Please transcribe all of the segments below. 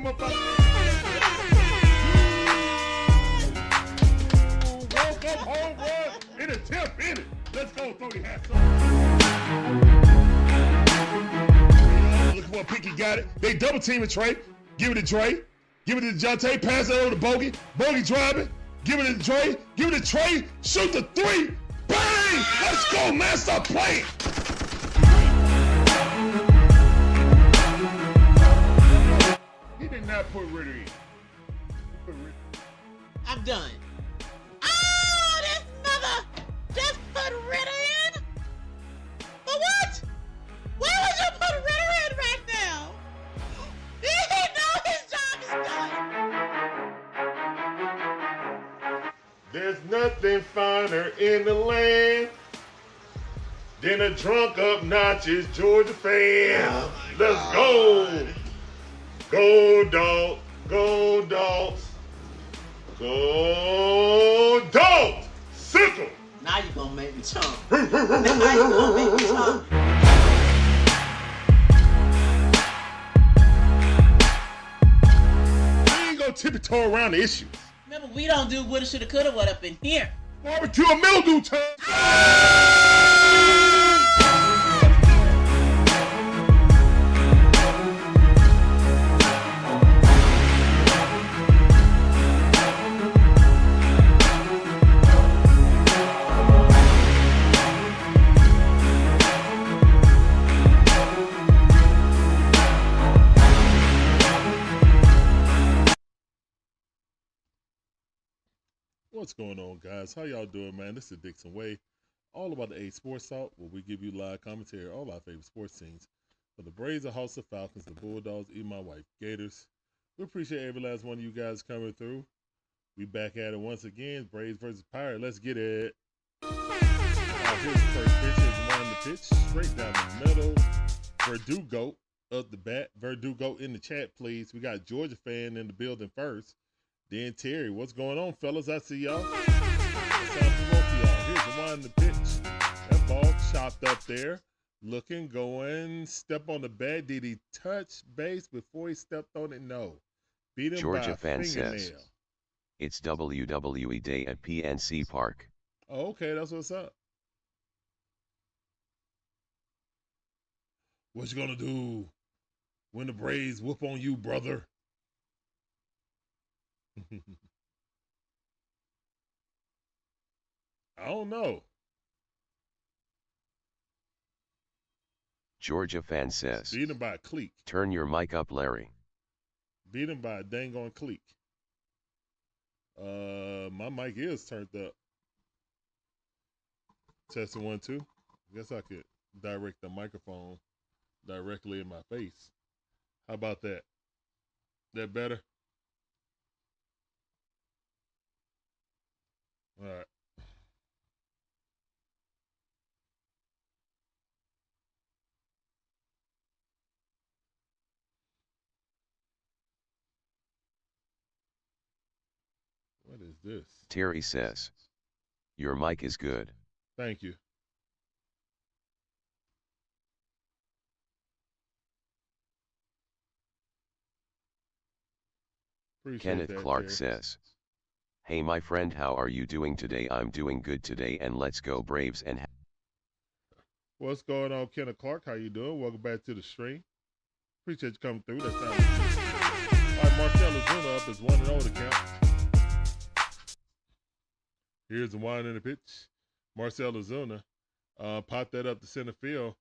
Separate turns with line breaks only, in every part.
him up out. Welcome home run in a 10th inning. Let's go, throw your hats up. Look what Pinky got it. They double teaming Trey. Give it to Trey. Give it to Jonte. Pass it over to Bogey. Bogey driving. Give it to Trey. Give it to Trey. Shoot the three. Bang! Let's go, man. Stop playing. He did not put Ritter in.
I'm done. Oh, this mother just put Ritter in? For what? Where would you put Ritter in right now? He know his job is done.
There's nothing finer in the land than a drunk obnoxious Georgia fan. Oh Let's go. Go Dogs. Go Dogs. Go Dogs. Sickle.
Now you're gonna make me chump. Now you're gonna make me chump.
We ain't gonna tiptoe around the issues.
Remember, we don't do woulda, shoulda, coulda, what up in here.
Barbecue and mildew time. What's going on, guys? How y'all doing, man? This is DIXON WAY, all about the A Sports Talk, where we give you live commentary on all our favorite sports teams. For the Braves, the Hawks, the Falcons, the Bulldogs, even my wife, Gators. We appreciate every last one of you guys coming through. We back at it once again. Braves versus Pirates. Let's get it. Here's the first pitch. Here's one the pitch. Straight down the middle. Verdugo up the bat. Verdugo in the chat, please. We got Georgia fan in the building first. Then Terry, what's going on, fellas? I see y'all. It's time for both of y'all. Here's the one in the pitch. That ball chopped up there. Looking, going, step on the bat. Did he touch base before he stepped on it? No. Beat him
Georgia
by
fan
a fingernail.
says, it's WWE Day at PNC Park.
Oh, okay, that's what's up. What you gonna do when the Braves whoop on you, brother? I don't know.
Georgia fan says,
Beat him by a cleek.
turn your mic up, Larry.
Beat him by a dang on cleek. My mic is turned up. Testing 1, 2. Guess I could direct the microphone directly in my face. How about that? That better? All right. What is this?
Terry says, your mic is good.
Thank you. Appreciate
Kenneth
that,
Clark
Terry.
says, hey my friend, how are you doing today? I'm doing good today, and let's go Braves. And
What's going on, Kenneth Clark? How you doing? Welcome back to the stream. Appreciate you coming through. That sounds good. All right, Marcel Ozuna up is 1-0 to count. Here's the one in the pitch. Marcel Ozuna popped that up to center field.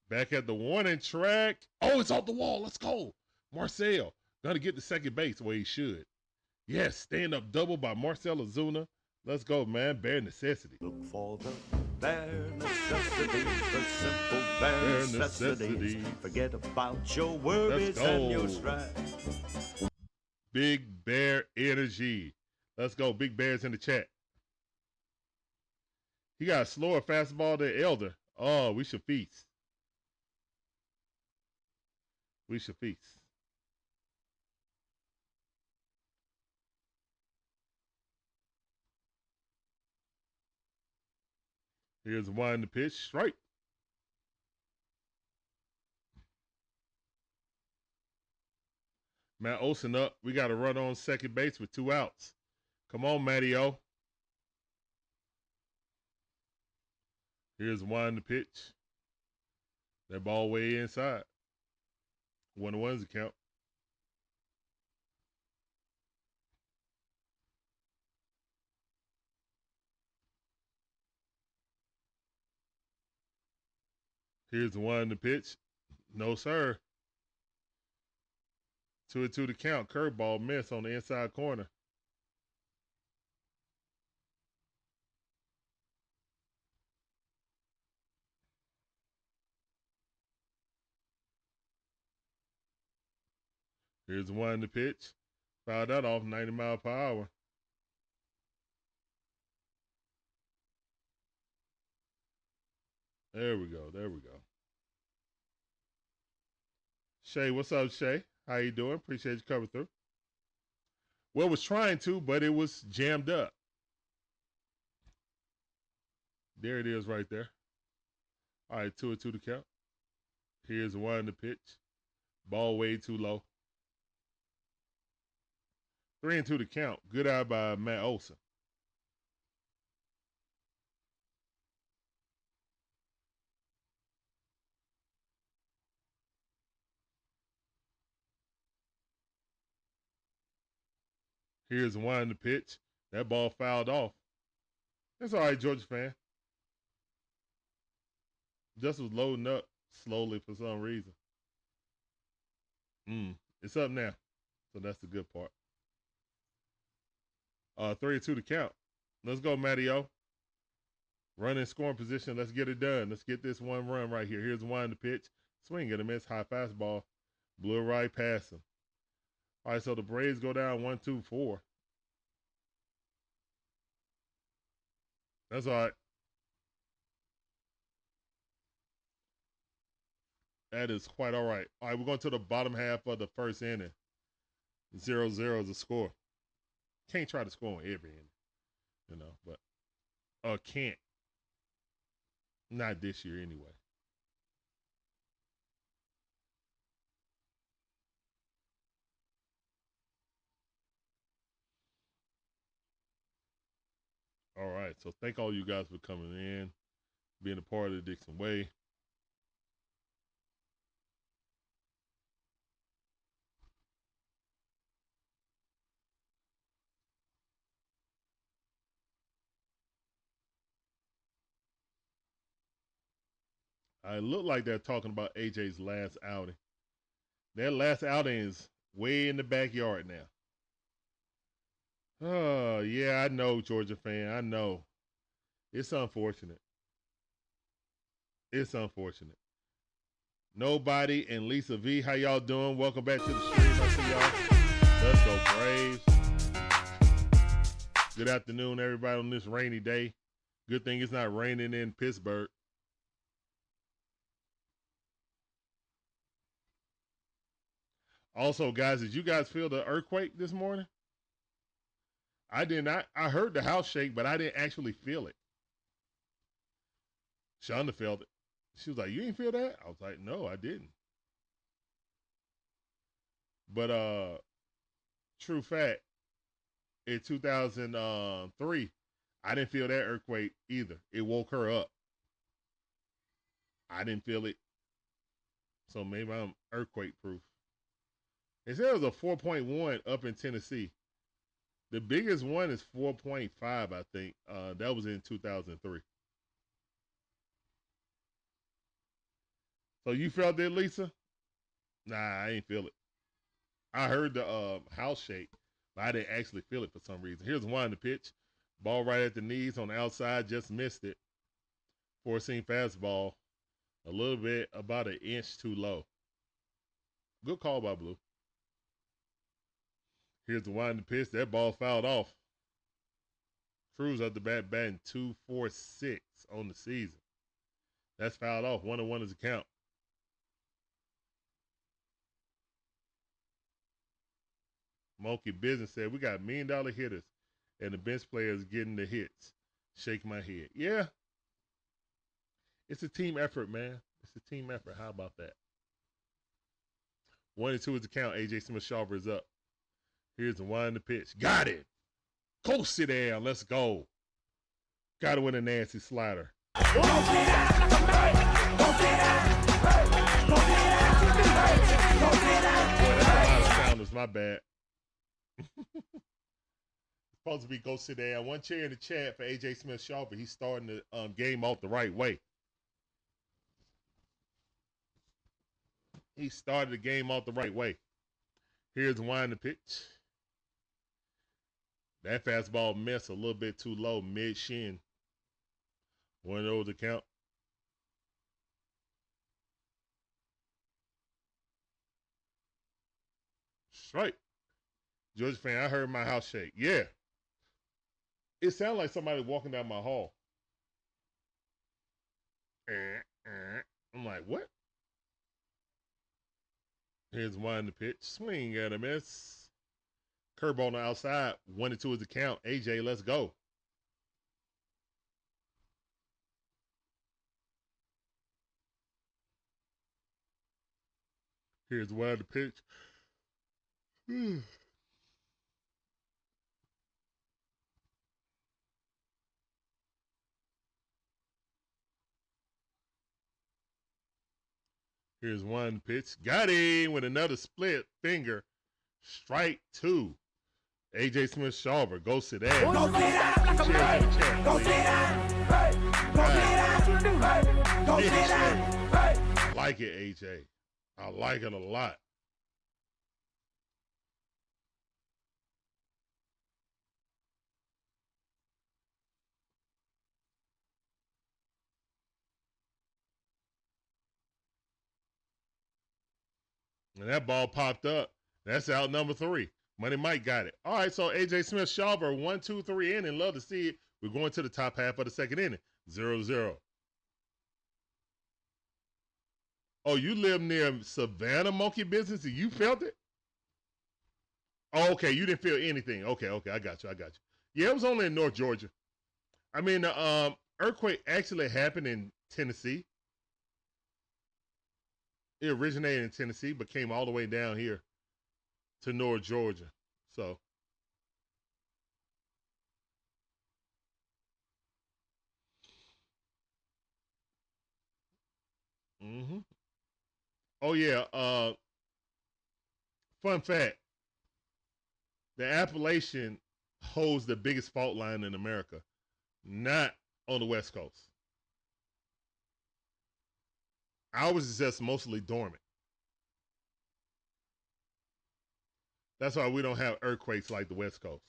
Back at the warning track. Oh, it's off the wall. Let's go. Marcel gonna get to second base where he should. Yes, stand up double by Marcel Ozuna. Let's go, man. Bare necessity.
Look for the bare necessities, the simple bare necessities. Forget about your worries and your strife.
Big Bear energy. Let's go. Big Bear's in the chat. He got a slower fastball than Elder. Oh, we should feast. We should feast. Here's one in the pitch. Strike. Matt Olson up. We got a run on second base with 2 outs. Come on, Matty O. Here's one to pitch. That ball way inside. 1-1's the count. Here's one to pitch. No, sir. 2-2 to count. Curveball miss on the inside corner. Here's one to pitch. Fouled that off 90 miles per hour. There we go. There we go. Shay, what's up, Shay? How you doing? Appreciate you coming through. Well, was trying to, but it was jammed up. There it is right there. All right, 2-2 to count. Here's one to pitch. Ball way too low. 3-2 to count. Good eye by Matt Olson. Here's one to pitch. That ball fouled off. That's all right, Georgia fan. Just was loading up slowly for some reason. It's up now. So that's the good part. 3-2 to count. Let's go, Matty O. Run in scoring position. Let's get it done. Let's get this one run right here. Here's one to pitch. Swing and a miss. High fastball. Blew it right past him. All right, so the Braves go down 1-2-4. That's all right. That is quite all right. All right, we're going to the bottom half of the first inning. 0-0 is the score. Can't try to score on every inning, but can't. Not this year anyway. All right, so thank all you guys for coming in, being a part of the DIXON Way. I look like they're talking about AJ's last outing. Their last outing is way in the backyard now. Oh, yeah, I know, Georgia fan. I know. It's unfortunate. It's unfortunate. Nobody and Lisa V, how y'all doing? Welcome back to the stream. I see y'all. Let's go, Braves. Good afternoon, everybody, on this rainy day. Good thing it's not raining in Pittsburgh. Also, guys, did you guys feel the earthquake this morning? I did not. I heard the house shake, but I didn't actually feel it. Shonda felt it. She was like, "You didn't feel that?" I was like, "No, I didn't." But true fact, in 2003, I didn't feel that earthquake either. It woke her up. I didn't feel it. So maybe I'm earthquake proof. It said it was a 4.1 up in Tennessee. The biggest one is 4.5, I think. That was in 2003. So you felt it, Lisa? Nah, I ain't feel it. I heard the house shake, but I didn't actually feel it for some reason. Here's one to pitch. Ball right at the knees on the outside, just missed it. Four-seam fastball, a little bit, about an inch too low. Good call by Blue. Here's the one to pitch. That ball fouled off. Cruz at the bat batting 2-4-6 on the season. That's fouled off. 1-1 is the count. Monkey Business said, "We got $1 million hitters and the bench players getting the hits." Shake my head. Yeah. It's a team effort, man. It's a team effort. How about that? 1-2 is the count. A.J. Smith-Shawver is up. Here's the 1 the pitch. Got it. Go sit down. Let's go. Got it with a nasty slider. Boy, that's a lot of sounders. My bad. Supposed to be go sit down. One chair in the chat for A.J. Smith-Shawver. He's starting the game off the right way. He started the game off the right way. Here's one the pitch. That fastball missed a little bit too low, mid-shin. 1-0 to count. Strike. Georgia fan, I heard my house shake. Yeah. It sounded like somebody walking down my hall. I'm like, what? Here's one the pitch. Swing and a miss. Curveball on the outside. 1-2 is the count. AJ, let's go. Here's one the pitch. Here's one pitch. Got him with another split finger. Strike 2. A.J. Smith-Shawver. Go sit down. Go sit down like a man. Go sit down. Go sit down. Go sit down. Like it, A.J. I like it a lot. And that ball popped up. That's out number 3. Money Mike got it. All right, so A.J. Smith-Shawver, 1, 2, 3 inning. Love to see it. We're going to the top half of the second inning. 0-0. Oh, you live near Savannah Monkey Business and you felt it? Oh, okay, you didn't feel anything. Okay, I got you. Yeah, it was only in North Georgia. I mean, the earthquake actually happened in Tennessee. It originated in Tennessee, but came all the way down here to North Georgia. So, oh yeah. Fun fact: the Appalachian holds the biggest fault line in America, not on the West Coast. Ours is just mostly dormant. That's why we don't have earthquakes like the West Coast.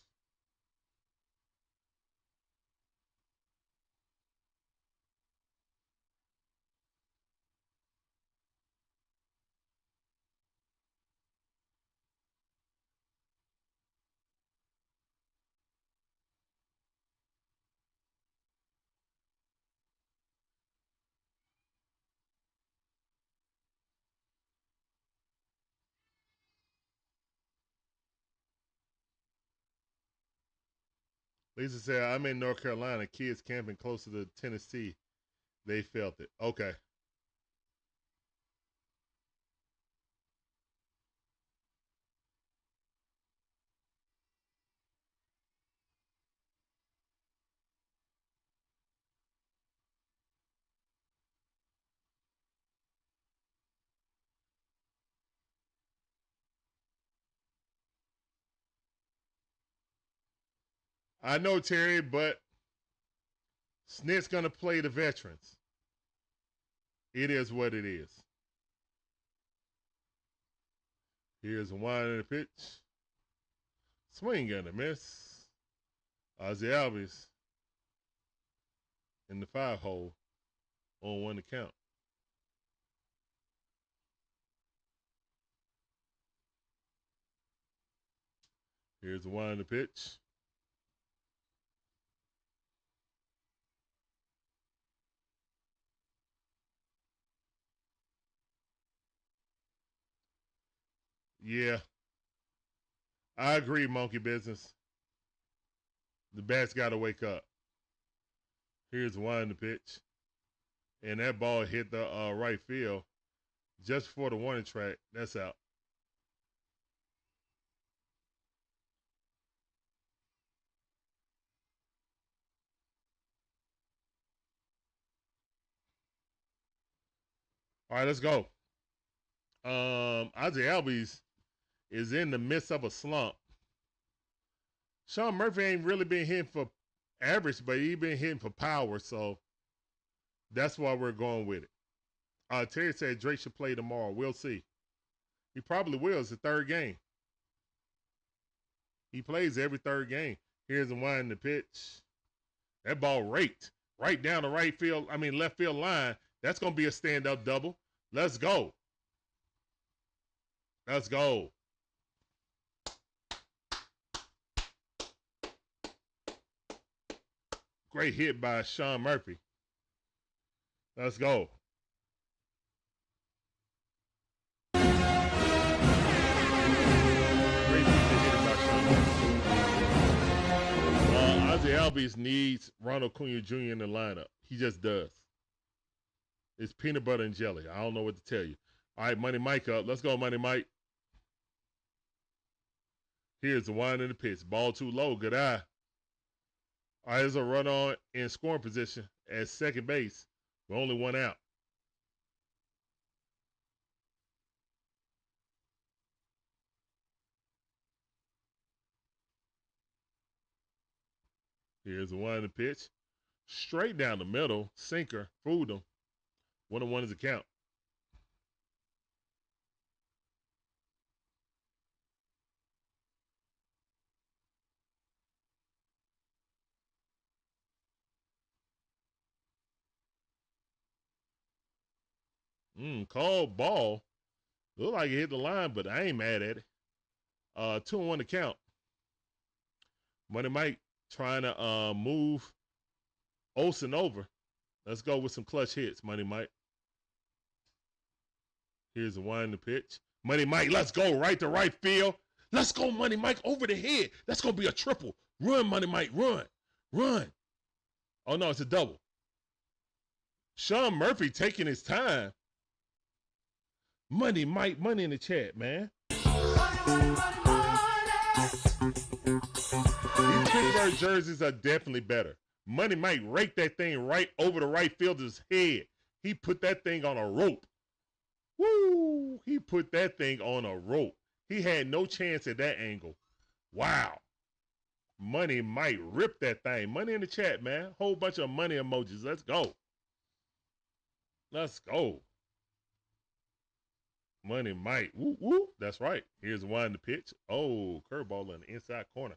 Lisa said, I'm in North Carolina. Kids camping closer to Tennessee. They felt it. Okay. I know, Terry, but Snit's going to play the veterans. It is what it is. Here's one in the pitch. Swing and a miss. Ozzie Albies in the 5-hole on 1 to count. Here's the one in the pitch. Yeah, I agree, Monkey Business. The bats got to wake up. Here's one in the pitch. And that ball hit the right field just before the warning track. That's out. All right, let's go. Ozzie Albies is in the midst of a slump. Sean Murphy ain't really been hitting for average, but he been hitting for power, so that's why we're going with it. Terry said Drake should play tomorrow. We'll see. He probably will. It's the third game. He plays every third game. Here's the wind the pitch. That ball raked right down the left field line. That's going to be a stand-up double. Let's go. Let's go. Great hit by Sean Murphy. Let's go. Great piece of hit by Sean Murphy. Ozzie Albies needs Ronald Acuna Jr. in the lineup. He just does. It's peanut butter and jelly. I don't know what to tell you. All right, Money Mike up. Let's go, Money Mike. Here's the wind in the pitch. Ball too low. Good eye. All right, there's a run on in scoring position at second base. We're only one out. Here's the wind in the pitch. Straight down the middle. Sinker. Fooled him. 1-1 is the count. Called ball. Look like it hit the line, but I ain't mad at it. 2-1 to count. Money Mike trying to move Olson over. Let's go with some clutch hits, Money Mike. Here's the wind the pitch. Money Mike, let's go right to right field. Let's go, Money Mike, over the head. That's going to be a triple. Run, Money Mike, run. Run. Oh, no, it's a double. Sean Murphy taking his time. Money Mike, money in the chat, man. These Pittsburgh jerseys are definitely better. Money Mike raked that thing right over the right fielder's head. He put that thing on a rope. Woo! He put that thing on a rope. He had no chance at that angle. Wow. Money Mike ripped that thing. Money in the chat, man. Whole bunch of money emojis. Let's go. Let's go. Money Mike. Woo, woo. That's right. Here's the one in the pitch. Oh, curveball in the inside corner.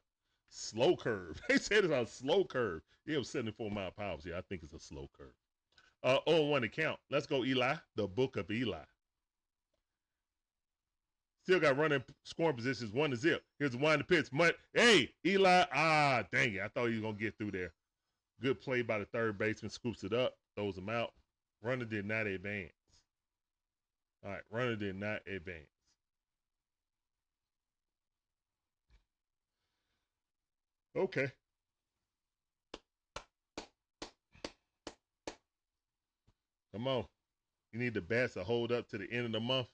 Slow curve. They said it's a slow curve. It was 74 mile per hour. Yeah, I think it's a slow curve. 0-1 to count. Let's go, Eli. The book of Eli. Still got running scoring positions 1-0. Here's the one in the pitch. Hey, Eli. Ah, dang it. I thought he was going to get through there. Good play by the third baseman. Scoops it up. Throws him out. Runner did not advance. All right, runner did not advance. Okay. Come on. You need the bats to hold up to the end of the month.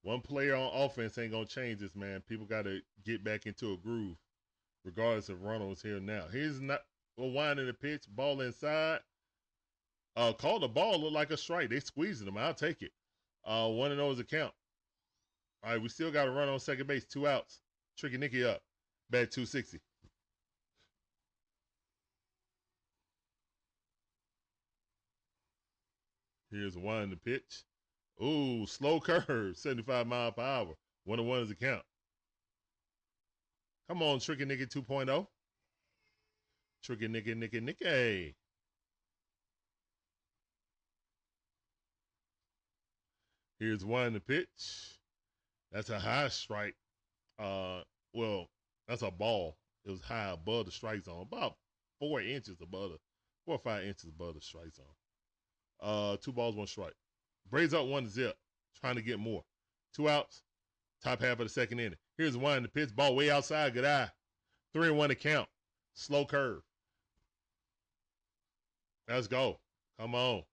One player on offense ain't going to change this, man. People got to get back into a groove, regardless if Ronald's here now. Here's not a wind in the pitch. Ball inside. Call the ball. Look like a strike. They squeezing him. I'll take it. 1-0 is a count. All right, we still got a run on second base. 2 outs. Tricky Nicky up. Bat 260. Here's a wind in the pitch. Ooh, slow curve. 75 mile per hour. 1-1 is a count. Come on, Tricky Nicky 2.0. Tricky Nicky. Here's one in the pitch. That's a high strike. Well, that's a ball. It was high above the strike zone, about 4 inches above 4 or 5 inches above the strike zone. 2 balls, 1 strike. Braves up 1-0. Trying to get more. 2 outs. Top half of the second inning. Here's one in the pitch. Ball way outside. Good eye. 3-1 to count. Slow curve. Let's go. Come on.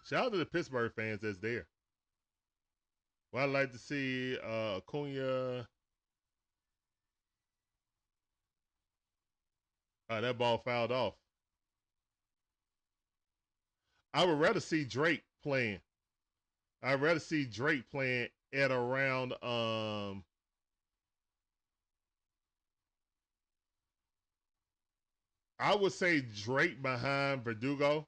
Shout out to the Pittsburgh fans that's there. Well, I'd like to see Acuna. That ball fouled off. I would rather see Drake playing I'd rather see Drake playing at around I would say Drake behind Verdugo,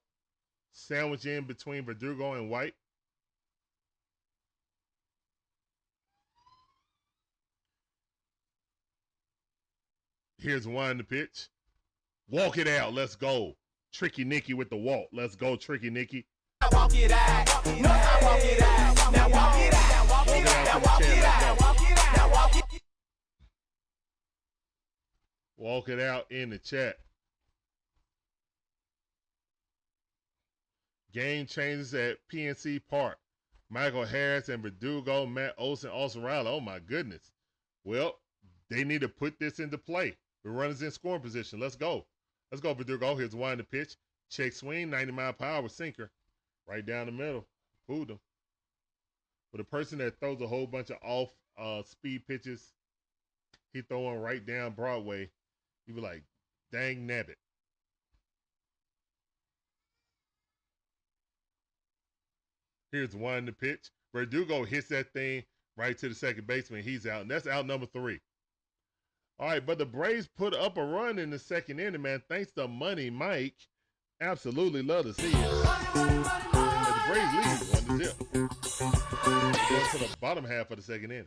sandwich in between Verdugo and White. Here's one to pitch. Walk it out. Let's go. Tricky Nicky with the walk. Let's go, Tricky Nicky.
Walk it out. No, I walk it out. Now walk it out. Walk it out. Walk it out. Walk it out. Now walk it.
Walk it out in the chat. Game changes at PNC Park. Michael Harris and Verdugo, Matt Olson, Austin Riley. Oh my goodness. Well, they need to put this into play. The runners in scoring position. Let's go. Let's go, Verdugo. Here's one to pitch. Check swing, 90-mile-per-hour sinker. Right down the middle. Fooled him. But a person that throws a whole bunch of off speed pitches, he throwing right down Broadway, you be like, dang nabbit. Here's one to pitch. Verdugo hits that thing right to the second baseman. He's out. And that's out number 3. All right, but the Braves put up a run in the second inning, man. Thanks to Money Mike. Absolutely love to see it. And the Braves lead 1-0. Going for the bottom half of the second inning.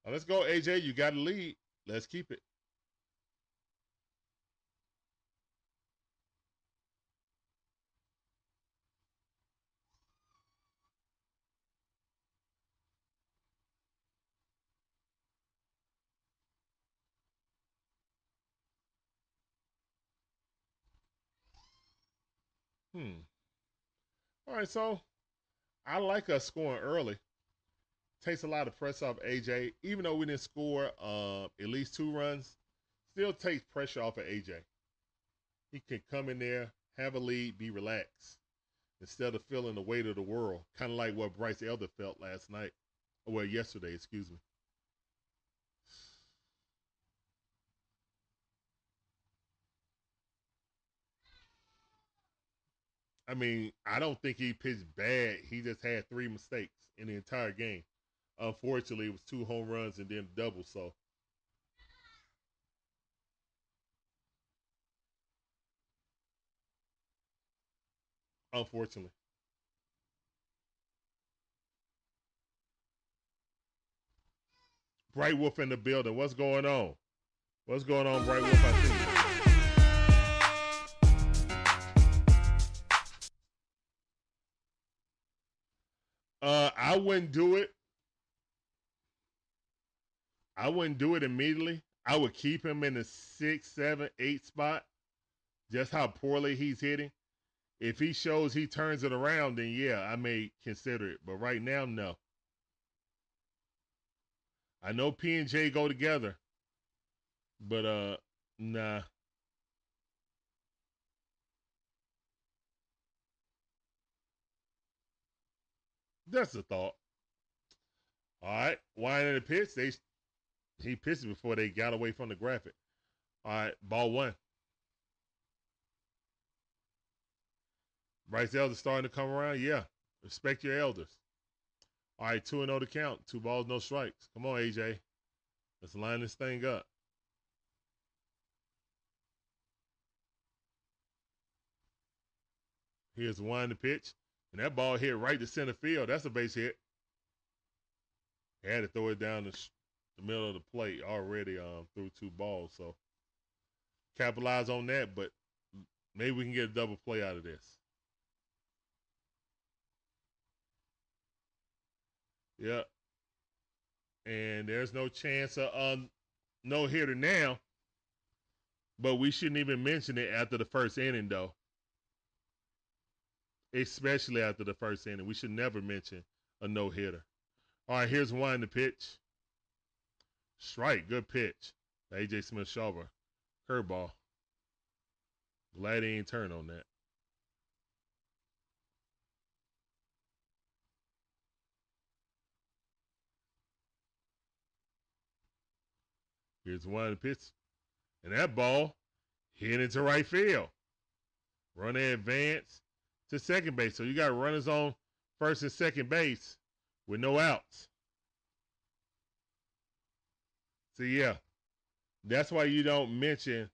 Now let's go, AJ. You got a lead. Let's keep it. All right, so I like us scoring early. Takes a lot of pressure off AJ. Even though we didn't score at least 2 runs, still takes pressure off of AJ. He can come in there, have a lead, be relaxed, instead of feeling the weight of the world. Kind of like what Bryce Elder felt last night. Well, yesterday, excuse me. I mean, I don't think he pitched bad. He just had 3 mistakes in the entire game. Unfortunately, it was 2 home runs and then a double, so. Unfortunately. Bright Wolf in the building. What's going on? What's going on, Bright Wolf? I see you. I wouldn't do it. I wouldn't do it immediately. I would keep him in the 6, 7, 8 spot. Just how poorly he's hitting. If he shows he turns it around, then yeah, I may consider it. But right now, no. I know P and J go together. But nah. That's a thought. All right, winding the pitch. He pitched before they got away from the graphic. All right, ball 1. Bryce Elder starting to come around. Yeah, respect your elders. All right, 2-0 to count. 2 balls, no strikes. Come on, AJ. Let's line this thing up. Here's one to pitch. And that ball hit right to center field. That's a base hit. Had to throw it down the middle of the plate already through 2 balls. So capitalize on that, but maybe we can get a double play out of this. Yep. And there's no chance of no hitter now. But we shouldn't even mention it after the first inning, though. Especially after the first inning. We should never mention a no-hitter. All right, here's one to pitch. Strike, good pitch. A.J. Smith-Shawver. Curveball. Glad he ain't turned on that. Here's one to pitch. And that ball hit into right field. Runner advance to second base. So you got runners on first and second base with no outs. So, yeah, that's why you don't mention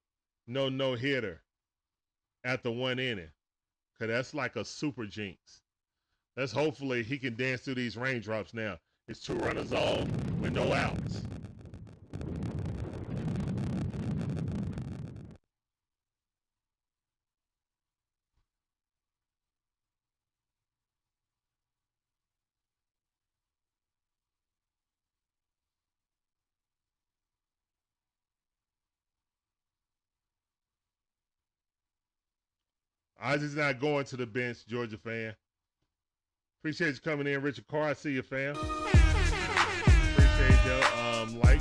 no-hitter after one inning, because that's like a super jinx. Let's hopefully he can dance through these raindrops now. It's 2 runners on with no outs. Ozzie's not going to the bench, Georgia fan. Appreciate you coming in, Richard Carr. I see you, fam. Appreciate the like.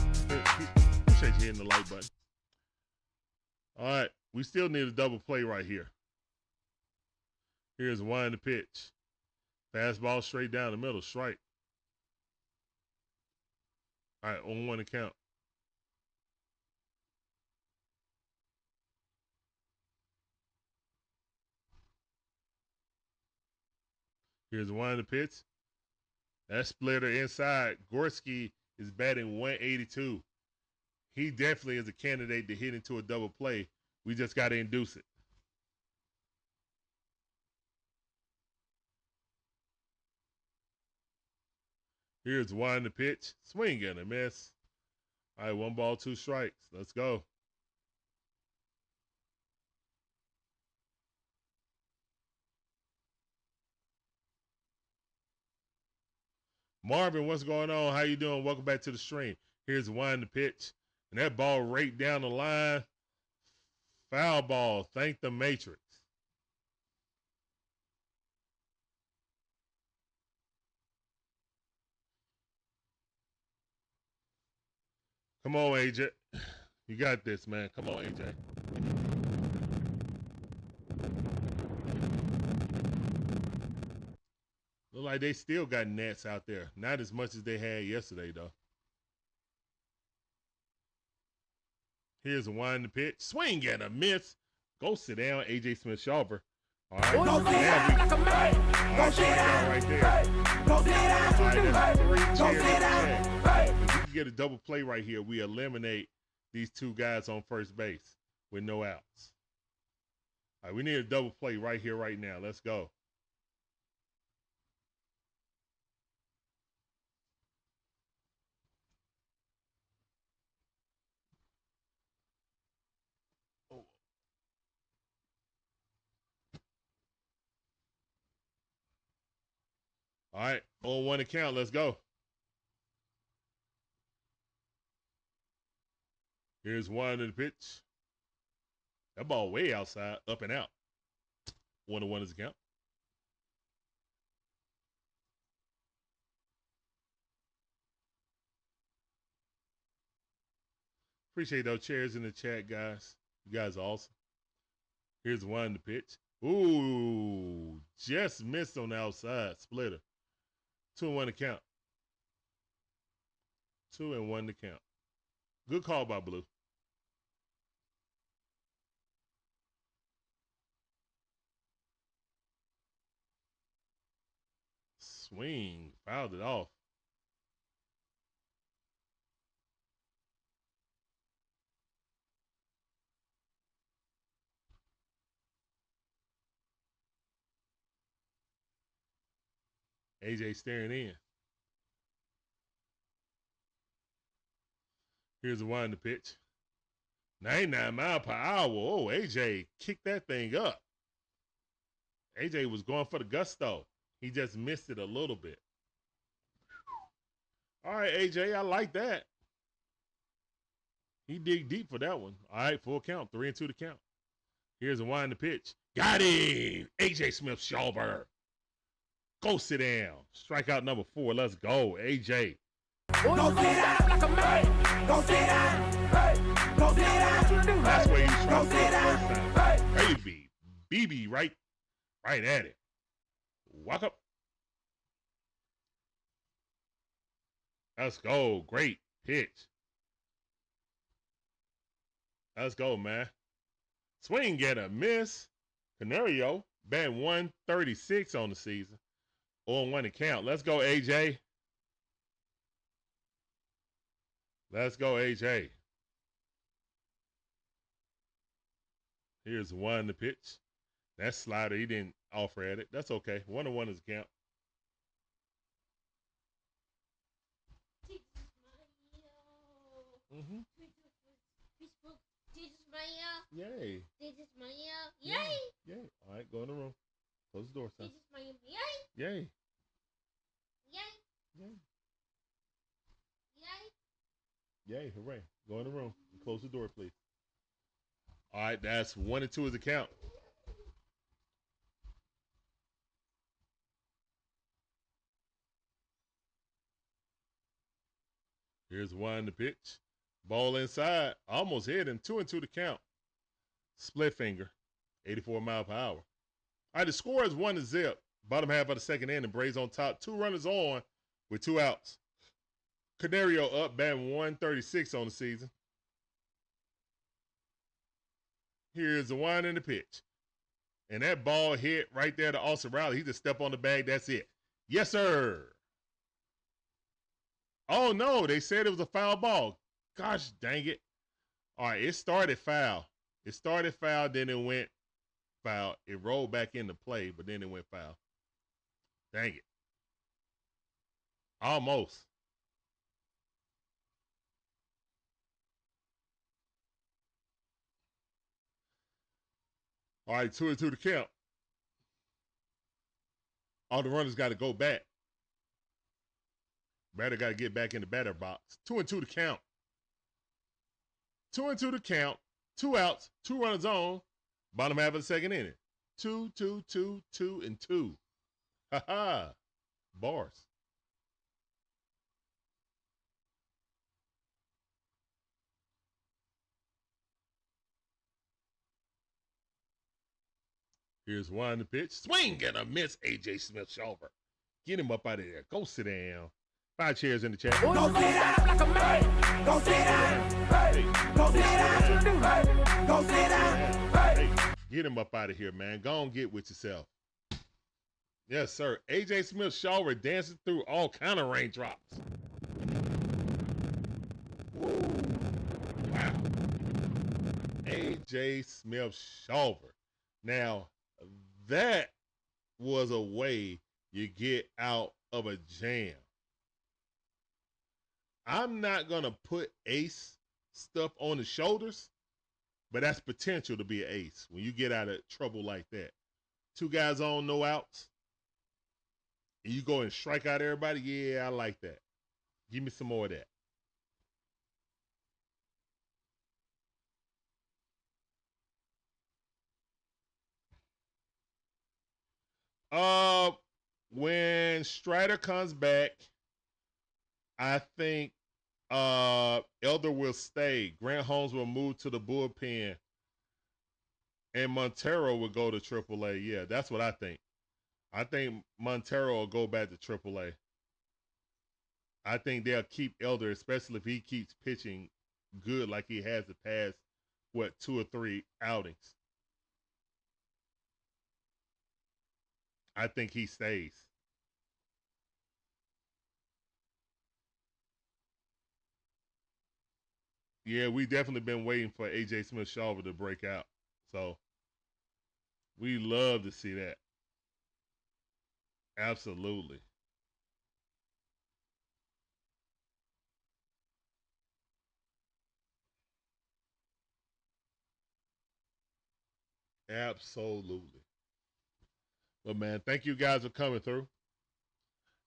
Appreciate you hitting the like button. All right, we still need a double play right here. Here's one to pitch. Fastball straight down the middle, strike. All right, on 1 to count. Here's one to pitch. That splitter inside. Gorski is batting 182. He definitely is a candidate to hit into a double play. We just got to induce it. Here's one to pitch. Swing and a miss. All right, 1 ball, 2 strikes. Let's go. Marvin, what's going on? How you doing? Welcome back to the stream. Here's one to pitch. And that ball right down the line. Foul ball. Thank the Matrix. Come on, AJ. You got this, man. Come on, AJ. Look like they still got nets out there. Not as much as they had yesterday, though. Here's a one to pitch. Swing and a miss. Go sit down, AJ Smith-Shawver. All right.
Go sit down like a man. Go sit down right there. Go sit down. Go sit down.
If we can get a double play right here, we eliminate these 2 guys on first base with no outs. All right, we need a double play right here, right now. Let's go. All right, on 1 account, let's go. Here's one to the pitch. That ball way outside, up and out. 1-1 is the count. Appreciate those chairs in the chat, guys. You guys are awesome. Here's one to pitch. Ooh, just missed on the outside. Splitter. 2-1 to count. 2-1 to count. Good call by Blue. Swing. Fouled it off. AJ staring in. Here's a one to pitch. 99 mile per hour. Oh, AJ kicked that thing up. AJ was going for the gusto. He just missed it a little bit. All right, AJ, I like that. He dig deep for that one. All right, full count. 3-2 to count. Here's a one to pitch. Got him. AJ Smith-Shawver. Go sit down. Strikeout number 4. Let's go, AJ.
Go sit down like a man. Go sit down. Hey. Go sit down.
That's where he's trying to
sit down.
Hey. Baby. BB right at it. Walk up. Let's go. Great pitch. Let's go, man. Swing and a miss. Canario batting 136 on the season. 0-1 to count. Let's go, AJ. Let's go, AJ. Here's 1 to pitch. That slider, he didn't offer at it. That's okay. 1-1 is a count. Mm-hmm. Yay.
Yay.
Yay. All right, go in the room. Close the door, son.
Yay.
Yay.
Yay.
Yay.
Yay.
Yay. Hooray. Go in the room. Close the door, please. All right, that's 1-2 is the count. Here's 1 to pitch. Ball inside. Almost hit him. 2-2 to count. Split finger. 84 miles per hour. All right, the score is 1-0. Bottom half of the second inning. Braves on top. 2 runners on with 2 outs. Canario up, batting 136 on the season. Here's the 1 in the pitch. And that ball hit right there to Austin Riley. He just stepped on the bag. That's it. Yes, sir. Oh, no. They said it was a foul ball. Gosh dang it. All right, it started foul. It started foul, then it went foul. It rolled back into play, but then it went foul. Dang it. Almost. All right, 2-2 to count. All the runners got to go back. Batter got to get back in the batter box. 2-2 to count. 2-2 to count. 2 outs. 2 runners on. Bottom half of the second inning. 2, 2, 2, 2, and 2. Ha ha. Bars. Here's 1 to pitch. Swing and a miss. AJ Smith-Shawver. Get him up out of there. Go sit down. 5 chairs in the chat.
Go sit down like a man. Go sit down. Hey. Go sit down. Hey. Go sit down. Hey.
Get him up out of here, man. Go on, get with yourself. Yes, sir. AJ Smith-Shawver dancing through all kind of raindrops. Woo. Wow. AJ Smith-Shawver. Now, that was a way you get out of a jam. I'm not going to put ace stuff on the shoulders, but that's potential to be an ace when you get out of trouble like that. 2 guys on, no outs, and you go and strike out everybody. Yeah, I like that. Give me some more of that. When Strider comes back, I think Elder will stay. Grant Holmes will move to the bullpen, and Montero will go to AAA. Yeah, that's what I think. I think Montero will go back to AAA. I think they'll keep Elder, especially if he keeps pitching good like he has the past, 2 or 3 outings. I think he stays. Yeah, we definitely been waiting for AJ Smith-Shawver to break out. So we love to see that. Absolutely. Absolutely. But man, thank you guys for coming through.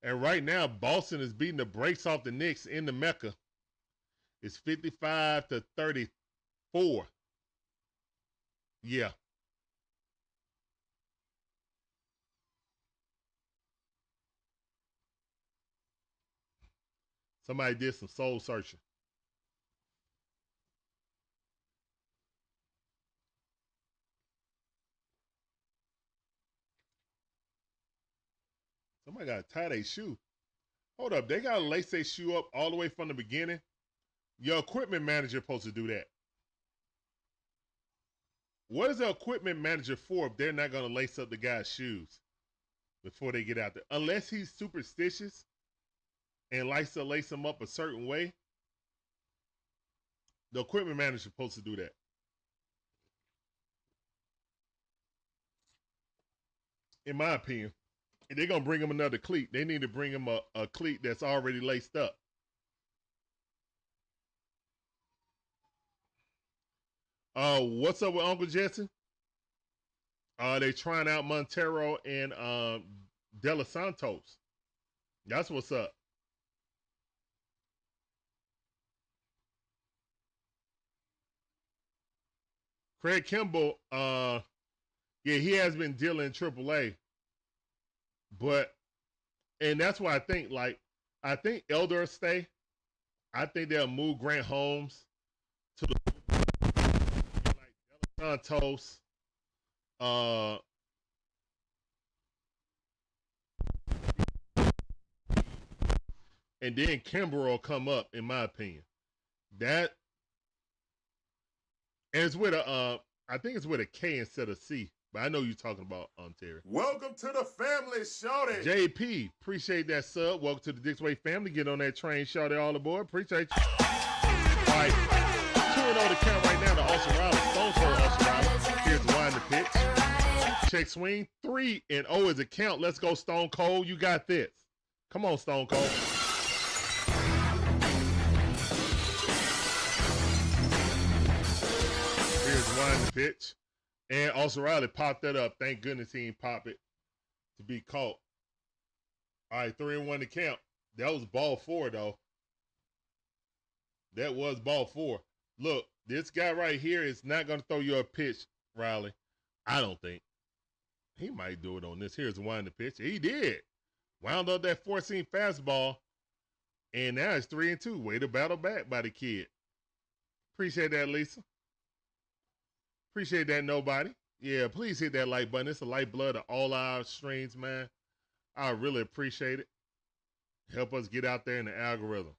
And right now, Boston is beating the brakes off the Knicks in the Mecca. It's 55-34. Yeah. Somebody did some soul searching. Somebody got to tie their shoe. Hold up. They got to lace their shoe up all the way from the beginning. Your equipment manager supposed to do that. What is the equipment manager for if they're not going to lace up the guy's shoes? before they get out there. Unless he's superstitious and likes to lace them up a certain way, the equipment manager is supposed to do that. In my opinion, if they're going to bring him another cleat, they need to bring him a cleat that's already laced up. What's up with Uncle Jesse? They trying out Montero and De Los Santos. That's what's up. Craig Kimball, yeah, he has been dealing in AAA. But, and that's why I think, I think Elder will stay. I think they'll move Grant Holmes to the like De Los Santos. And then Kimber will come up, in my opinion. That, and it's with a, I think it's with a K instead of C. But I know you're talking about Terry.
Welcome to the family, shorty.
JP, appreciate that sub. Welcome to the DIXON WAY family. Get on that train, shorty, all aboard. Appreciate you. All right, 2-0 to count right now to Olson Riley. Stone Cold Olson Riley. Here's the wind the pitch. Check swing. 3-0 is a count. Let's go, Stone Cold. You got this. Come on, Stone Cold. Here's the wind the pitch. And also Riley popped that up. Thank goodness he didn't pop it to be caught. All right, 3-1 to count. That was ball 4, though. That was ball 4. Look, this guy right here is not going to throw you a pitch, Riley. I don't think. He might do it on this. Here's the wind the pitch. He did. Wound up that 4-seam fastball. And now it's 3-2. Way to battle back by the kid. Appreciate that, Lisa. Appreciate that, nobody. Yeah, please hit that like button. It's the lifeblood of all our streams, man. I really appreciate it. Help us get out there in the algorithm.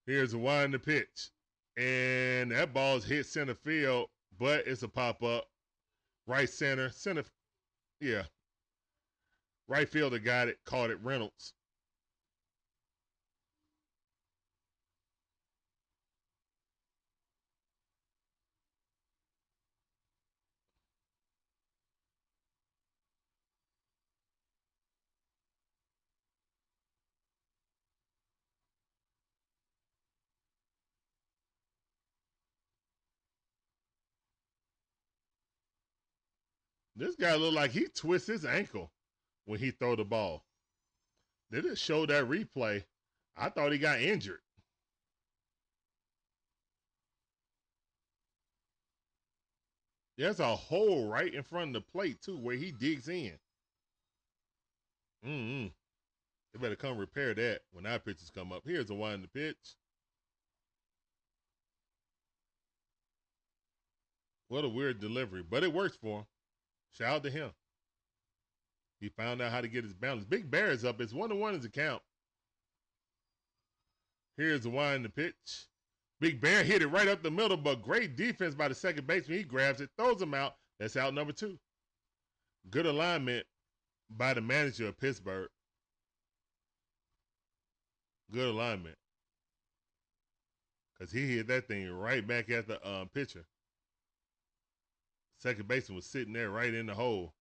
Here's the wind the pitch. And that ball's hit center field, but it's a pop-up. Right center. Yeah. Right fielder got it, caught it, Reynolds. This guy looked like he twists his ankle when he throw the ball. They just showed that replay. I thought he got injured. There's a hole right in front of the plate, too, where he digs in. They better come repair that when our pitches come up. Here's the wind the pitch. What a weird delivery, but it works for him. Shout out to him. He found out how to get his balance. Big Bear is up. It's 1-1 as a count. Here's the wind the pitch. Big Bear hit it right up the middle, but great defense by the second baseman. He grabs it, throws him out. That's out number 2. Good alignment by the manager of Pittsburgh. Good alignment. Because he hit that thing right back at the pitcher. Second baseman was sitting there right in the hole.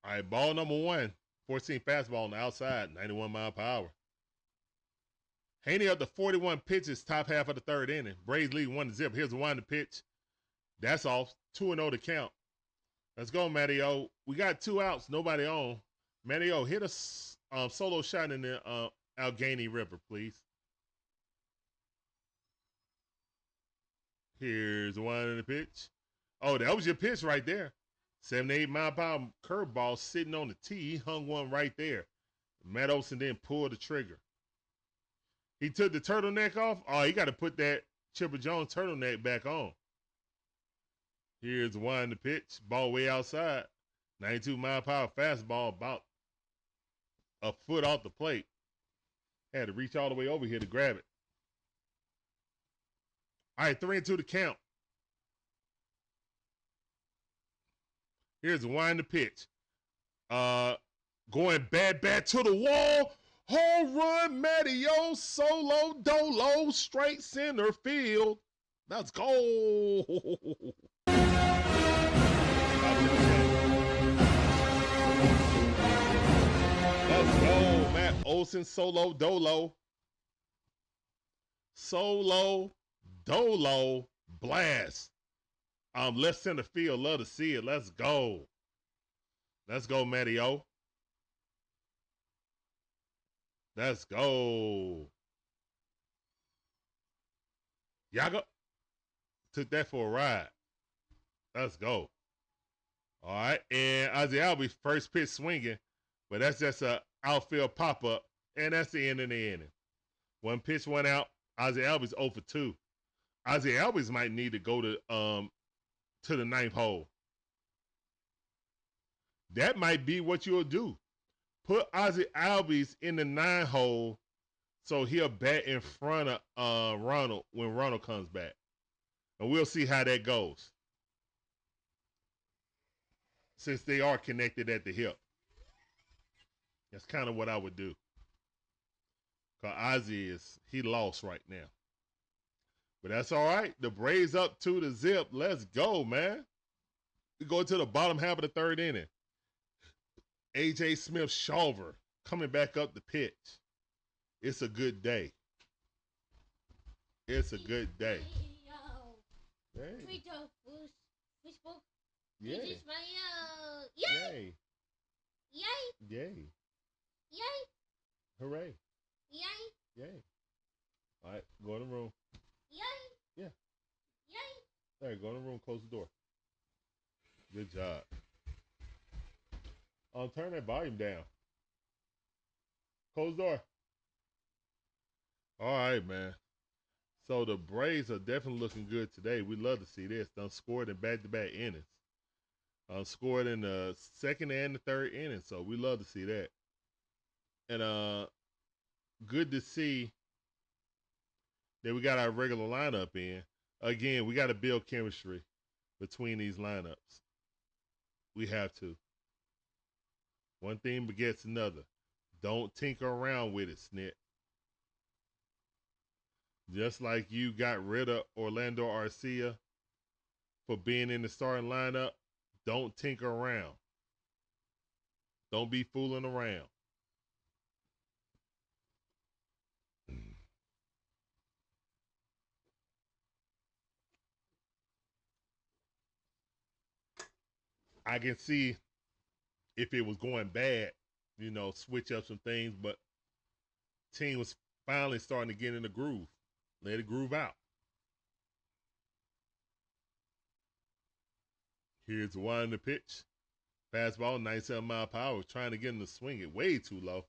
All right, ball number 1. 14 fastball on the outside, 91 mile per hour. Haney up to 41 pitches, top half of the 3rd inning. Braves lead 1-0. Here's the wind the pitch. That's off. 2-0 to count. Let's go, Matty-O. We got 2 outs, nobody on. Matty-O, hit a solo shot in the Allegheny River, please. Here's the wind of the pitch. Oh, that was your pitch right there. 78 mile per hour curveball sitting on the tee. He hung one right there. Matt Olson then pulled the trigger. He took the turtleneck off. Oh, he got to put that Chipper Jones turtleneck back on. Here's one to pitch. Ball way outside. 92-mile-per-hour fastball about a foot off the plate. Had to reach all the way over here to grab it. All right, 3-2 to count. Here's one to pitch. Going bad to the wall. Home run, Matteo, solo, dolo, straight center field. Let's go. Let's go, Matt Olson, solo, dolo. Solo, dolo, blast. Left center field, love to see it. Let's go. Let's go, Matteo. Let's go. Yaga took that for a ride. Let's go. All right, and Ozzie Albies first pitch swinging, but that's just a outfield pop-up, and that's the end of the inning. One pitch went out. Ozzie Albies 0 for 2. Ozzie Albies might need to go to the ninth hole. That might be what you'll do. Put Ozzie Albies in the 9 hole so he'll bat in front of Ronald when Ronald comes back. And we'll see how that goes. Since they are connected at the hip. That's kind of what I would do. Because Ozzie he lost right now. But that's all right. The Braves up 2-0. Let's go, man. We go to the bottom half of the third inning. A.J. Smith-Shawver coming back up the pitch. It's a good day. It's a good day. Hey. Yay. Yay. Yay. Yay. Hooray. Yay. All right, go in the room. Yeah. All right, go in the room, close the door. Good job. Turn that volume down. Close the door. All right, man. So the Braves are definitely looking good today. We love to see this. Done scored in back-to-back innings. Scored in the second and the third inning. So we love to see that. And good to see that we got our regular lineup in. Again, we got to build chemistry between these lineups. We have to. One thing begets another. Don't tinker around with it, Snit. Just like you got rid of Orlando Arcia for being in the starting lineup, don't tinker around. Don't be fooling around. I can see if it was going bad, switch up some things, but team was finally starting to get in the groove. Let it groove out. Here's one to pitch. Fastball, 97-mile-per-hour. Trying to get him to swing it. Way too low.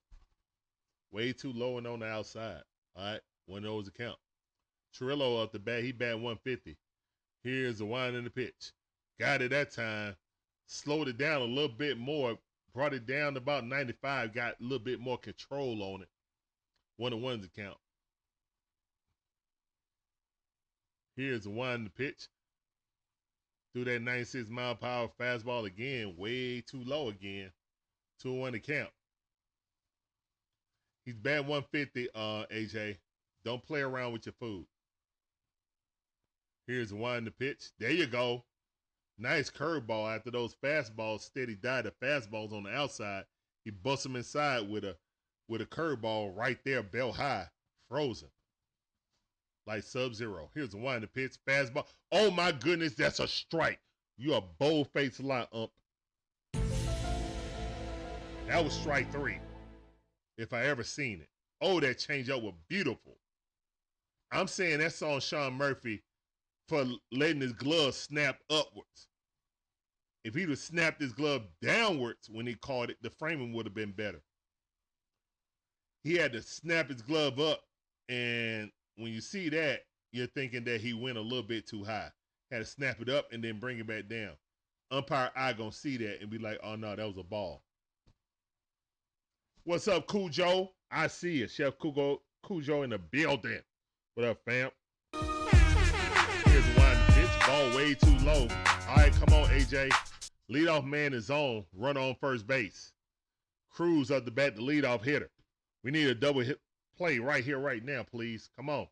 Way too low and on the outside. All right, one of those to count. Trillo up the bat. He bat 150. Here's the one in the pitch. Got it that time. Slowed it down a little bit more. Brought it down to about 95. Got a little bit more control on it. 1-1 to count. Here's one to pitch. Through that 96-mile-per-hour fastball again. Way too low again. 2-1 to count. He's batting 150, AJ. Don't play around with your food. Here's one to pitch. There you go. Nice curveball after those fastballs. Steady died. The fastballs on the outside. He busts them inside with a curveball right there, bell high, frozen. Like Sub-Zero. Here's one to pitch. Fastball. Oh, my goodness, that's a strike. You a bold-faced lie, ump. That was strike 3, if I ever seen it. Oh, that changeup was beautiful. I'm saying that's on Sean Murphy for letting his glove snap upwards. If he'd have snapped his glove downwards when he caught it, the framing would have been better. He had to snap his glove up, and when you see that, you're thinking that he went a little bit too high. had to snap it up and then bring it back down. Umpire eye gonna see that and be like, oh no, that was a ball. What's up, Cujo? I see you. Chef Cujo in the building. What up, fam? Here's one pitch. Ball way too low. All right, come on, AJ. Leadoff man is on. Run on first base. Cruz up the bat, the leadoff hitter. We need a double hit play right here, right now, please. Come on.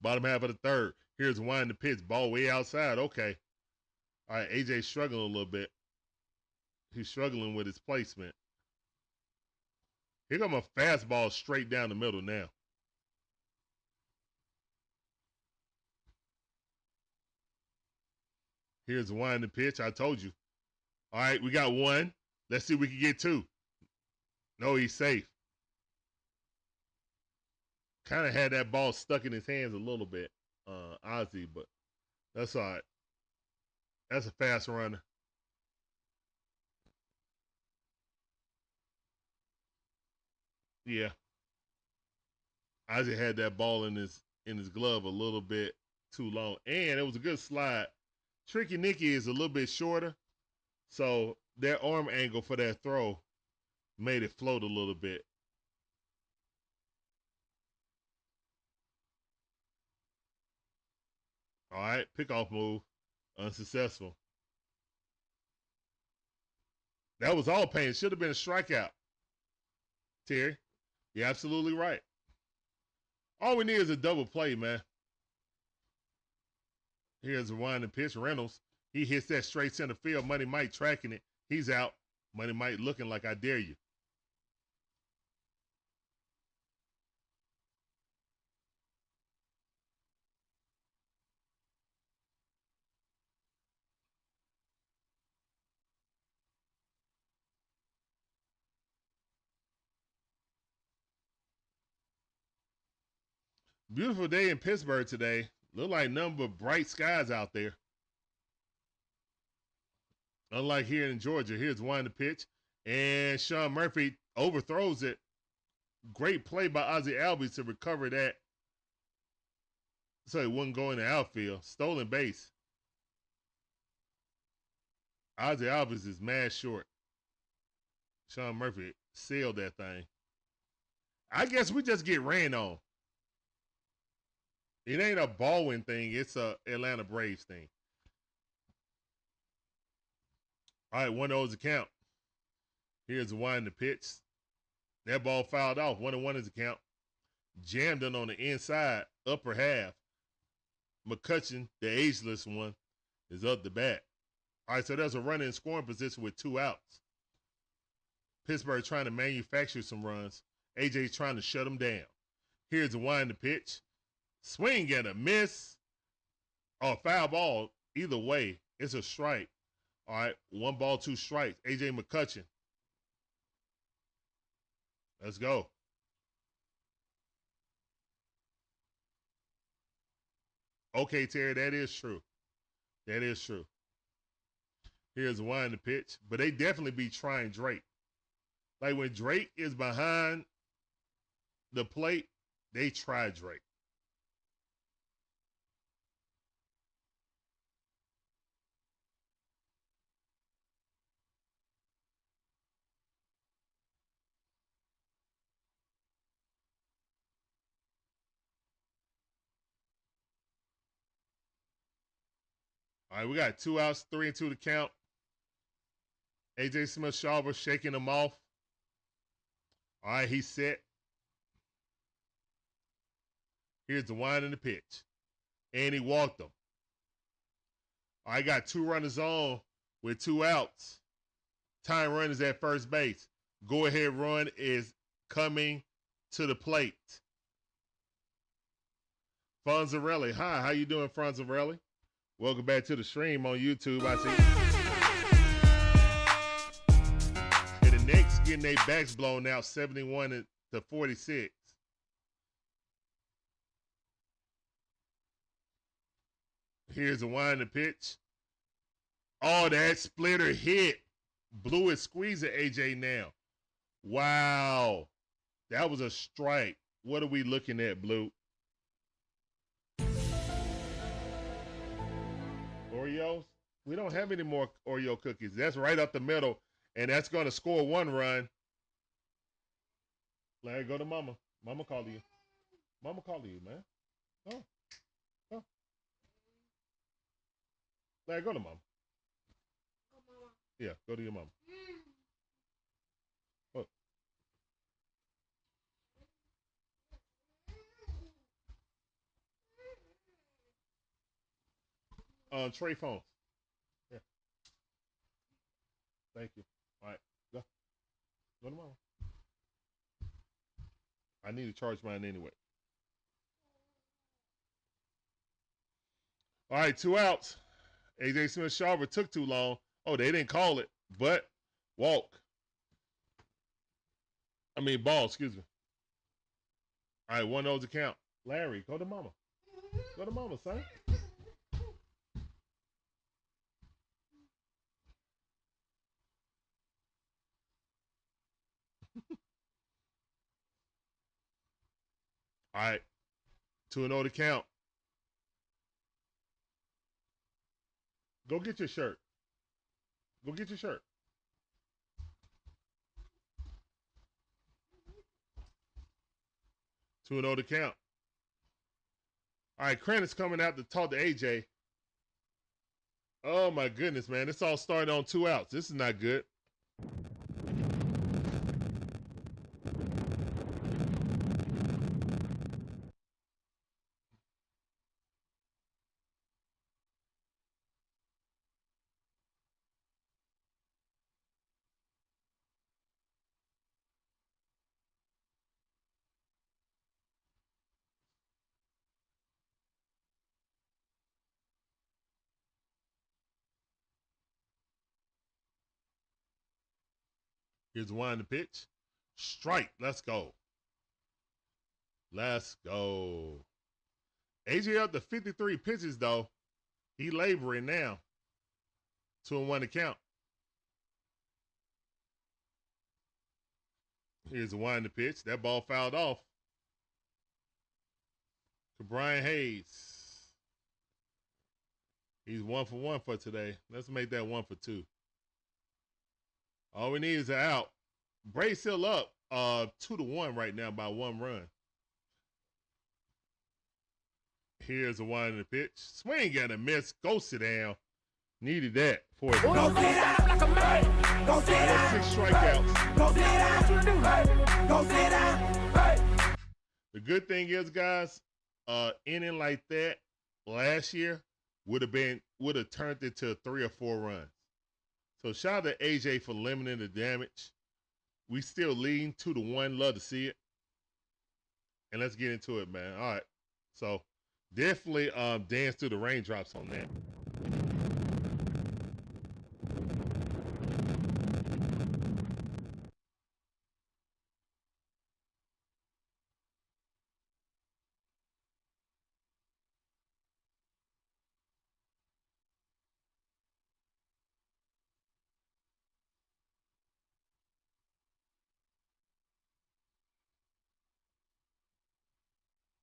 Bottom half of the third. Here's one in the pitch. Ball way outside. Okay. All right, AJ's struggling a little bit. He's struggling with his placement. Here come a fastball straight down the middle now. Here's one in the pitch. I told you. All right, we got one. Let's see if we can get two. No, he's safe. Kind of had that ball stuck in his hands a little bit, Ozzie, but that's all right. That's a fast runner. Yeah. Ozzie had that ball in his glove a little bit too long. And it was a good slide. Tricky Nicky is a little bit shorter. So their arm angle for that throw made it float a little bit. All right, pickoff move. Unsuccessful. That was all pain. Should have been a strikeout. Terry, you're absolutely right. All we need is a double play, man. Here's a winding pitch. Reynolds, he hits that straight center field. Money Mike tracking it. He's out. Money Mike looking like I dare you. Beautiful day in Pittsburgh today. Look like nothing but bright skies out there. Unlike here in Georgia. Here's one to pitch. And Sean Murphy overthrows it. Great play by Ozzie Albies to recover that. So it wouldn't go in the outfield. Stolen base. Ozzie Albies is mad short. Sean Murphy sailed that thing. I guess we just get ran on. It ain't a Baldwin thing. It's a Atlanta Braves thing. All right, 1-0 is the count. Here's the wind the pitch. That ball fouled off. 1-1 is the count. Jammed it on the inside, upper half. McCutchen, the ageless one, is up the bat. All right, so there's a runner in scoring position with 2 outs. Pittsburgh trying to manufacture some runs. AJ's trying to shut them down. Here's the wind the pitch. Swing and a miss. Or foul ball. Either way, it's a strike. All right, 1 ball, 2 strikes. AJ McCutchen. Let's go. Okay, Terry, that is true. That is true. Here's one to pitch. But they definitely be trying Drake. Like when Drake is behind the plate, they try Drake. All right, we got 2 outs, 3-2 to count. AJ Smith-Shawver shaking him off. All right, he's set. Here's the wind and the pitch. And he walked him. All right, got 2 runners on with 2 outs. Tying run is at first base. Go ahead run is coming to the plate. Fonzarelli. Hi, how you doing, Fonzarelli? Welcome back to the stream on YouTube. I see. And the Knicks getting their backs blown out 71-46. Here's a wind and pitch. Oh, that splitter hit. Blue is squeezing AJ now. Wow. That was a strike. What are we looking at, Blue? Oreos. We don't have any more Oreo cookies. That's right up the middle, and that's going to score 1 run. Larry, go to Mama. Mama calling you. Mama calling you, man. Go. Go. Larry, go to Mama. Yeah, go to your mama. Trey phones. Yeah. Thank you. All right, go. Go to mama. I need to charge mine anyway. All right, 2 outs. AJ Smith-Shawver took too long. Oh, they didn't call it, but ball, excuse me. All right, 1-0 to count. Larry, go to mama. Go to mama, son. All right, 2-0 to count. Go get your shirt. Go get your shirt. Two and 0 to count. All right, Cranit's coming out to talk to AJ. Oh my goodness, man! This all started on 2 outs. This is not good. Here's one to pitch. Strike. Let's go. Let's go. AJ up to 53 pitches, though. He laboring now. 2-1 to count. Here's a wind to pitch. That ball fouled off. To Brian Hayes. He's 1 for 1 for today. Let's make that 1 for 2. All we need is an out. Braves still up 2-1 right now by 1 run. Here's a wind in the pitch. Swing and a miss. Go sit down. Needed that for it.
Go sit down like a man. Go sit down.
6 strikeouts.
Go sit down. Go sit down.
The good thing is, guys, inning like that last year would have turned it to 3 or 4 runs. So shout out to AJ for limiting the damage. We still leading 2-1. Love to see it. And let's get into it, man. All right. So definitely dance through the raindrops on that.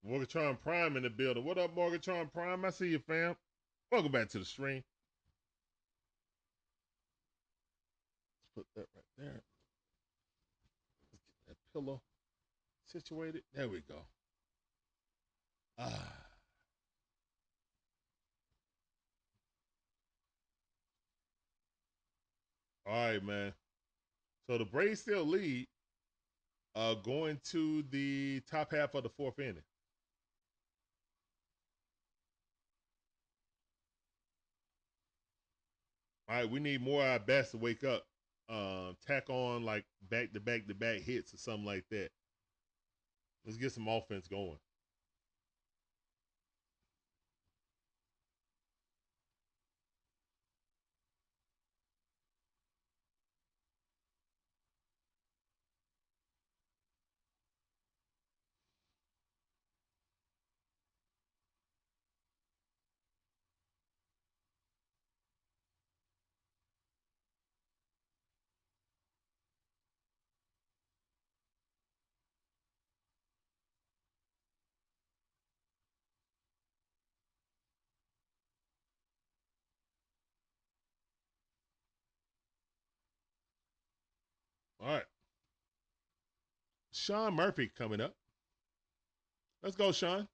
Morgatron Prime in the building. What up, Morgatron Prime? I see you, fam. Welcome back to the stream. Let's put that right there. Let's get that pillow situated. There we go. All right, man. So the Braves still lead going to the top half of the 4th inning. All right, we need more of our bats to wake up. Tack on like back-to-back hits or something like that. Let's get some offense going. All right. Sean Murphy coming up. Let's go, Sean.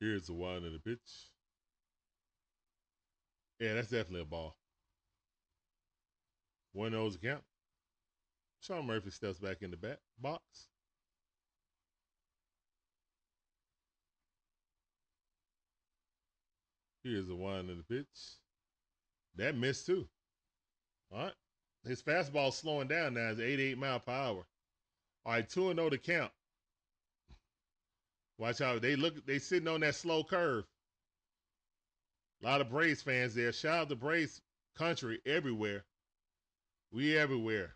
Here's the one in the pitch. Yeah, that's definitely a ball. 1-0's count. Sean Murphy steps back in the back box. Here's the one in the pitch. That missed too. All right. His fastball's slowing down now. It's 88 miles per hour. All right, 2-0 to count. Watch out. They sitting on that slow curve. A lot of Braves fans there. Shout out to Braves country everywhere. We everywhere.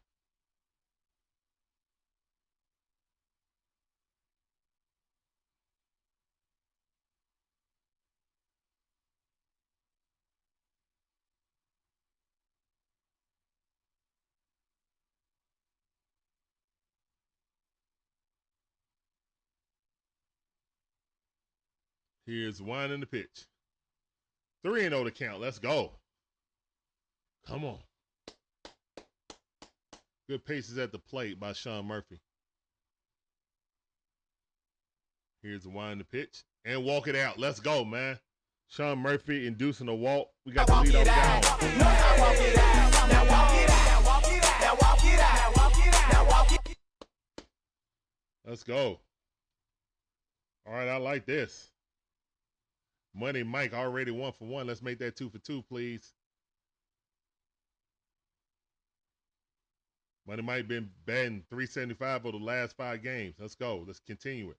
Here's one in the pitch. 3-0 to count. Let's go. Come on. Good paces at the plate by Sean Murphy. Here's the one in the pitch. And walk it out. Let's go, man. Sean Murphy inducing a walk. We got the lead off down.
Now walk it out. Now walk it out. Now walk it out. Now walk it out. Now walk it out. Now walk it out.
Let's go. All right, I like this. Money Mike already 1 for 1. Let's make that 2 for 2, please. Money Mike been batting .375 over the last 5 games. Let's go. Let's continue it.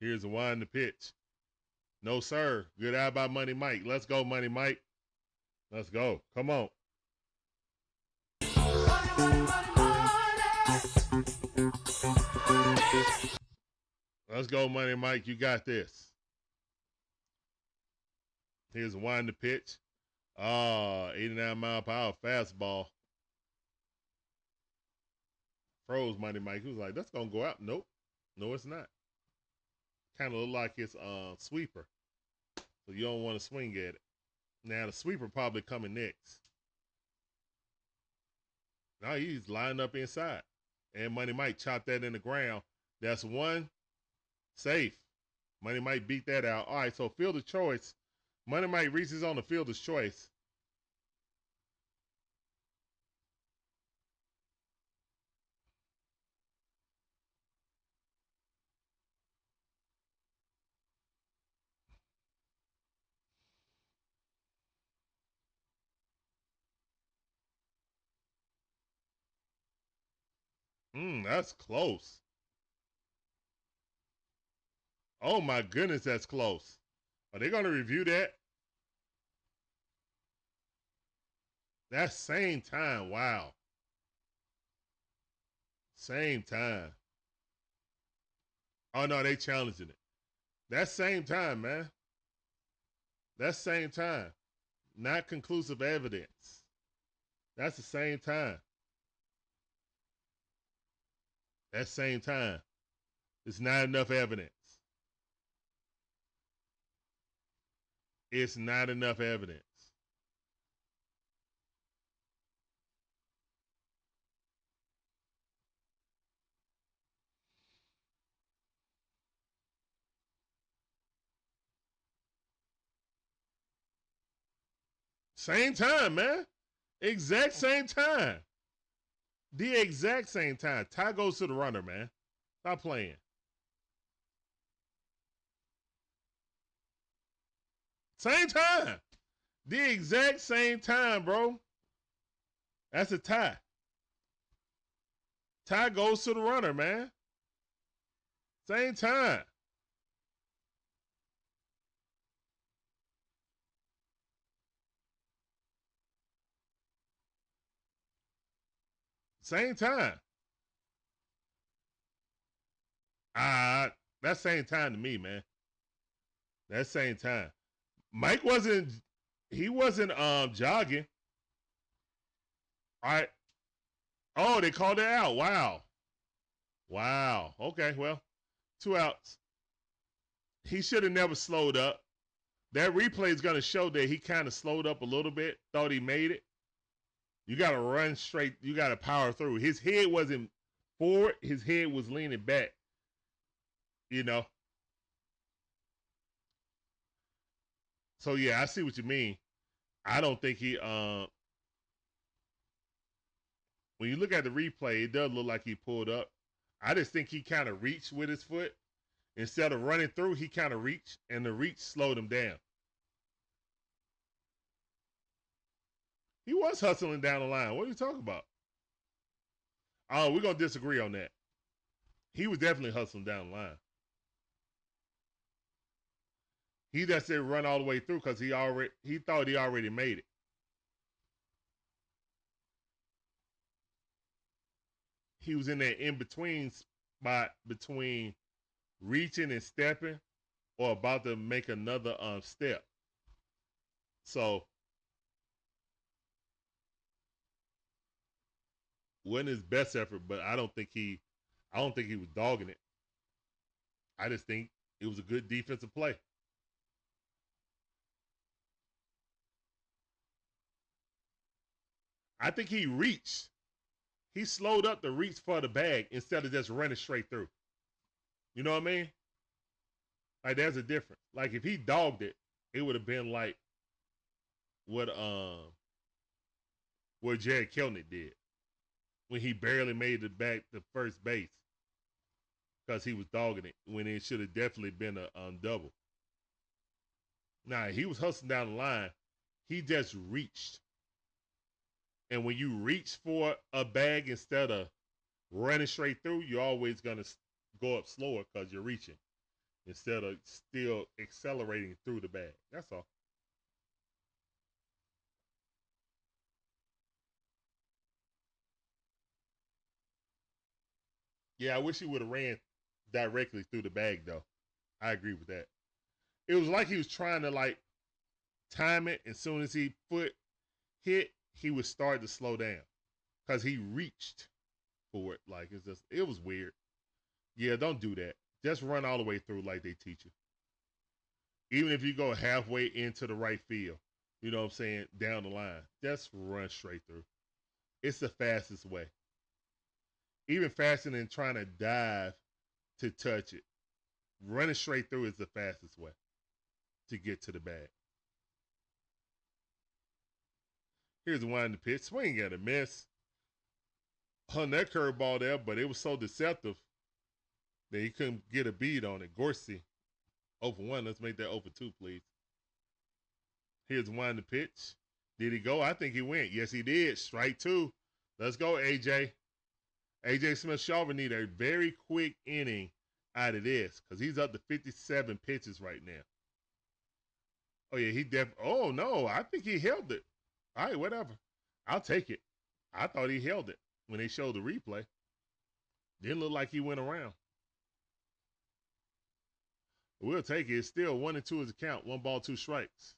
Here's the one in the pitch. No, sir. Good eye by Money Mike. Let's go, Money Mike. Let's go. Come on. Let's go, Money Mike. You got this. Here's the one in the pitch. 89 mile per hour fastball. Froze Money Mike. He was like, that's going to go out. Nope. No, it's not. Kind of look like it's sweeper. So you don't want to swing at it. Now the sweeper probably coming next. Now he's lined up inside. And Money Mike chopped that in the ground. That's one. Safe. Money Mike beat that out. All right, so fielder's choice. Money Mike reaches on the fielder's choice. That's close. Oh my goodness, that's close. Are they going to review that? That's same time. Wow. Same time. Oh no, they challenging it. That's same time, man. That's same time. Not conclusive evidence. That's the same time. That same time. It's not enough evidence. It's not enough evidence. Same time, man. Exact same time. The exact same time. Tie goes to the runner, man. Stop playing. Same time. The exact same time, bro. That's a tie. Tie goes to the runner, man. Same time. Same time. That's same time to me, man. That's same time. Mike wasn't jogging. All right. Oh, they called it out. Wow. Wow. Okay, well, 2 outs. He should have never slowed up. That replay is going to show that he kind of slowed up a little bit, thought he made it. You got to run straight. You got to power through. His head wasn't forward. His head was leaning back, you know. So, yeah, I see what you mean. I don't think he, when you look at the replay, it does look like he pulled up. I just think he kind of reached with his foot. Instead of running through, he kind of reached, and the reach slowed him down. He was hustling down the line. What are you talking about? Oh, we're going to disagree on that. He was definitely hustling down the line. He just didn't run all the way through because he thought he already made it. He was in that in-between spot between reaching and stepping or about to make another step. So wasn't his best effort, but I don't think he was dogging it. I just think it was a good defensive play. I think he reached. He slowed up the reach for the bag instead of just running straight through. You know what I mean? Like, there's a difference. Like, if he dogged it, it would have been like what Jared Kelnick did when he barely made it back to first base because he was dogging it when it should have definitely been a double. Nah, he was hustling down the line. He just reached. And when you reach for a bag instead of running straight through, you're always going to go up slower because you're reaching instead of still accelerating through the bag. That's all. Yeah, I wish he would have ran directly through the bag, though. I agree with that. It was like he was trying to, like, time it. As soon as he foot hit, he would start to slow down because he reached for it. Like, it was weird. Yeah, don't do that. Just run all the way through like they teach you. Even if you go halfway into the right field, you know what I'm saying, down the line, just run straight through. It's the fastest way. Even faster than trying to dive to touch it. Running straight through is the fastest way to get to the bag. Here's the one in the pitch. Swing at a miss. Hung that curveball there, but it was so deceptive that he couldn't get a beat on it. Gorsey, 0 for 1. Let's make that 0 for 2, please. Here's the one in the pitch. Did he go? I think he went. Yes, he did. Strike 2. Let's go, AJ. AJ Smith-Shawver need a very quick inning out of this because he's up to 57 pitches right now. Oh, yeah, oh, no, I think he held it. All right, whatever. I'll take it. I thought he held it when they showed the replay. Didn't look like he went around. We'll take it. It's still 1-2 is the count. 1 ball, 2 strikes.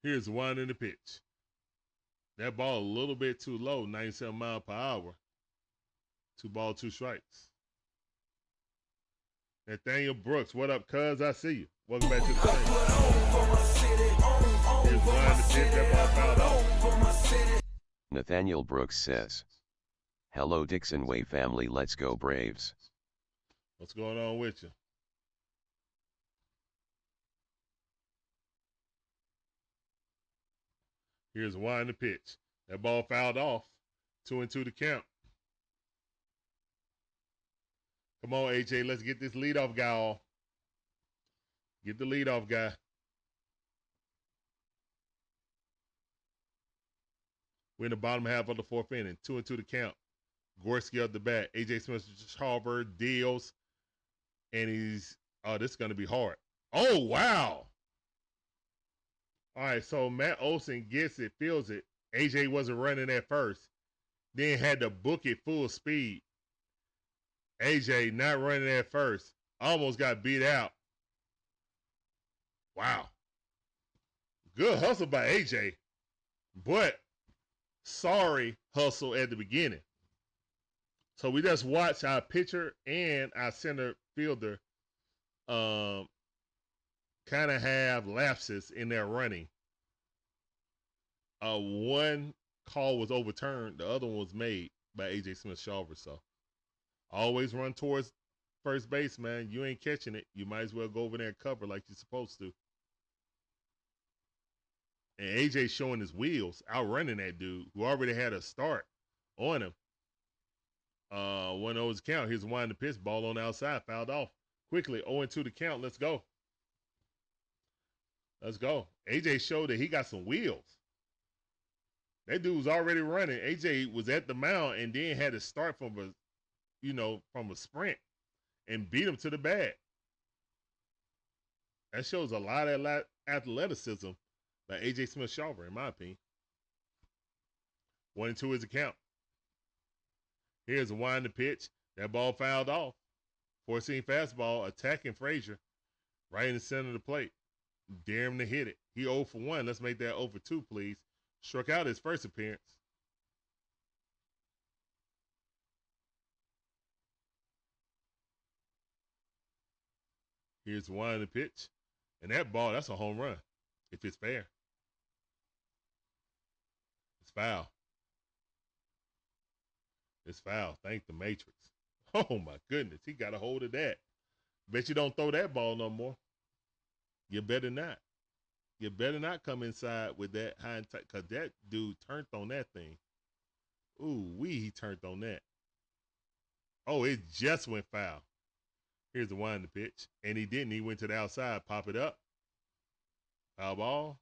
Here's the one in the pitch. That ball a little bit too low, 97 miles per hour. 2 ball, 2 strikes. Nathaniel Brooks, what up, cuz? I see you. Welcome back to the thing. Here's the one in the pitch. That ball fouled off.
Nathaniel Brooks says, "Hello DIXON WAY family, let's go Braves."
What's going on with you? Here's one in the pitch. That ball fouled off. 2-2 to count. Come on, AJ. Let's get this leadoff guy off. Get the leadoff guy. We're in the bottom half of the 4th inning. 2-2 to count. Gorski up the bat. AJ Smith-Shawver deals. And he's, oh, this is going to be hard. Oh, wow. All right, so Matt Olson gets it, feels it. AJ wasn't running at first. Then had to book it full speed. AJ not running at first. Almost got beat out. Wow. Good hustle by AJ. But sorry hustle at the beginning. So we just watched our pitcher and our center fielder kind of have lapses in their running. One call was overturned. The other one was made by A.J. Smith-Shawver. So always run towards first base, man. You ain't catching it. You might as well go over there and cover like you're supposed to. And A.J. showing his wheels, outrunning that dude who already had a start on him. 1-0 count. Here's one the pitch. Ball on the outside. Fouled off. Quickly, 0-2 the count. Let's go. Let's go. A.J. showed that he got some wheels. That dude was already running. A.J. was at the mound and then had to start from a sprint and beat him to the bag. That shows a lot of athleticism by A.J. Smith-Shawver, in my opinion. 1-2 is the count. Here's a wind the pitch. That ball fouled off. 4-seam fastball attacking Frazier right in the center of the plate. Dare him to hit it. He 0 for 1. Let's make that 0 for 2, please. Struck out his first appearance. Here's the wind the pitch. And that ball, that's a home run, if it's fair. It's foul. It's foul. Thank the Matrix. Oh, my goodness. He got a hold of that. Bet you don't throw that ball no more. You better not. You better not come inside with that high and tight, because that dude turned on that thing. Ooh, he turned on that. Oh, it just went foul. Here's the wind the pitch. And he didn't. He went to the outside. Pop it up. Foul ball.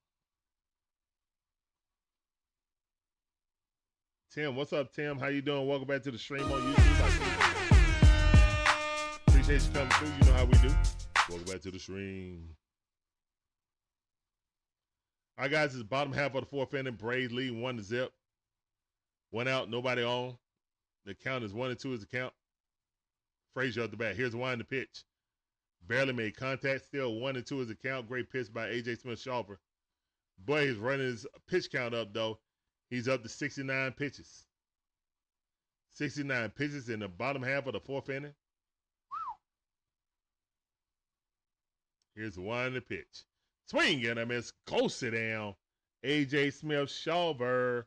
Tim, what's up, Tim? How you doing? Welcome back to the stream on YouTube. Appreciate you coming through. You know how we do. Welcome back to the stream. All right, guys, it's the bottom half of the fourth inning. Braves lead 1-0. 1 out, nobody on. The count is 1-2 is the count. Frazier up the bat. Here's the wind the pitch. Barely made contact. Still 1-2 is the count. Great pitch by A.J. Smith-Shawver. Boy, he's running his pitch count up, though. He's up to 69 pitches. 69 pitches in the bottom half of the fourth inning. Here's the wind the pitch. Swing and I miss. Go sit down. A.J. Smith-Shawver.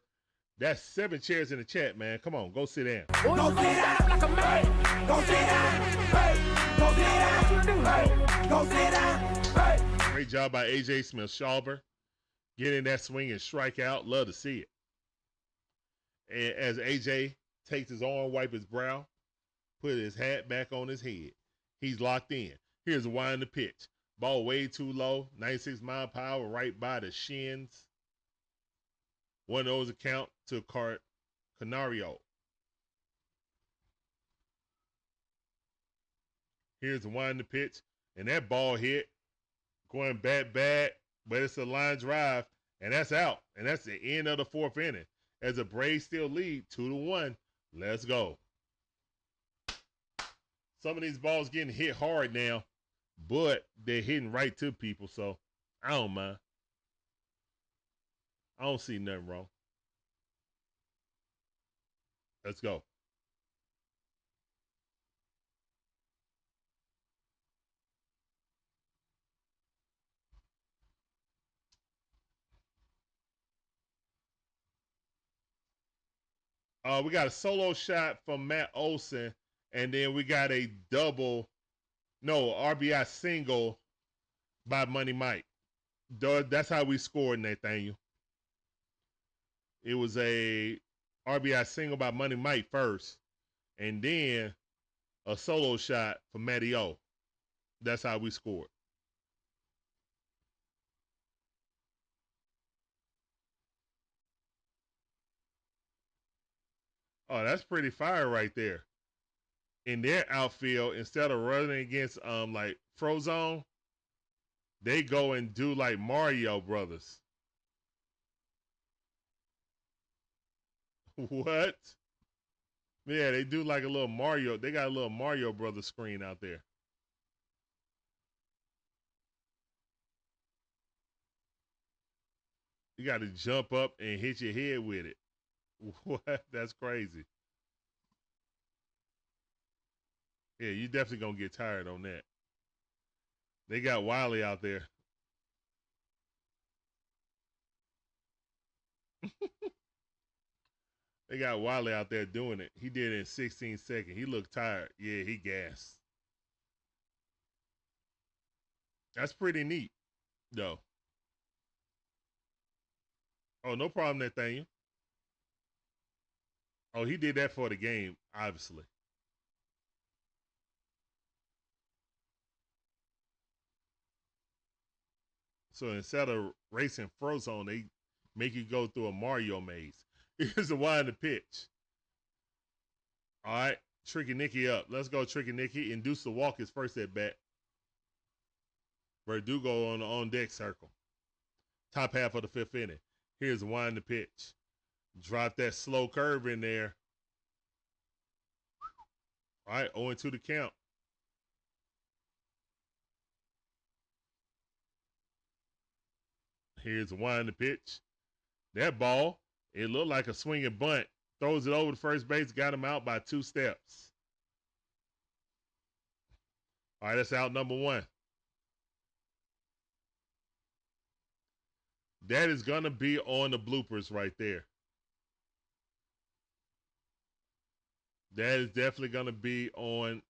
That's 7 chairs in the chat, man. Come on, go sit down.
Go sit down like a man. Go sit down. Hey. Go sit down. Hey. Go sit down. Hey.
Great job by A.J. Smith-Shawver. Getting that swing and strikeout. Love to see it. And as A.J. takes his arm, wipe his brow, put his hat back on his head. He's locked in. Here's a wind the pitch. Ball way too low. 96 mile per hour right by the shins. 1-0 is a count to Canario. Here's the wind the pitch. And that ball hit. Going bad, but it's a line drive. And that's out. And that's the end of the fourth inning. As the Braves still lead 2-1. Let's go. Some of these balls getting hit hard now, but they're hitting right to people, so I don't mind. I don't see nothing wrong. Let's go. We got a solo shot from Matt Olson, and then we got a RBI single by Money Mike. That's how we scored, Nathaniel. It was a RBI single by Money Mike first, and then a solo shot for Matty O. That's how we scored. Oh, that's pretty fire right there. In their outfield, instead of running against like Frozone, they go and do like Mario Brothers. What? Yeah, they do like a little Mario. They got a little Mario Brothers screen out there. You got to jump up and hit your head with it. What? That's crazy. Yeah, you definitely gonna get tired on that. They got Wiley out there. They got Wiley out there doing it. He did it in 16 seconds. He looked tired. Yeah, he gassed. That's pretty neat, though. Oh, no problem, Nathaniel. Oh, he did that for the game, obviously. So instead of racing Frozone, they make you go through a Mario maze. Here's the wind the pitch. All right, Tricky Nicky up. Let's go, Tricky Nicky. Induce the walk his first at bat. Verdugo on the on deck circle. Top half of the fifth inning. Here's the wind the pitch. Drop that slow curve in there. All right, 0-2 the count. Here's the wind the pitch. That ball, it looked like a swinging bunt. Throws it over to first base, got him out by 2 steps. All right, that's out number 1. That is going to be on the bloopers right there. That is definitely going to be on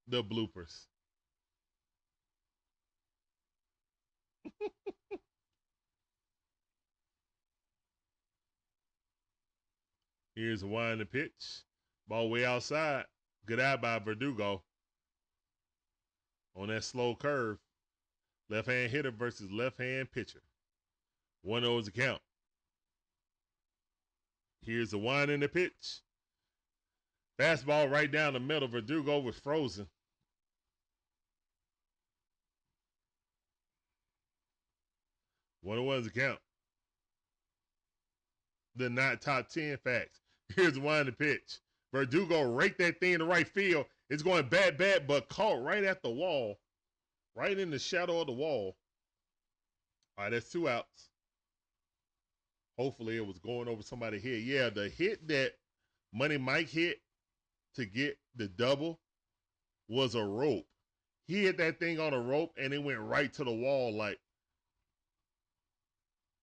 the bloopers. Here's a wind the pitch. Ball way outside. Good eye by Verdugo. On that slow curve. Left-hand hitter versus left-hand pitcher. 1-0 is the count. Here's the wind in the pitch. Fastball right down the middle. Verdugo was frozen. One is the count. The not top 10 facts. Here's the wind the pitch. Verdugo raked that thing to right field. It's going bad, but caught right at the wall. Right in the shadow of the wall. All right, that's 2 outs. Hopefully it was going over somebody's head. Yeah, the hit that Money Mike hit to get the double was a rope. He hit that thing on a rope and it went right to the wall. Like,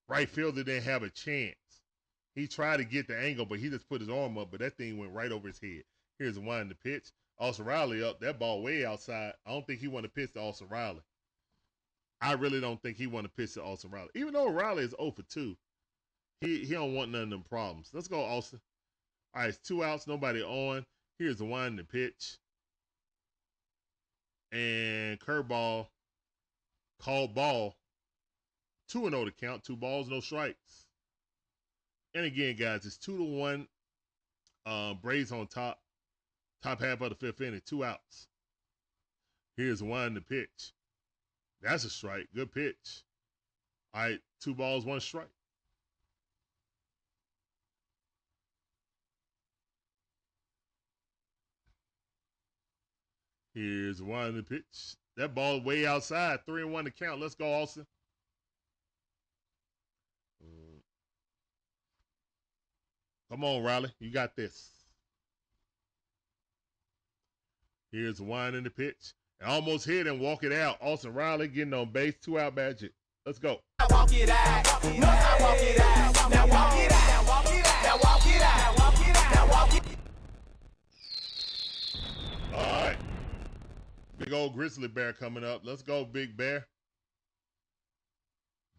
right fielder didn't have a chance. He tried to get the angle, but he just put his arm up, but that thing went right over his head. Here's the wind the pitch. Austin Riley up. That ball way outside. I don't think he want to pitch to Austin Riley. I really don't think he want to pitch to Austin Riley. Even though Riley is 0 for 2. He don't want none of them problems. Let's go, Austin. All right, it's 2 outs, nobody on. Here's the wind the pitch. And curveball, called ball. 2-0 to count. 2 balls, no strikes. And again, guys, it's 2-1. Braves on top. Top half of the fifth inning. 2 outs. Here's the wind the pitch. That's a strike. Good pitch. All right, 2 balls, 1 strike. Here's the wind the pitch. That ball way outside. 3-1 to count. Let's go, Austin. Come on, Riley. You got this. Here's the wind in the pitch. And almost hit and walk it out. Austin Riley getting on base. 2 out magic. Let's go.
Now walk it out. Now walk it out. Now walk it out. Now walk it out. Now walk it out. Now walk it out. Now walk it out.
All right. Big old grizzly bear coming up. Let's go, Big Bear.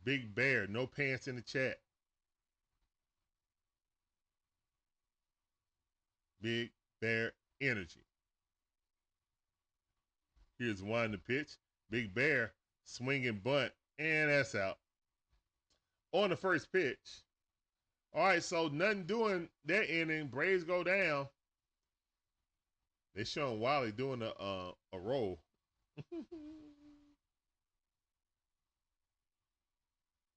Big Bear. No pants in the chat. Big Bear energy. Here's wind the pitch. Big Bear swinging bunt, and that's out. On the first pitch. All right, so nothing doing that inning. Braves go down. They showing Wiley doing a roll.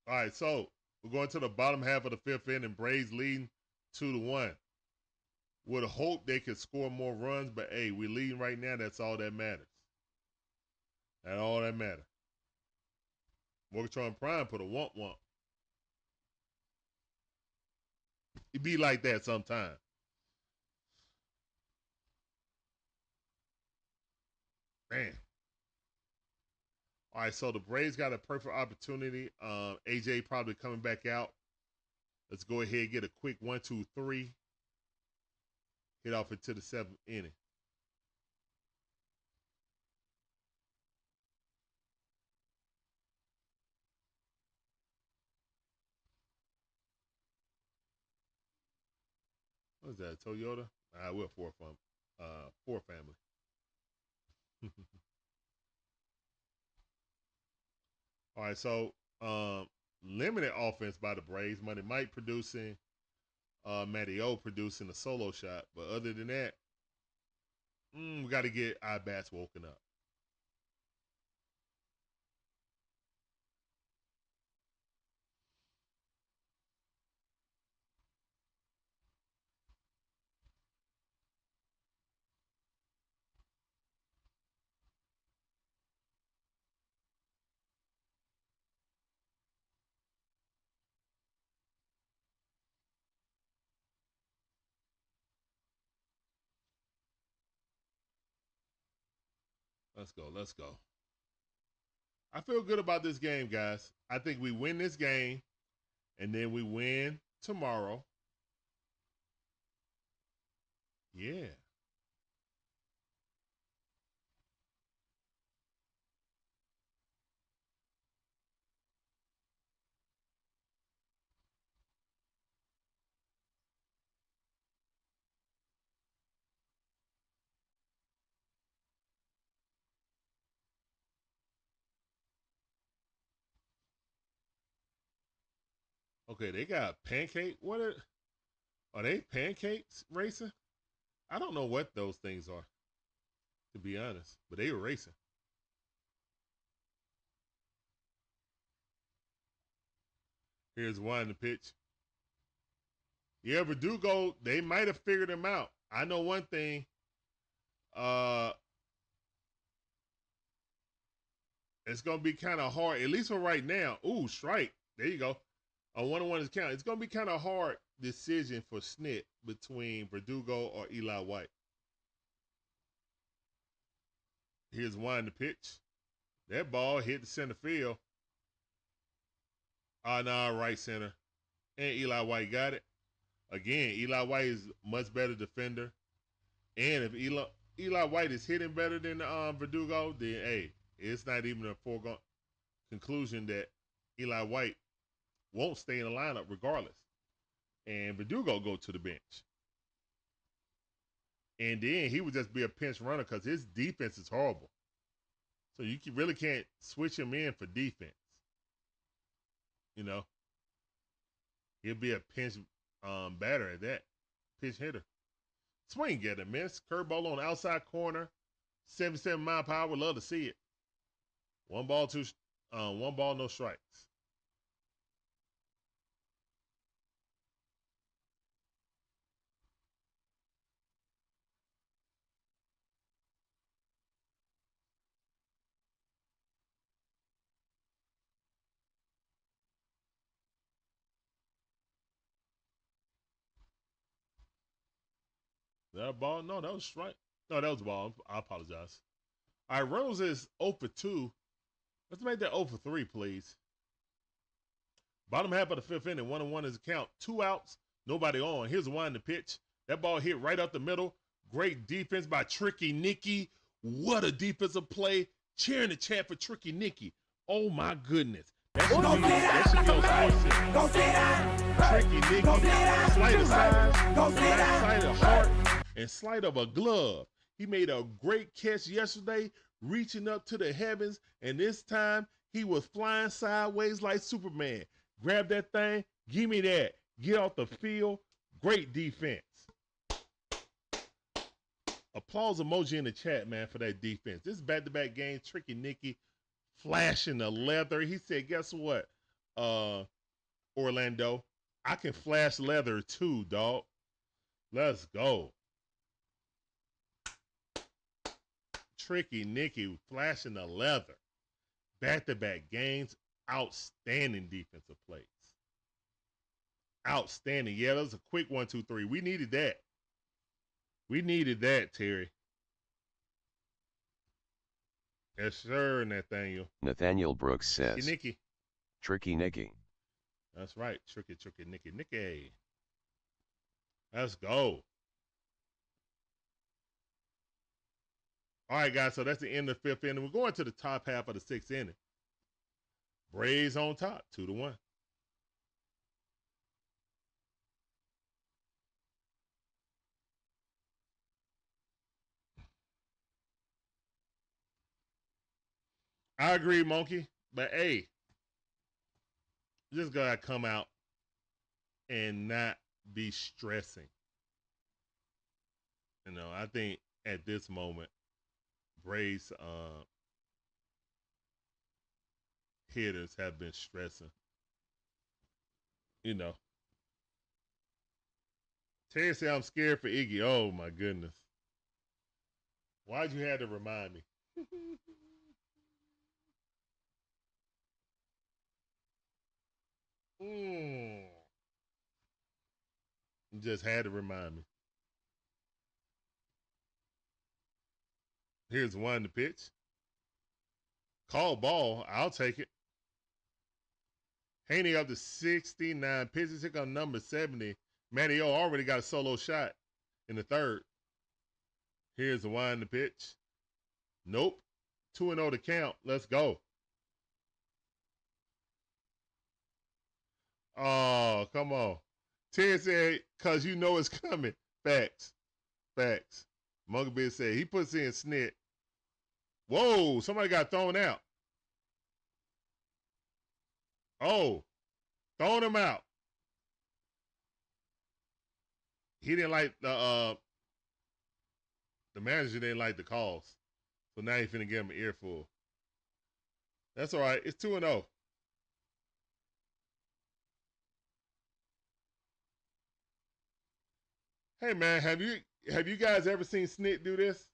All right, so we're going to the bottom half of the fifth inning. Braves leading 2-1. Would hope they could score more runs, but hey, we leading right now. That's all that matters. That's all that matters. Morgatron Prime put a womp. It be like that sometimes. Man. All right, so the Braves got a perfect opportunity. AJ probably coming back out. Let's go ahead and get a quick 1, 2, 3. Hit off into the 7th inning. What is that, Toyota? We're four family. All right, so limited offense by the Braves. Money Mike producing, Matty O producing a solo shot. But other than that, we got to get our bats woken up. Let's go. Let's go. I feel good about this game, guys. I think we win this game, and then we win tomorrow. Yeah. Okay, they got pancake. Are they pancakes racing? I don't know what those things are, to be honest, but they were racing. Here's one to pitch. Yeah, Verdugo, they might have figured him out. I know one thing. It's gonna be kind of hard, at least for right now. Ooh, strike. There you go. A 1-1 is count. It's gonna be kind of hard decision for Snit between Verdugo or Eli White. Here's one to pitch. That ball hit the center field. Right center. And Eli White got it. Again, Eli White is much better defender. And if Eli White is hitting better than Verdugo, then hey, it's not even a foregone conclusion that Eli White won't stay in the lineup regardless. And Verdugo go to the bench. And then he would just be a pinch runner because his defense is horrible. So you really can't switch him in for defense. You know, he'll be a pinch batter at that. Pinch hitter. Swing get a miss. Curveball on the outside corner. 77 mile per hour. Love to see it. One ball, no strikes. That a ball? No, that was strike. No, that was a ball. I apologize. All right, Reynolds is 0 for 2. Let's make that 0 for 3, please. Bottom half of the 5th inning, 1-1 is the count. 2 outs, nobody on. Here's one to pitch. That ball hit right up the middle. Great defense by Tricky Nicky. What a defensive play. Cheer in the chat for Tricky Nicky. Oh, my goodness. That should be on sports. Tricky Nicky. Slight of size, slight of heart, and slight of a glove. He made a great catch yesterday, reaching up to the heavens, and this time he was flying sideways like Superman. Grab that thing, give me that. Get off the field. Great defense. Applause emoji in the chat, man, for that defense. This back-to-back game, Tricky Nicky flashing the leather. He said, guess what, Orlando? I can flash leather too, dog. Let's go. Tricky Nicky flashing the leather. Back-to-back games. Outstanding defensive plays. Outstanding. Yeah, that was a quick 1, 2, 3. We needed that. We needed that, Terry. Yes, sir, Nathaniel.
Nathaniel Brooks says,
Nicky.
Tricky Nicky.
That's right. Tricky Nicky. Let's go. All right, guys, so that's the end of the fifth inning. We're going to the top half of the sixth inning. Braves on top, 2-1. I agree, Monkey. But, hey, you just got to come out and not be stressing. You know, I think at this moment, Braves hitters have been stressing. You know. Terry said, I'm scared for Iggy. Oh, my goodness. Why'd you have to remind me? You just had to remind me. Here's one to pitch. Call ball. I'll take it. Haney up to 69 pitches. Here comes number 70. Matty O already got a solo shot in the third. Here's the one to pitch. Nope. 2-0 to count. Let's go. Oh, come on. Terry said, because you know it's coming. Facts. Monkey Bitch said, he puts in Snit. Whoa, somebody got thrown out. Oh, throwing him out. He didn't like the manager didn't like the calls. So now he's finna get him an earful. That's all right. It's 2-0. Hey man, have you guys ever seen Snit do this?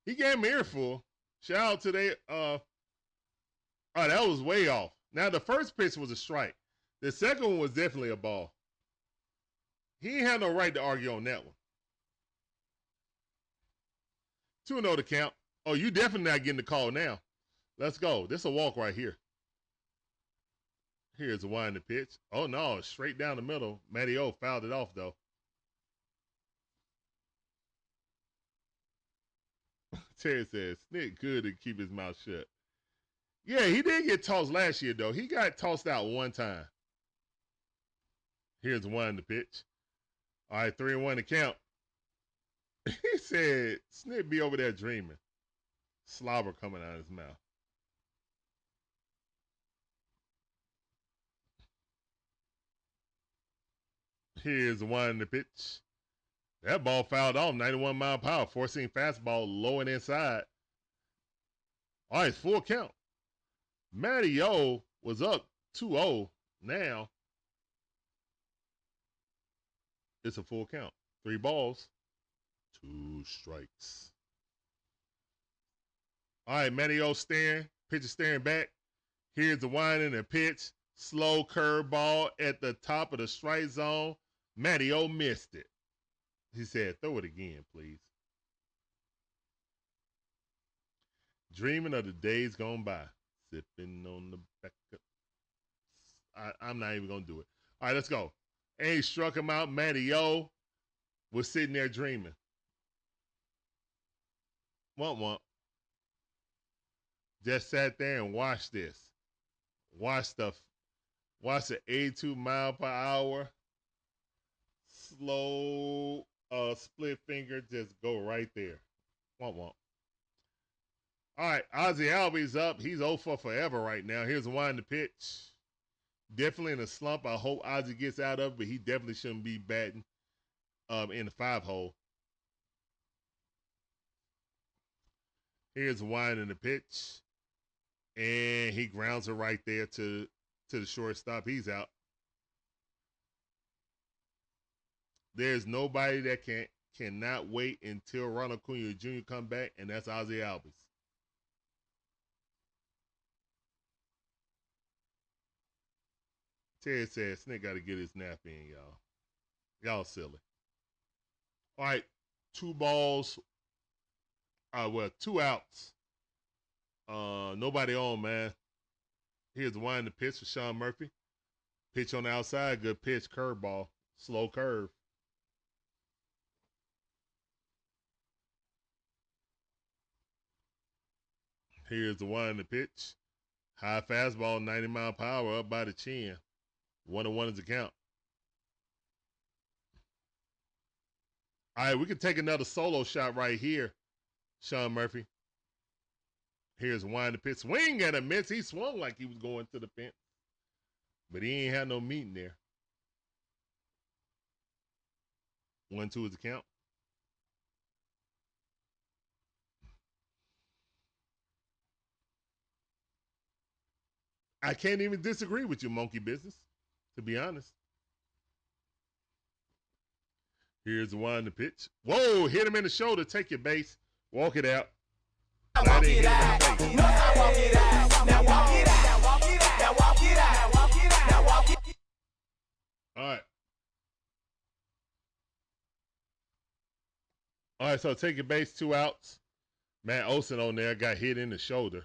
He gave me an earful. Shout out to they oh, that was way off. Now the first pitch was a strike. The second one was definitely a ball. He ain't had no right to argue on that one. 2-0 to count. Oh, you definitely not getting the call now. Let's go. This is a walk right here. Here's a winding pitch. Oh, no. Straight down the middle. Matty O fouled it off, though. Terry says, Snit good to keep his mouth shut. Yeah, he did get tossed last year, though. He got tossed out one time. Here's one to pitch. All right, 3-1 to count. He said, Snit be over there dreaming. Slobber coming out of his mouth. Here's one to pitch. That ball fouled off, 91 mile per hour, four-seam fastball low and inside. All right, full count. Matty O was up 2-0. Now it's a full count. 3 balls, 2 strikes. All right, Matty O staring, pitcher staring back. Here's the wind and the pitch. Slow curve ball at the top of the strike zone. Matty O missed it. He said, throw it again, please. Dreaming of the days gone by. Sipping on the back of... I'm not even going to do it. All right, let's go. And he struck him out. Matty O was sitting there dreaming. Womp. Just sat there and watched this. Watch the 82 mile per hour slow split finger just go right there. Womp. All right, Ozzie Albies up. He's 0 for forever right now. Here's one to pitch. Definitely in a slump. I hope Ozzie gets out of it, but he definitely shouldn't be batting in the 5-hole. Here's one in the pitch. And he grounds it right there to the shortstop. He's out. There's nobody that cannot wait until Ronald Acuna Jr. come back, and that's Ozzie Albies. Ted said Snake got to get his nap in, y'all. Y'all silly. All right, 2 balls. Well, 2 outs. Nobody on, man. Here's the wind the pitch for Sean Murphy. Pitch on the outside, good pitch, curveball, slow curve. Here's the wind the pitch. High fastball, 90-mile-per-hour, up by the chin. 1-1 is the count. All right, we can take another solo shot right here, Sean Murphy. Here's wind the pitch. Swing and a miss. He swung like he was going to the fence. But he ain't had no meeting there. 1-2 is the count. I can't even disagree with you, monkey business, to be honest. Here's the wind the pitch. Whoa, hit him in the shoulder. Take your base. Walk it out.
Walk it out. No, I walk it out. Now walk it out. Now walk it out. Now walk it out. Now walk it out. Now walk it out.
All right. All right, so take your base, 2 outs. Matt Olson on there got hit in the shoulder.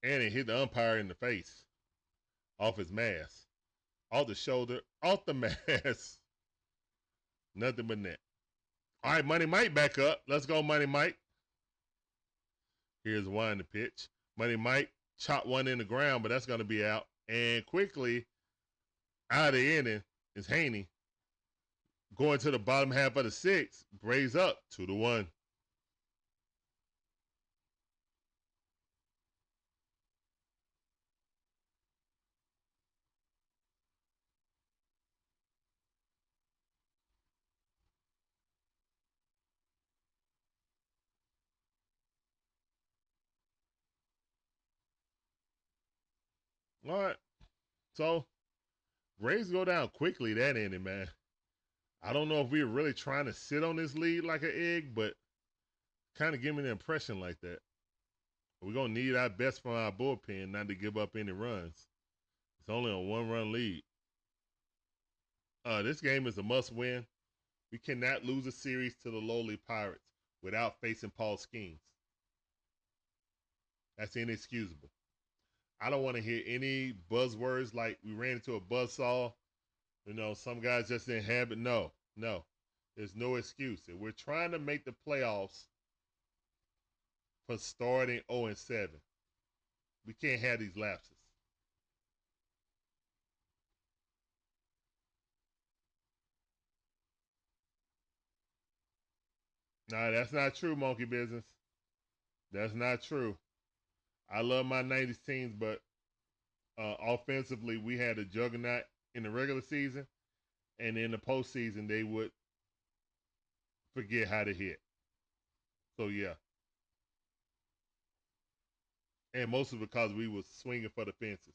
And it hit the umpire in the face. Off his mask. Off the shoulder. Off the mask. Nothing but net. All right, Money Mike back up. Let's go, Money Mike. Here's one the pitch. Money Mike chopped one in the ground, but that's going to be out. And quickly, out of the inning is Haney. Going to the bottom half of the 6th. Braves up 2-1. All right. So, Braves go down quickly that inning, man. I don't know if we were really trying to sit on this lead like an egg, but kind of give me the impression like that. We're going to need our best from our bullpen not to give up any runs. It's only a 1-run lead. This game is a must-win. We cannot lose a series to the lowly Pirates without facing Paul Skeens. That's inexcusable. I don't want to hear any buzzwords like we ran into a buzzsaw. You know, some guys just didn't have it. No. There's no excuse. If we're trying to make the playoffs for starting 0-7, we can't have these lapses. Nah, that's not true, monkey business. That's not true. I love my 90s teams, but offensively, we had a juggernaut in the regular season, and in the postseason, they would forget how to hit. So, yeah. And mostly because we was swinging for the fences.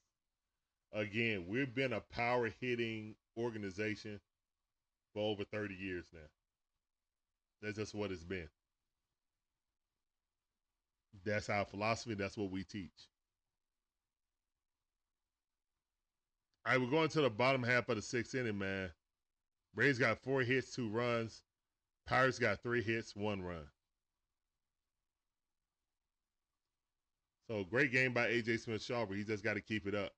Again, we've been a power-hitting organization for over 30 years now. That's just what it's been. That's our philosophy. That's what we teach. All right, we're going to the bottom half of the 6th inning, man. Braves got 4 hits, 2 runs. Pirates got 3 hits, 1 run. So, great game by A.J. Smith-Shawver. He just got to keep it up.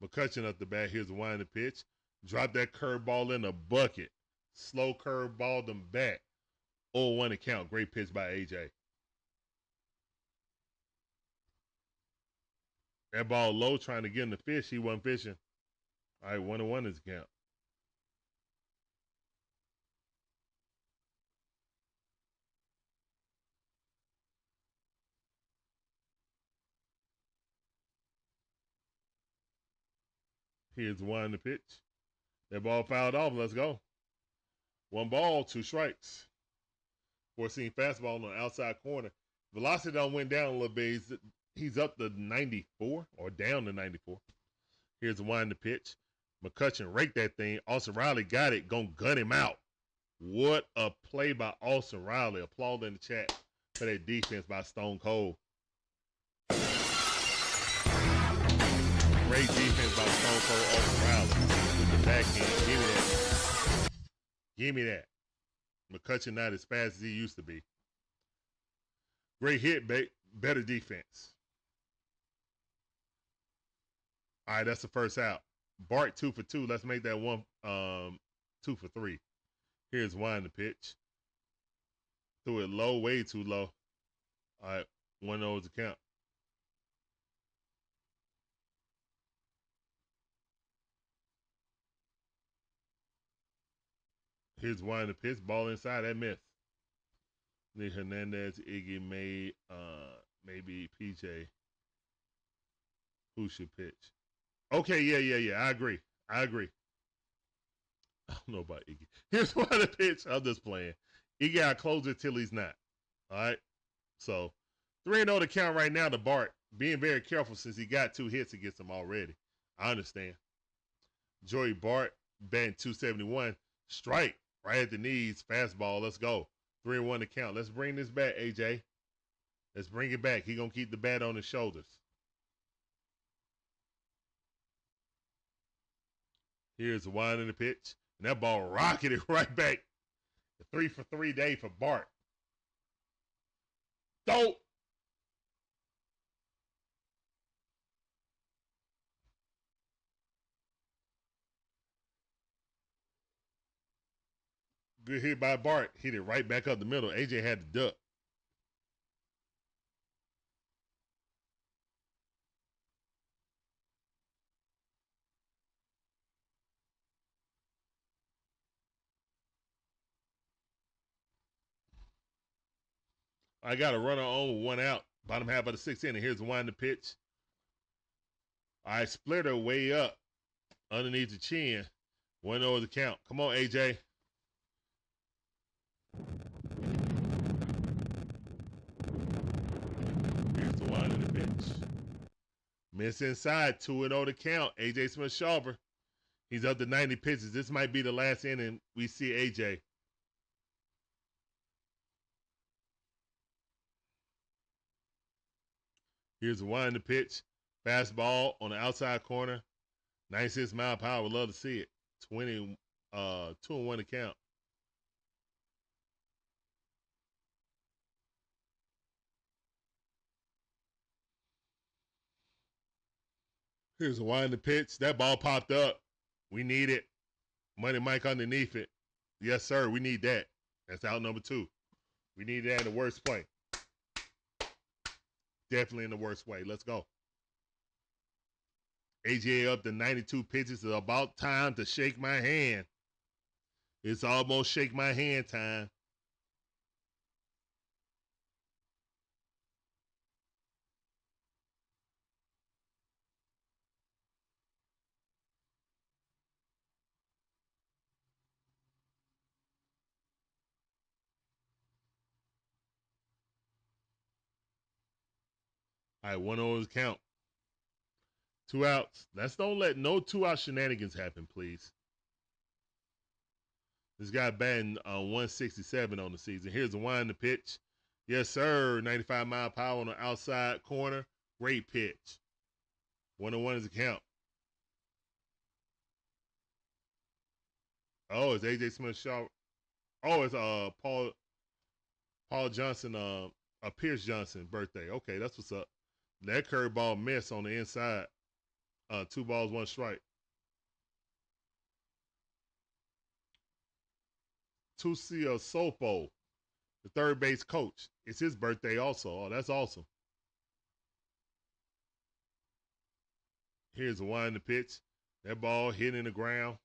McCutchen up the bat. Here's the wind the pitch. Drop that curveball in the bucket. Slow curve, balled them back. 0-1 to count. Great pitch by AJ. That ball low, trying to get him to fish. He wasn't fishing. All right, 1-1 is the count. Here's one to pitch. That ball fouled off. Let's go. 1 ball, 2 strikes. 4-seam fastball on the outside corner. Velocity done went down a little bit. He's up to 94 or down to 94. Here's the wind the pitch. McCutchen raked that thing. Austin Riley got it. Gonna gun him out. What a play by Austin Riley. Applaud in the chat for that defense by Stone Cold. Great defense by Stone Cold Austin Riley. The backhand. Give me that. Give me that. McCutchen not as fast as he used to be. Great hit, better defense. All right, that's the first out. Bart 2 for 2. Let's make that 2 for 3. Here's wind the pitch. Threw it low, way too low. All right, 1-0 is the count. Here's wind the pitch. Ball inside. That miss. Nick Hernandez, Iggy, maybe PJ. Who should pitch? Okay, yeah. I agree. I don't know about Iggy. Here's one of the pitch. I'm just playing. Iggy got closer till he's not. All right. So 3-0 to count right now to Bart. Being very careful since he got 2 hits against him already. I understand. Joey Bart batting 271. Strike right at the knees. Fastball. Let's go. 3-1 to count. Let's bring this back, AJ. Let's bring it back. He gonna keep the bat on his shoulders. Here's the wind in the pitch. And that ball rocketed right back. The 3 for 3 day for Bart. Dope. Good hit by Bart. Hit it right back up the middle. AJ had to duck. I got a runner on with 1 out. Bottom half of the 6th inning. Here's the wind the pitch. I split her way up underneath the chin. 1-0 the count. Come on, AJ. Here's the wind in the pitch. Miss inside. 2-0 to count. AJ Smith-Shawver. He's up to 90 pitches. This might be the last inning we see AJ. Here's the wind the pitch. Fastball on the outside corner. 96 mile per hour. Would love to see it. 2-1 to count. Here's the wind the pitch. That ball popped up. We need it. Money Mike underneath it. Yes, sir. We need that. That's out number 2. We need that in the worst play. Definitely in the worst way. Let's go. AJ up to 92 pitches. It's about time to shake my hand. It's almost shake my hand time. All right, 1-0 count. 2 outs. Let's don't let no 2-out shenanigans happen, please. This guy batting 167 on the season. Here's the wind the pitch. Yes, sir. 95 mile per hour on the outside corner. Great pitch. 1-1 is the count. Oh, it's AJ Smith-Shawver. Oh, it's Paul Johnson, Pierce Johnson birthday. Okay, that's what's up. That curveball miss on the inside. 2 balls, 1 strike. Tusia Sopo, the third base coach. It's his birthday also. Oh, that's awesome. Here's the wind the pitch. That ball hit in the ground.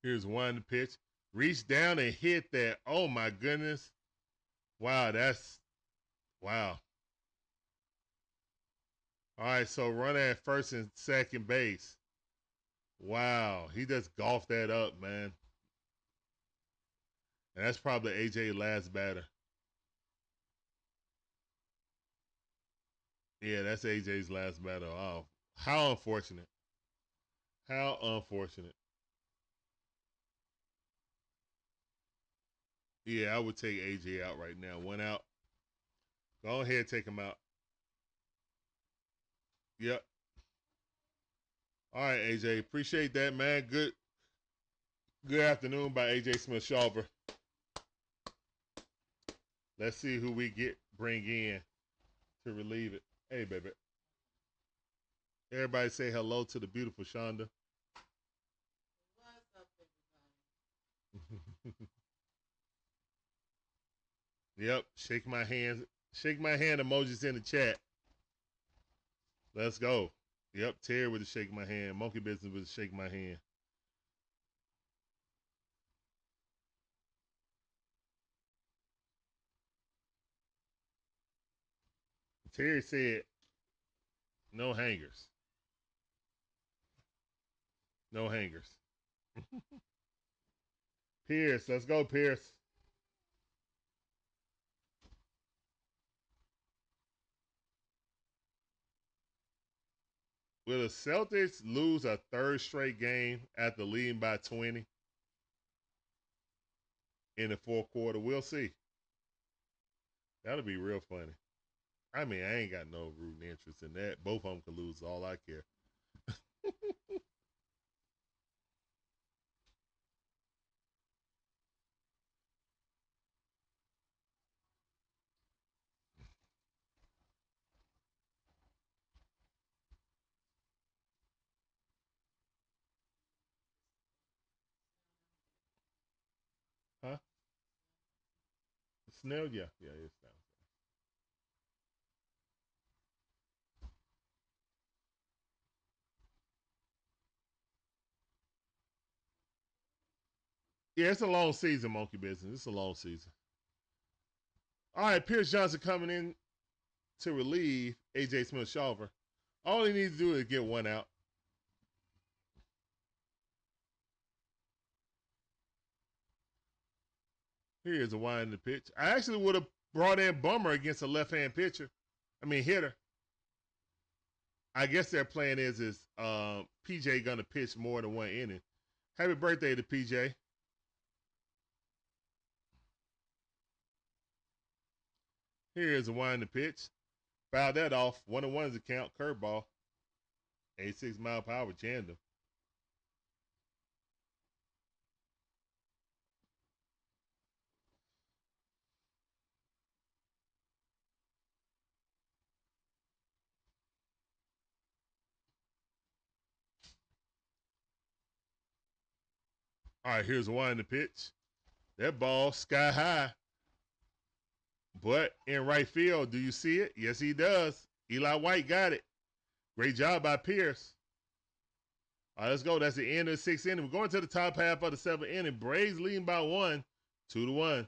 Here's one pitch. Reach down and hit that. Oh, my goodness. Wow, that's wow. All right, so runner at first and second base. Wow, he just golfed that up, man. And that's probably AJ last batter. Yeah, that's AJ's last batter. Oh, how unfortunate. How unfortunate. Yeah, I would take AJ out right now. One out. Go ahead, take him out. Yep. All right, AJ. Appreciate that, man. Good afternoon by AJ Smith-Shawver. Let's see who we bring in to relieve it. Hey, baby. Everybody say hello to the beautiful Shonda.
What's up,
Yep. Shake my hands. Shake my hand emojis in the chat. Let's go. Yep. Terry with the shake my hand. Monkey Business with the shake my hand. Terry said, no hangers. No hangers. Pierce, let's go, Pierce. Will the Celtics lose a third straight game after leading by 20 in the fourth quarter? We'll see. That'll be real funny. I mean, I ain't got no rooting interest in that. Both of them could lose. All I care. Huh? Snell? Yeah. Yeah, it's Snell. Yeah, it's a long season, Monkey Business. It's a long season. All right, Pierce Johnson coming in to relieve AJ Smith-Shawver. All he needs to do is get one out. Here's a wind the pitch. I actually would have brought in Bummer against a left-hand hitter. I guess their plan is PJ gonna pitch more than one inning. Happy birthday to PJ. Here's a wind the pitch. Foul that off. 1-1 is the count. Curveball. 86 mile per hour jammed him. All right, here's a wind the pitch. That ball sky high. But in right field, do you see it? Yes, he does. Eli White got it. Great job by Pierce. All right, let's go. That's the end of the sixth inning. We're going to the top half of the seventh inning. Braves leading by 1, 2-1.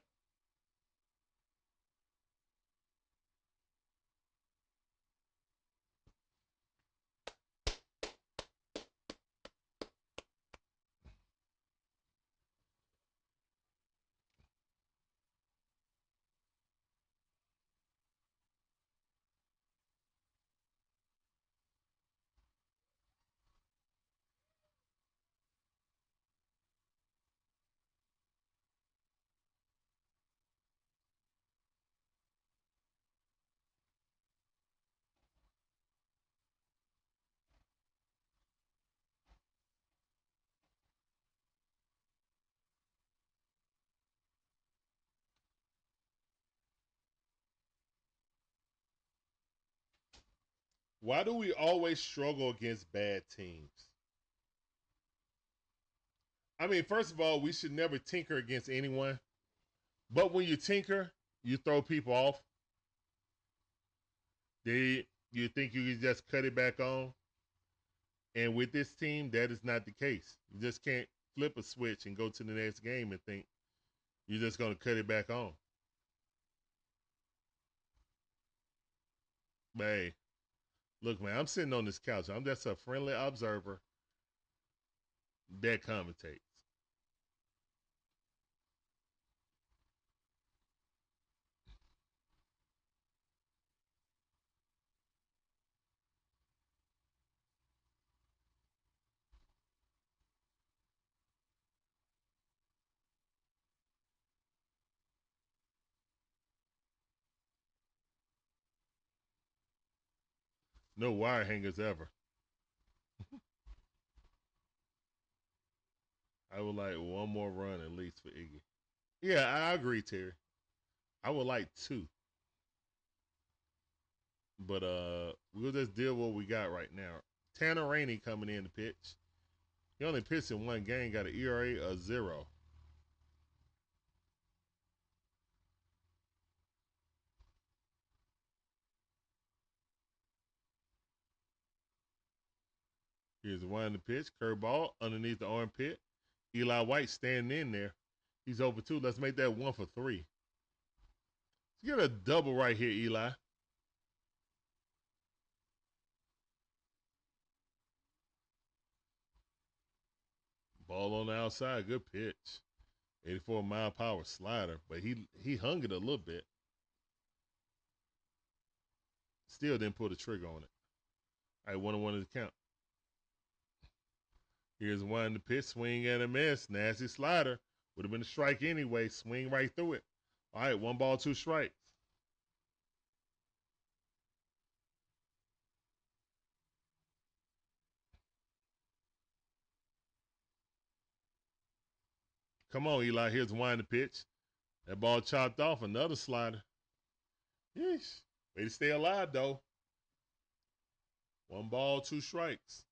Why do we always struggle against bad teams? I mean, first of all, we should never tinker against anyone. But when you tinker, you throw people off. You think you can just cut it back on. And with this team, that is not the case. You just can't flip a switch and go to the next game and think you're just going to cut it back on. Hey, look, man, I'm sitting on this couch. I'm just a friendly observer that commentates. No wire hangers ever. I would like one more run at least for Iggy. Yeah, I agree, Terry. I would like two. But we'll just deal with what we got right now. Tanner Rainey coming in to pitch. He only pitched in one game, got an ERA of 0. Here's the one to pitch. Curveball underneath the armpit. Eli White standing in there. He's over 2. Let's make that 1 for 3. Let's get a double right here, Eli. Ball on the outside. Good pitch. 84-mile-per-hour slider. But he hung it a little bit. Still didn't pull the trigger on it. All right, 1-1 to the count. Here's one to pitch. Swing and a miss. Nasty slider. Would have been a strike anyway. Swing right through it. All right, 1 ball, 2 strikes. Come on, Eli. Here's one to pitch. That ball chopped off. Another slider. Yeesh. Way to stay alive, though. 1 ball, 2 strikes.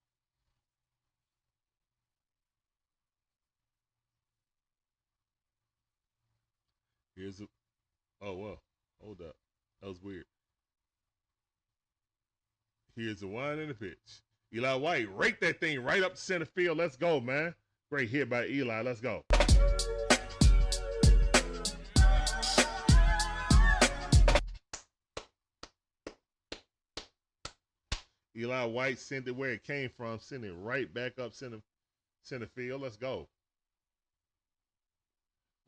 Here's a... Oh, well. Hold up. That was weird. Here's the 1 and the pitch. Eli White, rake that thing right up to center field. Let's go, man. Great hit by Eli. Let's go. Eli White sent it where it came from, sent it right back up center field. Let's go.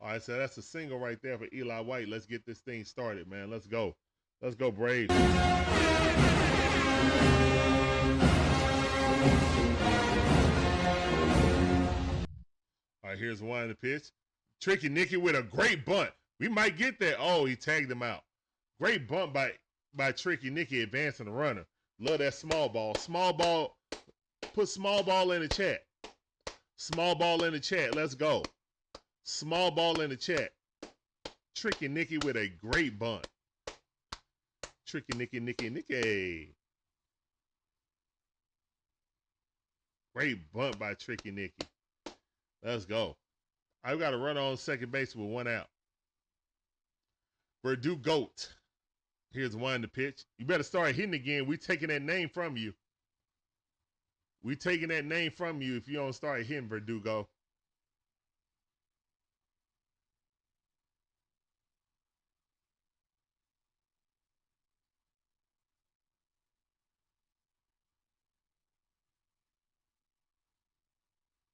All right, so that's a single right there for Eli White. Let's get this thing started, man. Let's go. Let's go, Braves. All right, here's one in the pitch. Tricky Nicky with a great bunt. We might get that. Oh, he tagged him out. Great bunt by Tricky Nicky advancing the runner. Love that small ball. Small ball. Put small ball in the chat. Small ball in the chat. Let's go. Small ball in the chat. Tricky Nicky with a great bunt. Tricky Nicky. Great bunt by Tricky Nicky. Let's go. I've got a runner on second base with 1 out. Purdue Goat. Here's one to pitch. You better start hitting again. We taking that name from you. We taking that name from you if you don't start hitting, Verdugo.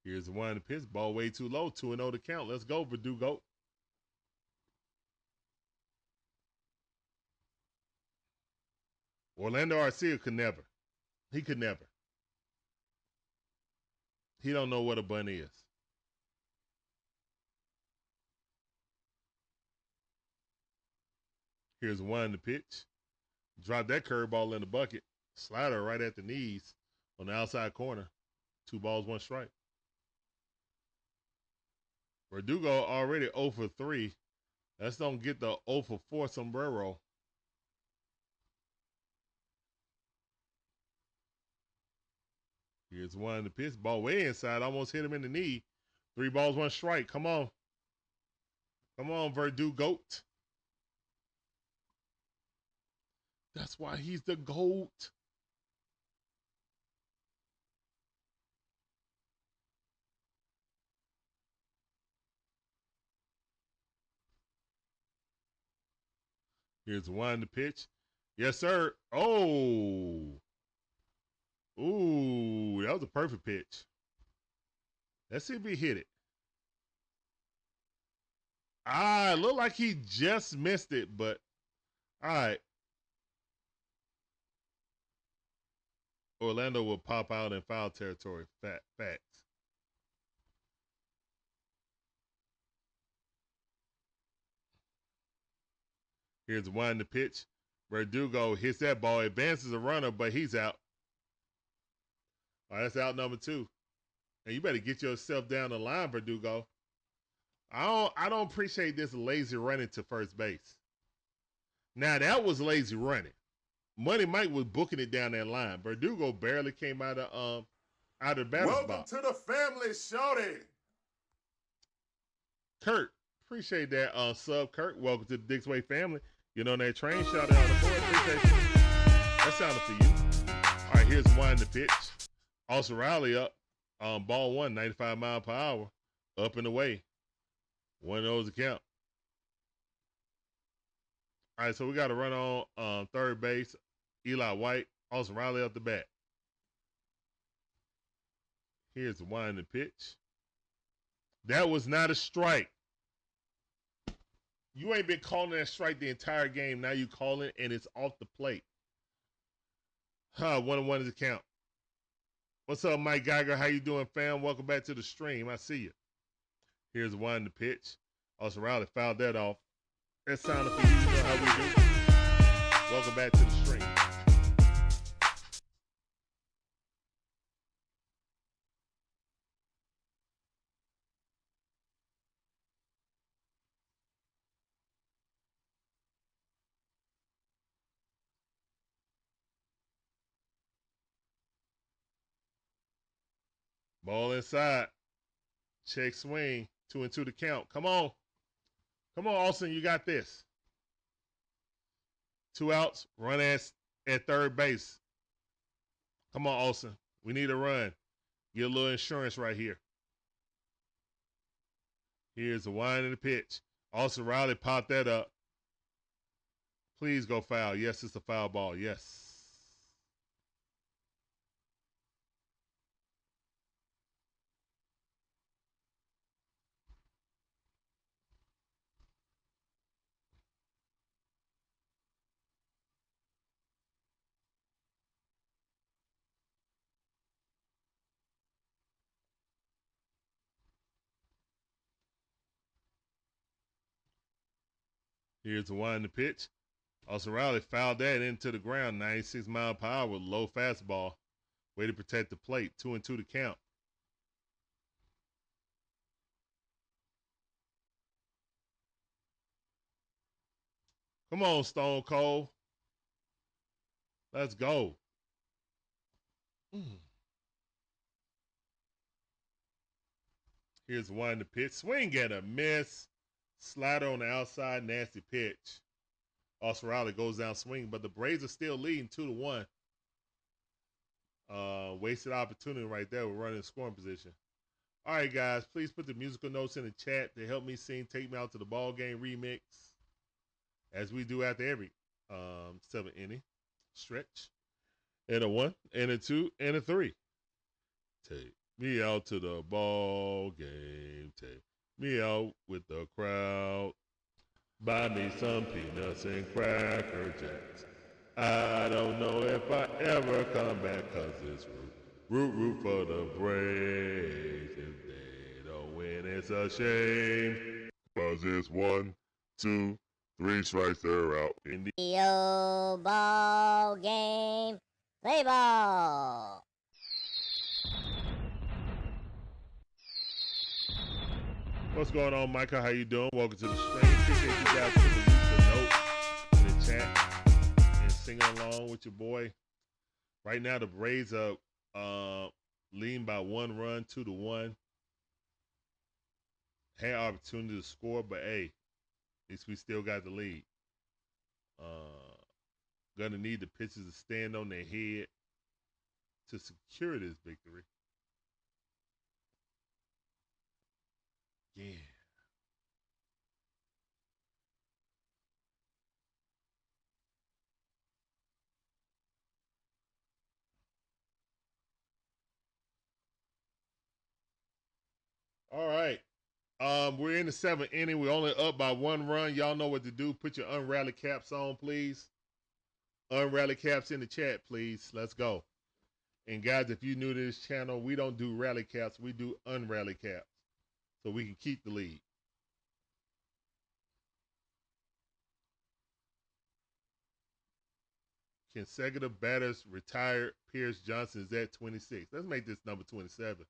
Here's the one to pitch. Ball way too low. 2-0 to count. Let's go, Verdugo. Orlando Arcia could never. He could never. He don't know what a bunt is. Here's one to pitch. Drop that curveball in the bucket. Slider right at the knees on the outside corner. 2 balls, 1 strike. Verdugo already 0 for 3. Let's don't get the 0 for 4 sombrero. Here's one to pitch. Ball way inside. Almost hit him in the knee. 3 balls, 1 strike. Come on. Come on, Verdugo. That's why he's the GOAT. Here's one to pitch. Yes, sir. Oh. Ooh, that was a perfect pitch. Let's see if he hit it. Ah, it looked like he just missed it, but all right. Orlando will pop out in foul territory. Facts. Here's one the pitch. Verdugo hits that ball, advances a runner, but he's out. All right, that's out number 2. And you better get yourself down the line, Verdugo. I don't appreciate this lazy running to first base. Now that was lazy running. Money Mike was booking it down that line. Verdugo barely came out of the batter's
Welcome
box.
to the family, shorty.
Kurt, appreciate that sub, Kurt. Welcome to the DIXON WAY family. You know that train shot out the board. Appreciate you. That sounded for you. All right, here's one the pitch. Austin Riley up. Ball 1, 95 mile per hour. Up and away. One of those account. All right, so we got to run on third base. Eli White, Austin Riley up the bat. Here's the winding pitch. That was not a strike. You ain't been calling that strike the entire game. Now you call it, and it's off the plate. 1-1 is the count. What's up, Mike Geiger? How you doing, fam? Welcome back to the stream. I see you. Here's the winding pitch. Austin Riley fouled that off. That's sounding for you. You know how we do. Welcome back to the stream. Ball inside. Check swing. 2-2 to count. Come on. Come on, Olson. You got this. 2 outs. Run at third base. Come on, Olson. We need a run. Get a little insurance right here. Here's the wind and the pitch. Austin Riley popped that up. Please go foul. Yes, it's a foul ball. Yes. Here's the wind and the pitch. Austin Riley fouled that into the ground. 96 mile per hour with low fastball. Way to protect the plate. 2-2 to count. Come on, Stone Cold. Let's go. Here's one to pitch. Swing and a miss. Slider on the outside. Nasty pitch. Austin Riley goes down swinging, but the Braves are still leading 2-1. Wasted opportunity right there. We're running scoring position. All right, guys, please put the musical notes in the chat to help me sing Take Me Out to the Ball Game remix, as we do after every 7th inning stretch. And a 1, and a 2, and a 3. Take me out to the ball game. Take me out with the crowd. Buy me some peanuts and Cracker Jacks. I don't know if I ever come back, 'cause it's root for the Braves. If they don't win, it's a shame. 'Cause it's 1, 2, 3 strikes, they're out. In the
old ball game, play ball.
What's going on, Micah? How you doing? Welcome to the stream. Appreciate you guys putting the note in the chat and singing along with your boy. Right now, the Braves are leading by 1 run, 2-1. Had opportunity to score, but hey, at least we still got the lead. Gonna need the pitchers to stand on their head to secure this victory. Yeah. All right. We're in the 7th inning. We're only up by 1 run. Y'all know what to do. Put your unrally caps on, please. Unrally caps in the chat, please. Let's go. And guys, if you're new to this channel, we don't do rally caps. We do unrally caps. So we can keep the lead. Consecutive batters retired. Pierce Johnson is at 26. Let's make this number 27.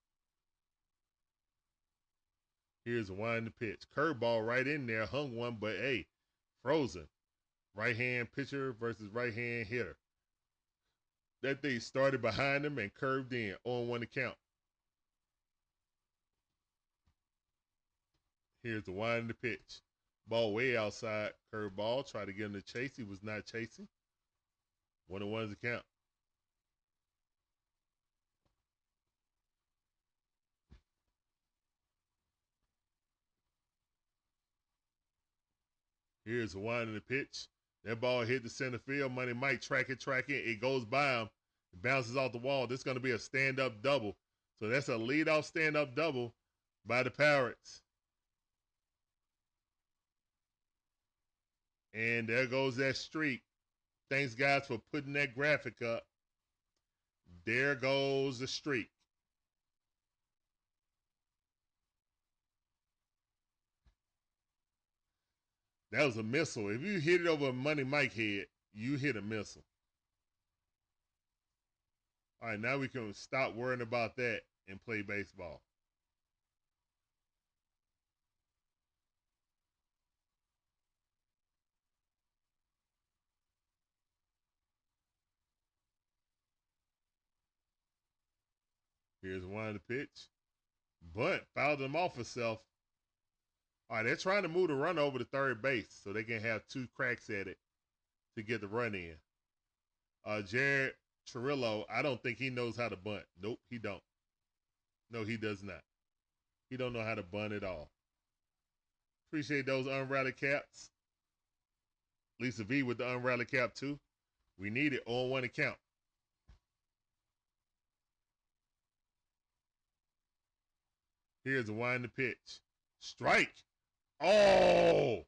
Here's a wind pitch. Curveball right in there. Hung one, but hey, frozen. Right-hand pitcher versus right-hand hitter. That thing started behind him and curved in on 1 to count. Here's the wind pitch. Ball way outside. Curveball. Try to get him to chase. He was not chasing. 1-1 to count. Here's a winding pitch. That ball hit the center field. Money Mike track it. It goes by him. It bounces off the wall. This is going to be a stand-up double. So that's a leadoff stand-up double by the Pirates. And there goes that streak. Thanks, guys, for putting that graphic up. There goes the streak. That was a missile. If you hit it over a Money Mike head, you hit a missile. All right, now we can stop worrying about that and play baseball. Here's one to pitch. Bunt fouled him off himself. All right, they're trying to move the run over to third base so they can have 2 cracks at it to get the run in. Jared Trillo, I don't think he knows how to bunt. Nope, he don't. No, he does not. He don't know how to bunt at all. Appreciate those unrally caps. Lisa V with the unrally cap too. We need it on 1 account. Here's a wind to pitch. Strike. Oh!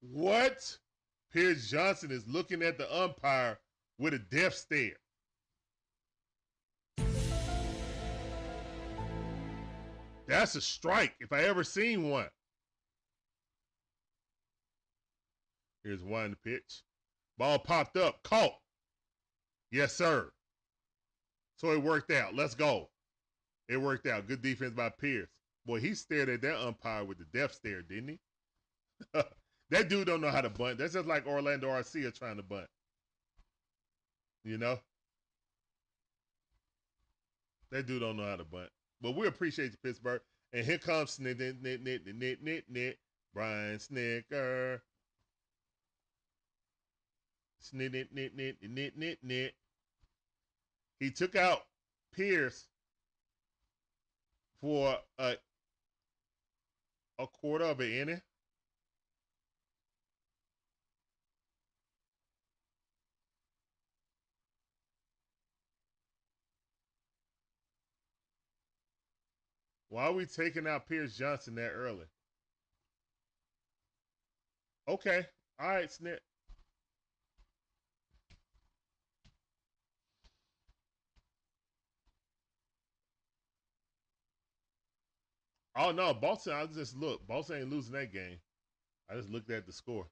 What? Pierce Johnson is looking at the umpire with a death stare. That's a strike if I ever seen one. Here's one to pitch. Ball popped up. Caught. Yes, sir. So it worked out. Let's go. It worked out. Good defense by Pierce. Boy, he stared at that umpire with the death stare, didn't he? That dude don't know how to bunt. That's just like Orlando Arcia trying to bunt. You know? That dude don't know how to bunt. But we appreciate you, Pittsburgh. And here comes Brian Snicker. Snit. He took out Pierce for a quarter of an inning. Why are we taking out Pierce Johnson that early? Okay. All right, Snit. Oh, no, Boston, I just looked. Boston ain't losing that game. I just looked at the score.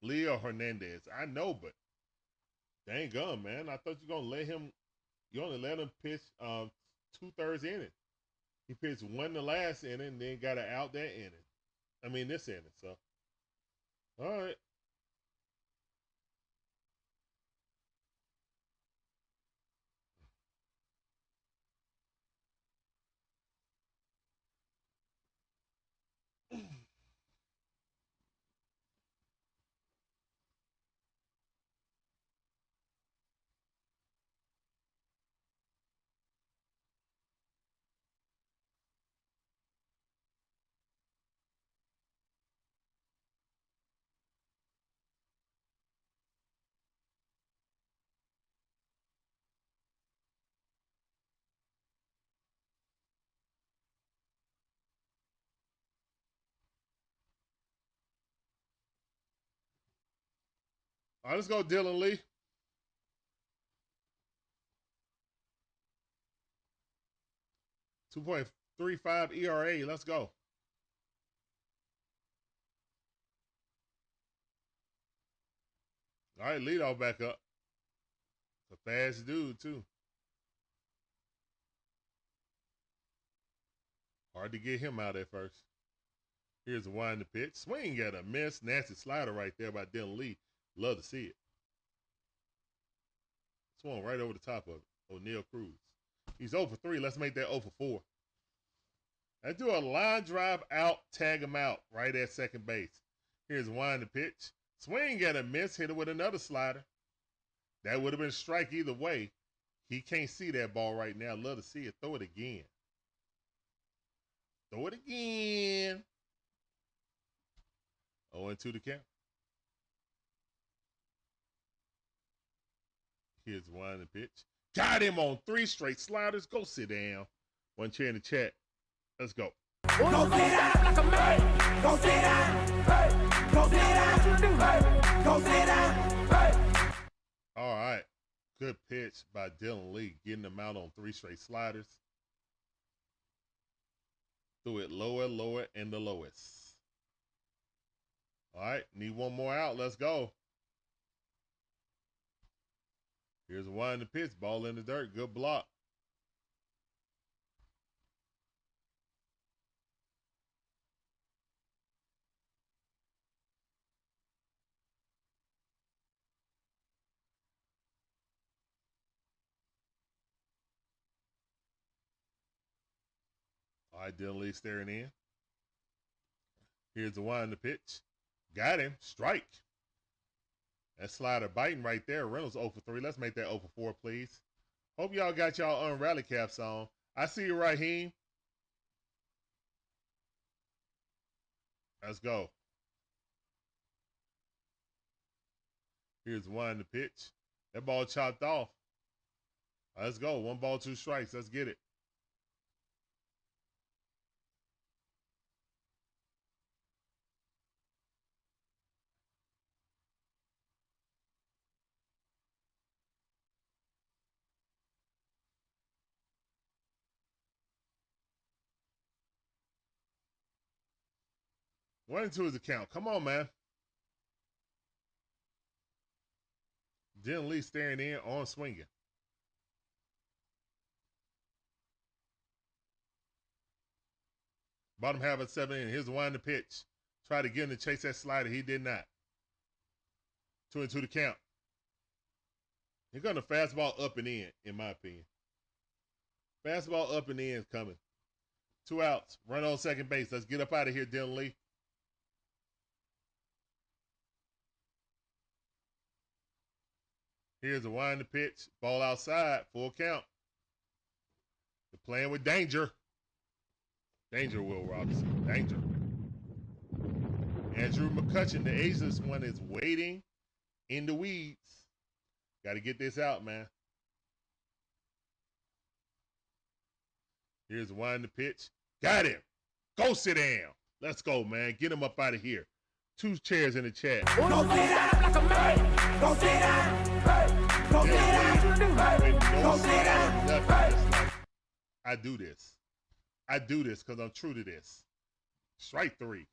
Leo Hernandez. I know, but dang gum, man. I thought you were going to let him, you only let him pitch 2/3 inning. He pitched 1 the last inning and then got an out that inning. I mean, this inning, so. All right. All right, let's go, Dylan Lee. .35 ERA. Let's go. All right, leadoff back up. A fast dude, too. Hard to get him out at first. Here's a wind the pitch. Swing at a miss. Nasty slider right there by Dylan Lee. Love to see it. Swung right over the top of it. O'Neal Cruz. He's 0 for 3. Let's make that 0 for 4. Let's do a line drive out, tag him out right at second base. Here's wind the pitch. Swing at a miss. Hit it with another slider. That would have been a strike either way. He can't see that ball right now. Love to see it. Throw it again. Throw it again. 0-2 the count. Here's wind the pitch. Got him on 3 straight sliders. Go sit down. One chair in the chat. Let's go.
Go sit down like a man. Go sit down. Hey. Go sit down. Hey. Go sit down. Hey.
All right. Good pitch by Dylan Lee. Getting him out on 3 straight sliders. Threw it lower, lower, and the lowest. All right. Need one more out. Let's go. Here's a wind the pitch. Ball in the dirt. Good block. All right, Dylan Lee staring in. Here's the wind the pitch. Got him. Strike. That slider biting right there. Reynolds 0 for 3. Let's make that 0 for 4, please. Hope y'all got y'all rally caps on. I see you, Raheem. Let's go. Here's one the pitch. That ball chopped off. Let's go. 1 ball, 2 strikes. Let's get it. One and 2 is the count. Come on, man. Dylan Lee staring in on swinging. Bottom half of 7 in. Here's the wind the pitch. Tried to get him to chase that slider. He did not. 2 and 2 to count. He's going to fastball up and in my opinion. Fastball up and in is coming. 2 outs. Run on second base. Let's get up out of here, Dylan Lee. Here's the wind the pitch. Ball outside. Full count. They're playing with danger. Danger, Will Robinson. Danger. Andrew McCutchen, the ageless one, is waiting in the weeds. Got to get this out, man. Here's the wind the pitch. Got him. Go sit down. Let's go, man. Get him up out of here. 2 chairs in the chat.
Go sit down like a man. Go sit down. Hey. Go sit down. Hey. Go sit down. Hey.
I do this. I do this because I'm true to this. Strike 3.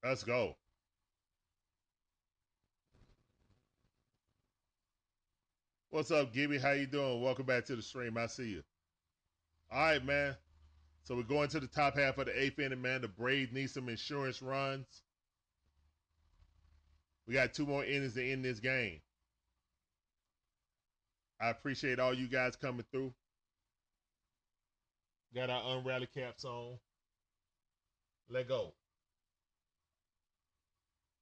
Let's go. What's up, Gibby? How you doing? Welcome back to the stream. I see you. All right, man. So we're going to the top half of the 8th inning, man. The Braves need some insurance runs. We got 2 more innings to end this game. I appreciate all you guys coming through. Got our unrally caps on. Let go.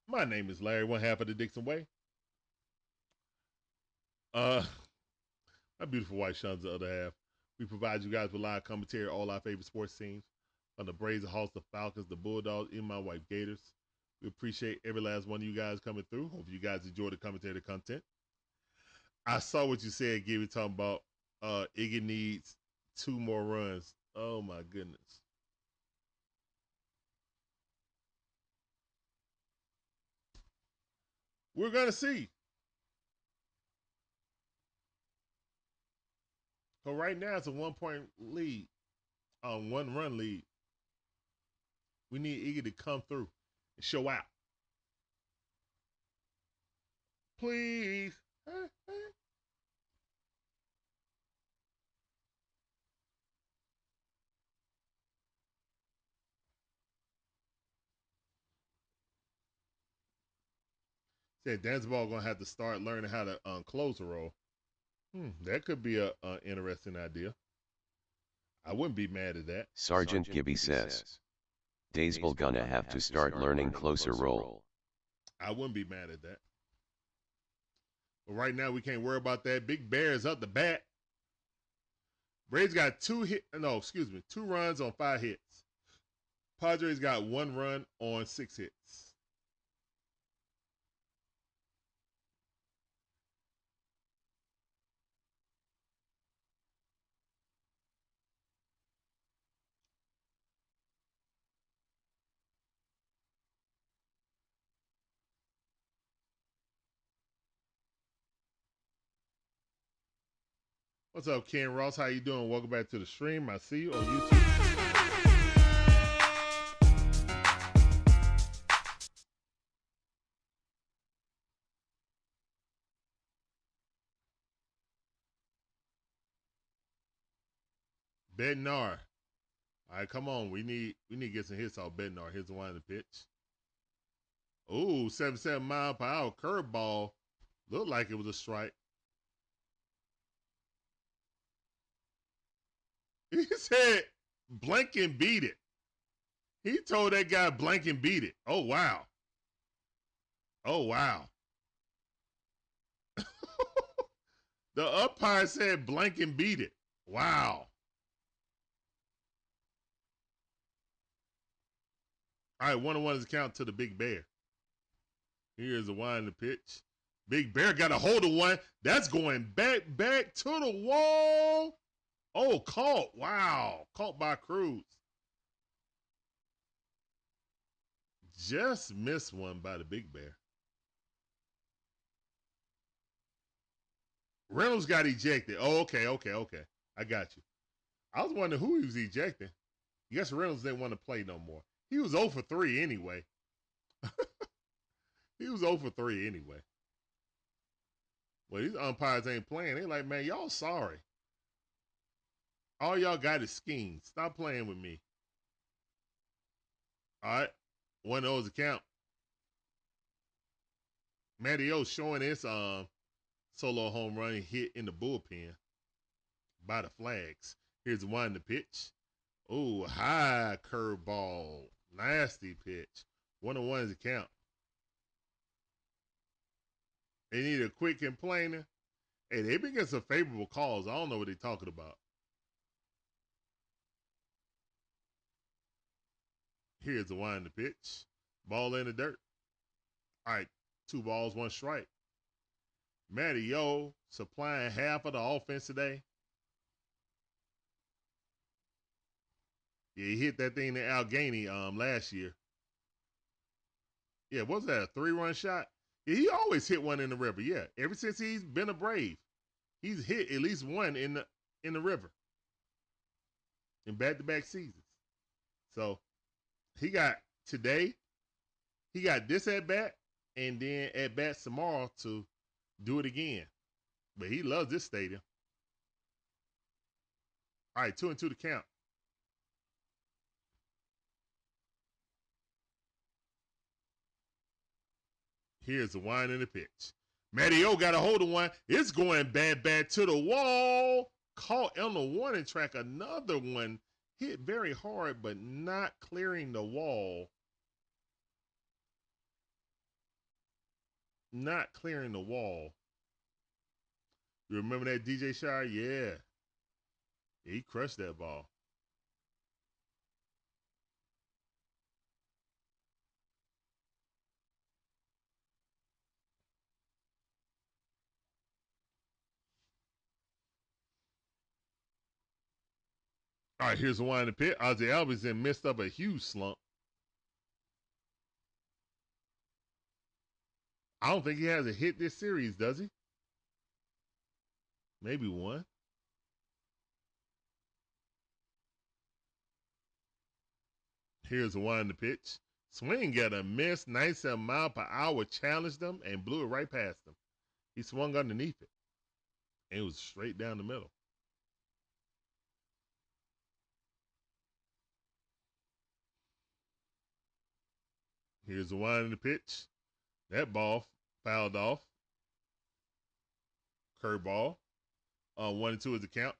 My name is Larry, one half of the DIXON Way. My beautiful wife, Shun's the other half. We provide you guys with live commentary, all our favorite sports teams. On the Braves, the Hawks, the Falcons, the Bulldogs, and my wife, Gators. We appreciate every last one of you guys coming through. Hope you guys enjoy the commentary, the content. I saw what you said, Gibby, talking about Iggy needs 2 more runs. Oh, my goodness. We're going to see. So right now it's a 1-point lead, 1-run lead. We need Iggy to come through and show out. Please. Said Dansball gonna have to start learning how to close a roll. That could be a interesting idea. I wouldn't be mad at that.
Sergeant Gibby says, Daysball gonna have to start learning closer roll.
I wouldn't be mad at that. But right now we can't worry about that. Big Bear is up the bat. Braves got 2 runs on 5 hits. Padres got 1 run on 6 hits. What's up, Ken Ross? How you doing? Welcome back to the stream. I see you on YouTube. Bednar. All right, come on. We need to get some hits off Bednar. Here's the one in the pitch. Ooh, 77-mile-per-hour curveball. Looked like it was a strike. He said, blank and beat it. He told that guy blank and beat it. Oh, wow. Oh, wow. The umpire said blank and beat it. Wow. All right, 1-1 is the count to the Big Bear. Here's the wind in the pitch. Big Bear got a hold of one. That's going back to the wall. Oh, caught. Wow. Caught by Cruz. Just missed one by the Big Bear. Reynolds got ejected. Oh, okay. I got you. I was wondering who he was ejecting. I guess Reynolds didn't want to play no more. He was 0 for 3 anyway. He was 0 for 3 anyway. Well, these umpires ain't playing. They like, man, y'all sorry. All y'all got is schemes. Stop playing with me. All right. 1-0 is the count. Matty O showing his solo home run hit in the bullpen by the flags. Here's the one in the pitch. Ooh, high curveball. Nasty pitch. 1-1 is the count. They need a quick complainer. Hey, they been getting some favorable calls. I don't know what they're talking about. Here's the one in the pitch. Ball in the dirt. All right, 2 balls, 1 strike. Matty O supplying half of the offense today. Yeah, he hit that thing to Allegheny last year. Yeah, what was that, a 3-run shot? Yeah, he always hit one in the river. Yeah, ever since he's been a Brave, he's hit at least one in the river in back-to-back seasons. So he got this at bat, and then at bats tomorrow to do it again. But he loves this stadium. All right, 2-2 to count. Here's the wind in the pitch. Matty O got a hold of one. It's going bad to the wall. Caught on the warning track. Another one hit very hard, but not clearing the wall. Not clearing the wall. You remember that DJ Shire? Yeah. He crushed that ball. All right, here's the one in the pit. Ozzie Albies then missed up a huge slump. I don't think he has a hit this series, does he? Maybe one. Here's the one in the pitch. Swing got a miss, 97 mile per hour, challenged him and blew it right past him. He swung underneath it. And it was straight down the middle. Here's the one in the pitch. That ball fouled off. Curveball. 1-2 is the count.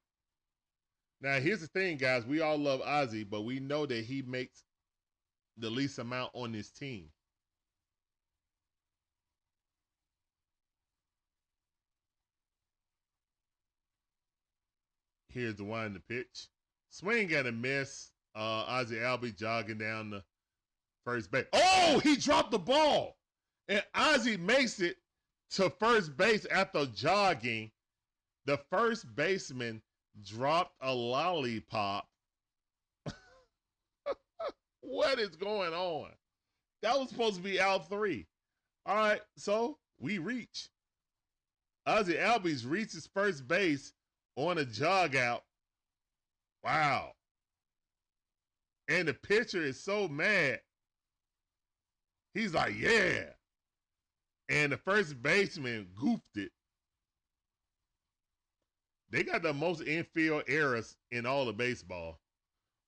Now, here's the thing, guys. We all love Ozzie, but we know that he makes the least amount on this team. Here's the one in the pitch. Swing got a miss. Ozzie Albies jogging down the first base. Oh, he dropped the ball. And Ozzie makes it to first base after jogging. The first baseman dropped a lollipop. What is going on? That was supposed to be out 3. All right, so we reach. Ozzie Albies reaches first base on a jog out. Wow. And the pitcher is so mad. He's like, yeah. And the first baseman goofed it. They got the most infield errors in all of baseball.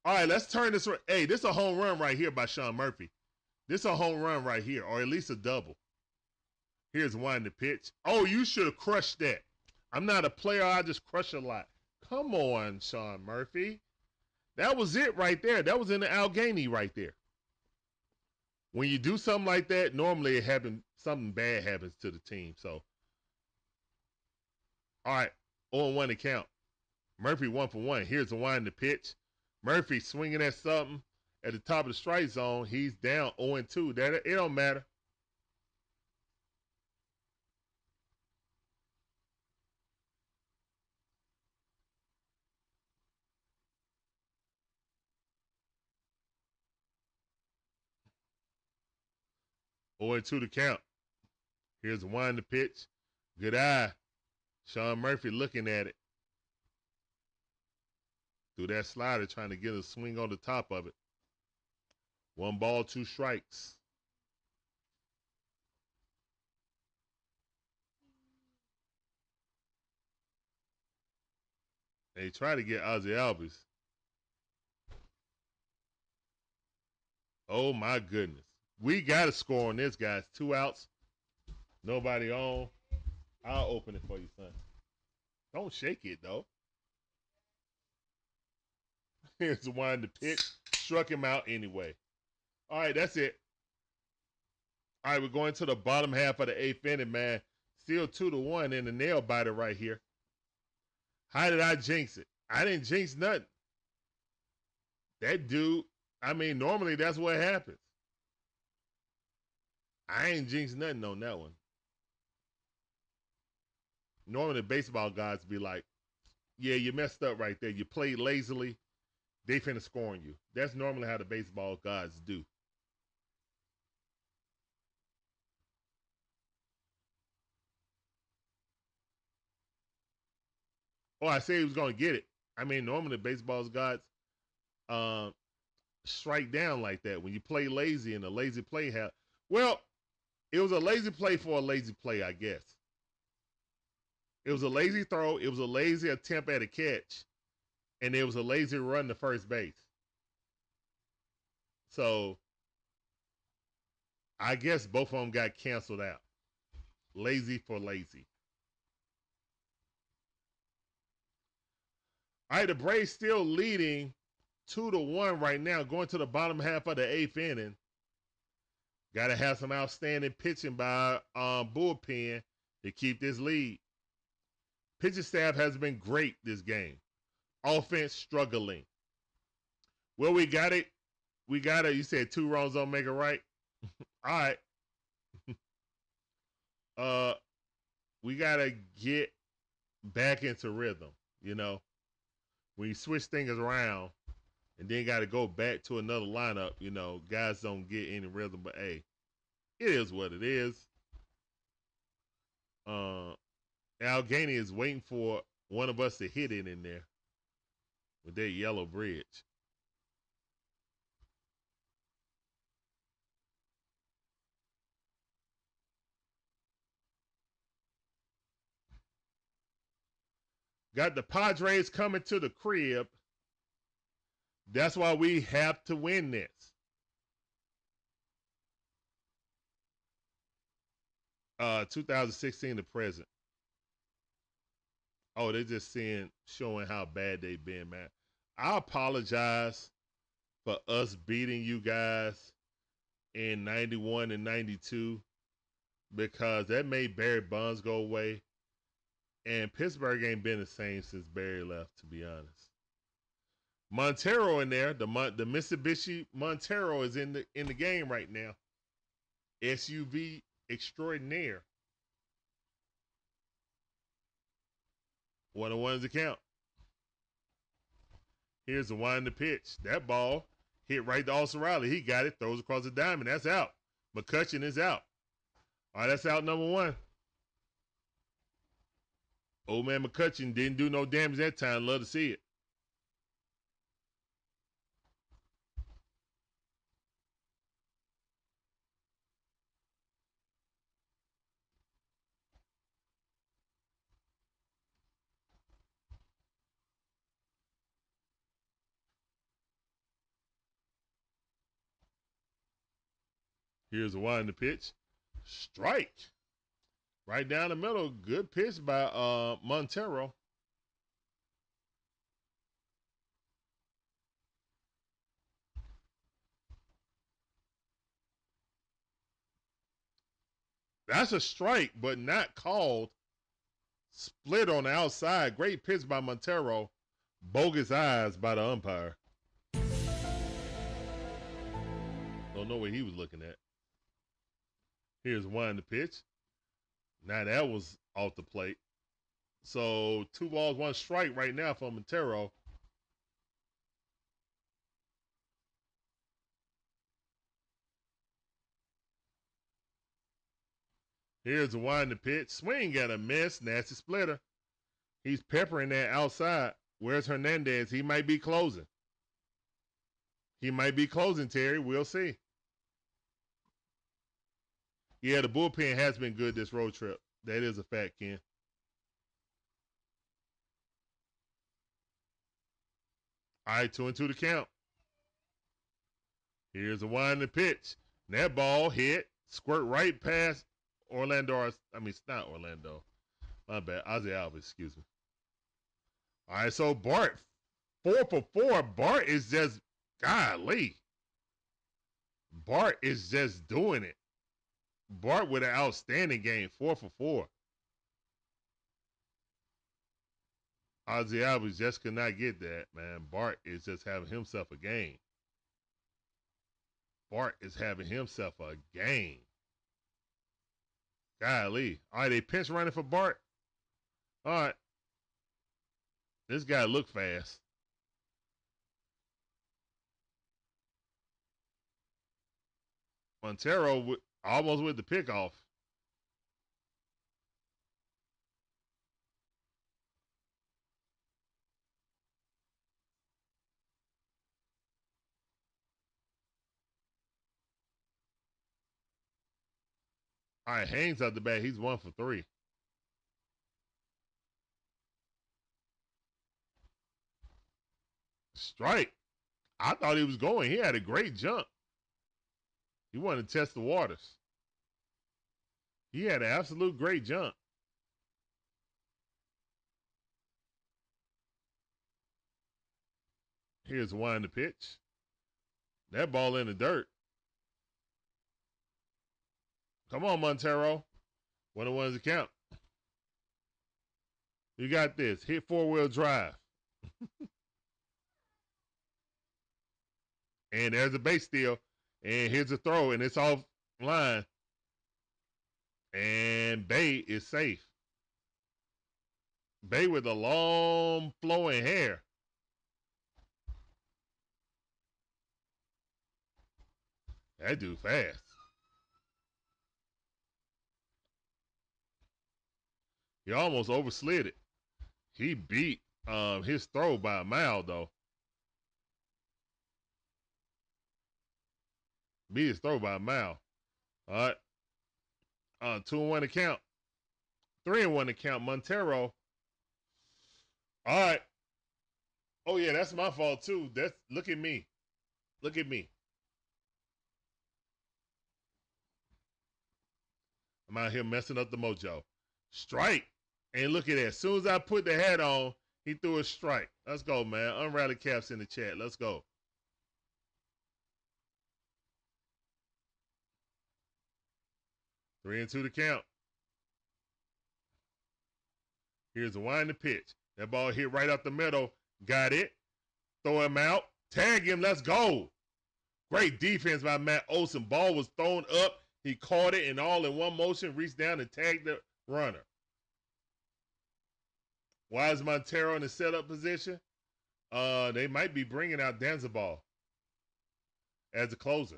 All right, let's turn this. Hey, this is a home run right here by Sean Murphy. This is a home run right here, or at least a double. Here's one in the pitch. Oh, you should have crushed that. I'm not a player. I just crush a lot. Come on, Sean Murphy. That was it right there. That was in the Allegheny right there. When you do something like that, normally it happens. Something bad happens to the team. So, all right, 0-1 to count. Murphy 1 for 1. Here's the one in the pitch. Murphy swinging at something at the top of the strike zone. He's down 0-2. That it don't matter. Or 2 to count. Here's the one in the pitch. Good eye. Sean Murphy looking at it. Through that slider, trying to get a swing on the top of it. 1 ball, 2 strikes. They try to get Ozzie Albies. Oh, my goodness. We got to score on this, guys. 2 outs. Nobody on. I'll open it for you, son. Don't shake it, though. Here's the one in the pitch. Struck him out anyway. All right, that's it. All right, we're going to the bottom half of the 8th inning, man. Still 2-1 in the nail biter right here. How did I jinx it? I didn't jinx nothing. That dude, I mean, normally that's what happens. I ain't jinxed nothing on that one. Normally baseball guys be like, yeah, you messed up right there. You played lazily. They finna score on you. That's normally how the baseball guys do. Oh, I said he was going to get it. I mean, normally baseball's guys strike down like that. When you play lazy and a lazy play, well, it was a lazy play for a lazy play, I guess. It was a lazy throw. It was a lazy attempt at a catch. And it was a lazy run to first base. So, I guess both of them got canceled out. Lazy for lazy. All right, the Braves still leading 2-1 right now, going to the bottom half of the 8th inning. Got to have some outstanding pitching by bullpen to keep this lead. Pitching staff has been great this game. Offense struggling. Well, we got it. We got it. You said 2 wrongs don't make it right. All right. We got to get back into rhythm, you know. When you switch things around and then got to go back to another lineup, you know, guys don't get any rhythm. But, hey, it is what it is. Allegheny is waiting for one of us to hit it in there with that yellow bridge. Got the Padres coming to the crib. That's why we have to win this. Uh, 2016 to present. Oh, they're just showing how bad they've been, man. I apologize for us beating you guys in 91 and 92 because that made Barry Bonds go away. And Pittsburgh ain't been the same since Barry left, to be honest. Montero in there, the Mitsubishi Montero is in the game right now. SUV extraordinaire. 101 to count. Here's the wind to pitch. That ball hit right to Austin Riley. He got it, throws across the diamond. That's out. McCutchen is out. All right, that's out number one. Old man McCutchen didn't do no damage that time. Love to see it. Here's a wind to pitch. Strike. Right down the middle. Good pitch by Montero. That's a strike, but not called. Split on the outside. Great pitch by Montero. Bogus eyes by the umpire. Don't know what he was looking at. Here's one to pitch. Now that was off the plate. So 2 balls, 1 strike right now for Montero. Here's the wind to pitch. Swing got a miss. Nasty splitter. He's peppering that outside. Where's Hernandez? He might be closing. He might be closing, Terry. We'll see. Yeah, the bullpen has been good this road trip. That is a fact, Ken. All right, 2-2 to count. Here's a wind to pitch. That ball hit. Squirt right past Orlando. I mean, it's not Orlando. My bad. Ozzie Albies, excuse me. All right, so Bart, 4 for 4. Bart is just, golly. Bart is just doing it. Bart with an outstanding game, 4 for 4. Ozzie Albies just could not get that, man. Bart is just having himself a game. Bart is having himself a game. Golly. All right, they pinch running for Bart. All right. This guy look fast. Montero almost with the pickoff. All right, Haynes out the bat. He's 1 for 3. Strike. I thought he was going. He had a great jump. He wanted to test the waters. He had an absolute great jump. Here's one to pitch. That ball in the dirt. Come on, Montero. 1-1 to count. You got this. Hit 4-wheel drive. And there's a base steal. And here's a throw, and it's off line. And Bay is safe. Bay with a long flowing hair. That dude fast. He almost overslid it. He beat his throw by a mile, though. Beat his throw by a mile. All right. 2-1 to count. 3-1 to count. Montero. All right. Oh, yeah, that's my fault, too. Look at me. Look at me. I'm out here messing up the mojo. Strike. And look at that. As soon as I put the hat on, he threw a strike. Let's go, man. Unrally caps in the chat. Let's go. Three and two to count. Here's a wind the pitch. That ball hit right up the middle. Got it. Throw him out. Tag him. Let's go. Great defense by Matt Olson. Ball was thrown up. He caught it and all in one motion, reached down and tagged the runner. Why is Montero in the setup position? They might be bringing out Danzabal as a closer.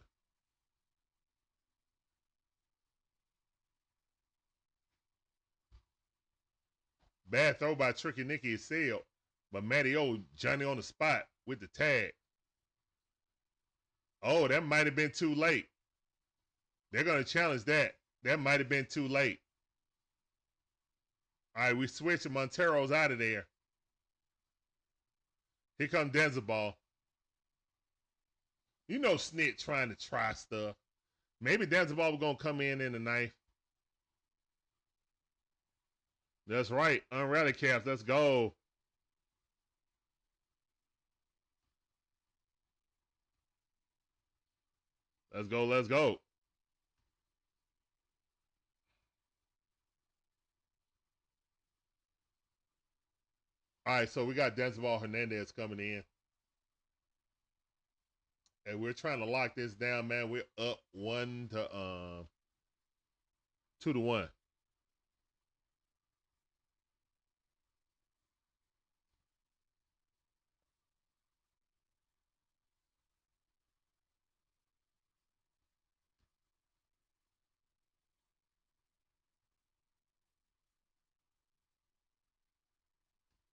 Bad throw by Tricky Nicky is sailed, but Matty O, Johnny on the spot with the tag. Oh, that might have been too late. They're going to challenge that. That might have been too late. All right, we switch and Montero's out of there. Here comes Danzabal. You know Snit trying to try stuff. Maybe Danzabal was going to come in the ninth. That's right. Unrally caps. Let's go. Let's go. Let's go. All right, so we got Danzabal Hernandez coming in. And we're trying to lock this down, man. We're up 2-1.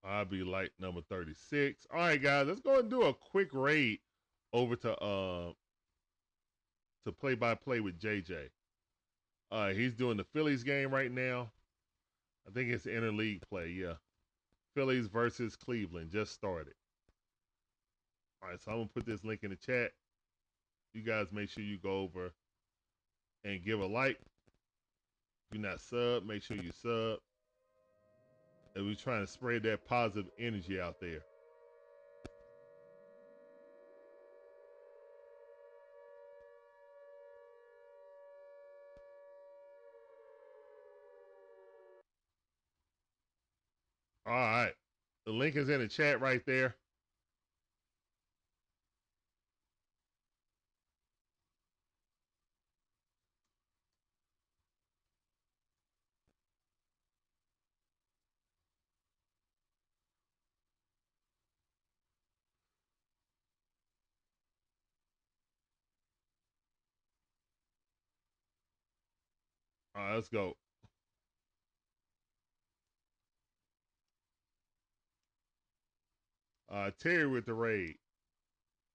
I'll be light number 36. All right, guys, let's go and do a quick raid over to play-by-play with JJ. He's doing the Phillies game right now. I think it's interleague play, yeah. Phillies versus Cleveland just started. All right, so I'm going to put this link in the chat. You guys make sure you go over and give a like. If you're not sub, make sure you sub. And we're trying to spread that positive energy out there. All right. The link is in the chat right there. All right, let's go. Terry with the raid.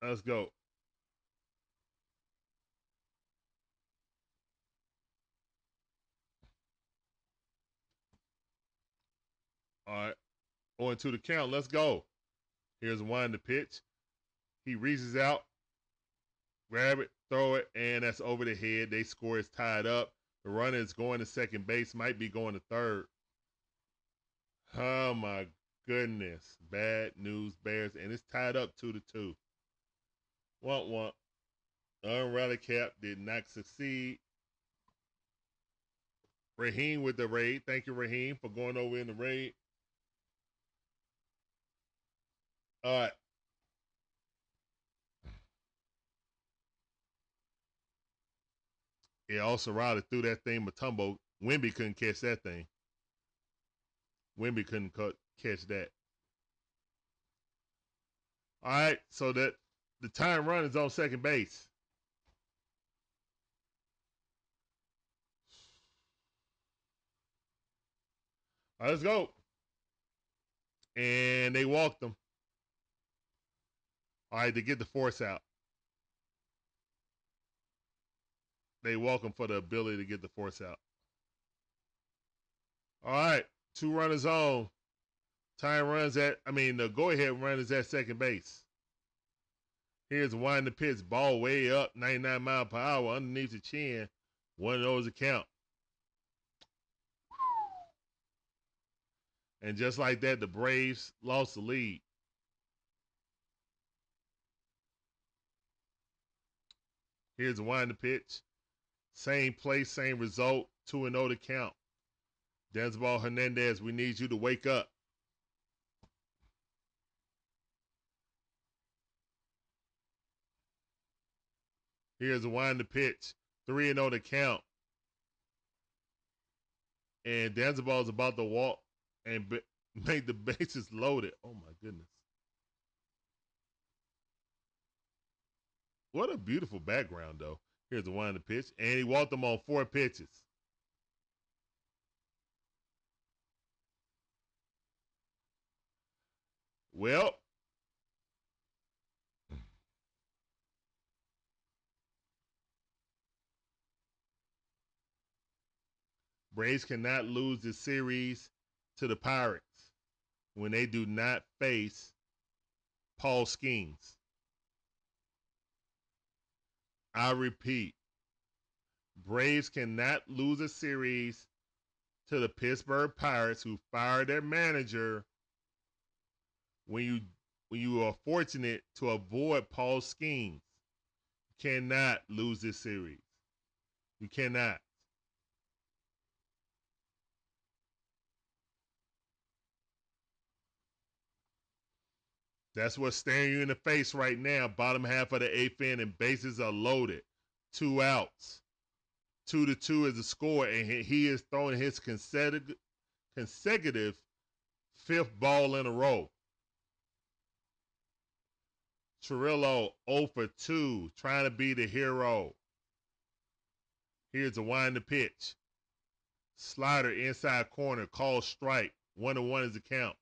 Let's go. All right. On to the count. Let's go. Here's one to pitch. He reaches out, grab it, throw it, and that's over the head. They score. It's tied up. The runner is going to second base, might be going to third. Oh, my goodness. Bad news bears, and it's tied up 2-2. Want. Unrally cap did not succeed. Raheem with the raid. Thank you, Raheem, for going over in the raid. All right. Yeah, also Riley threw that thing. Matumbo, Wemby couldn't catch that thing. Wemby couldn't catch that. All right, so that the time run is on second base. All right, let's go. And they walked him. All right, to get the force out. They walk him for the ability to get the force out. All right, 2 runners on. Time runs at, the go-ahead run is at second base. Here's wind the pitch, ball way up, 99 mile per hour underneath the chin. One of those account. And just like that, the Braves lost the lead. Here's the wind the pitch. Same place, same result, 2-0 to count. Denzel Hernandez, we need you to wake up. Here's the wind the pitch. 3-0 to count. And Denzel is about to walk and make the bases loaded. Oh, my goodness. What a beautiful background, though. Here's the wind the pitch. And he walked them on 4 pitches. Well, Braves cannot lose the series to the Pirates when they do not face Paul Skeens. I repeat, Braves cannot lose a series to the Pittsburgh Pirates, who fired their manager when you are fortunate to avoid Paul Skeens. You cannot lose this series. You cannot. That's what's staring you in the face right now. Bottom half of the 8th inning, bases are loaded. 2 outs. 2-2 is the score, and he is throwing his consecutive 5th ball in a row. Trillo 0 for 2, trying to be the hero. Here's a wind the pitch. Slider inside corner, called strike. 1-1 is the count.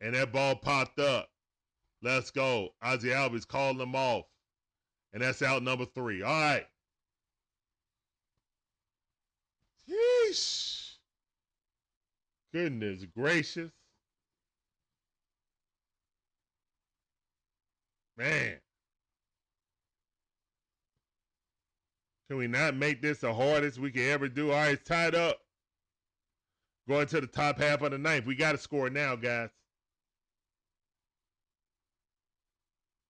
And that ball popped up. Let's go. Ozzie Albies calling them off. And that's out number 3. All right. Yeesh. Goodness gracious. Man. Can we not make this the hardest we can ever do? All right, it's tied up. Going to the top half of the 9th. We got to score now, guys.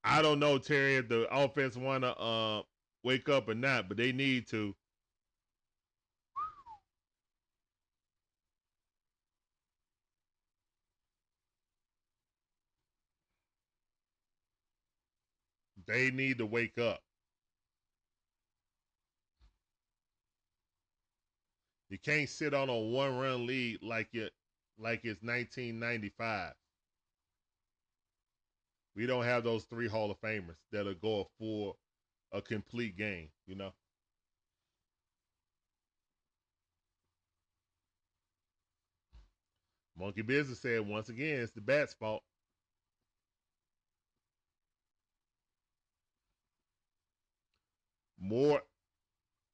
I don't know, Terry, if the offense want to wake up or not, but they need to. They need to wake up. You can't sit on a 1-run lead like it's 1995. We don't have those 3 Hall of Famers that'll go for a complete game, you know. Monkey Business said, once again, it's the bat's fault.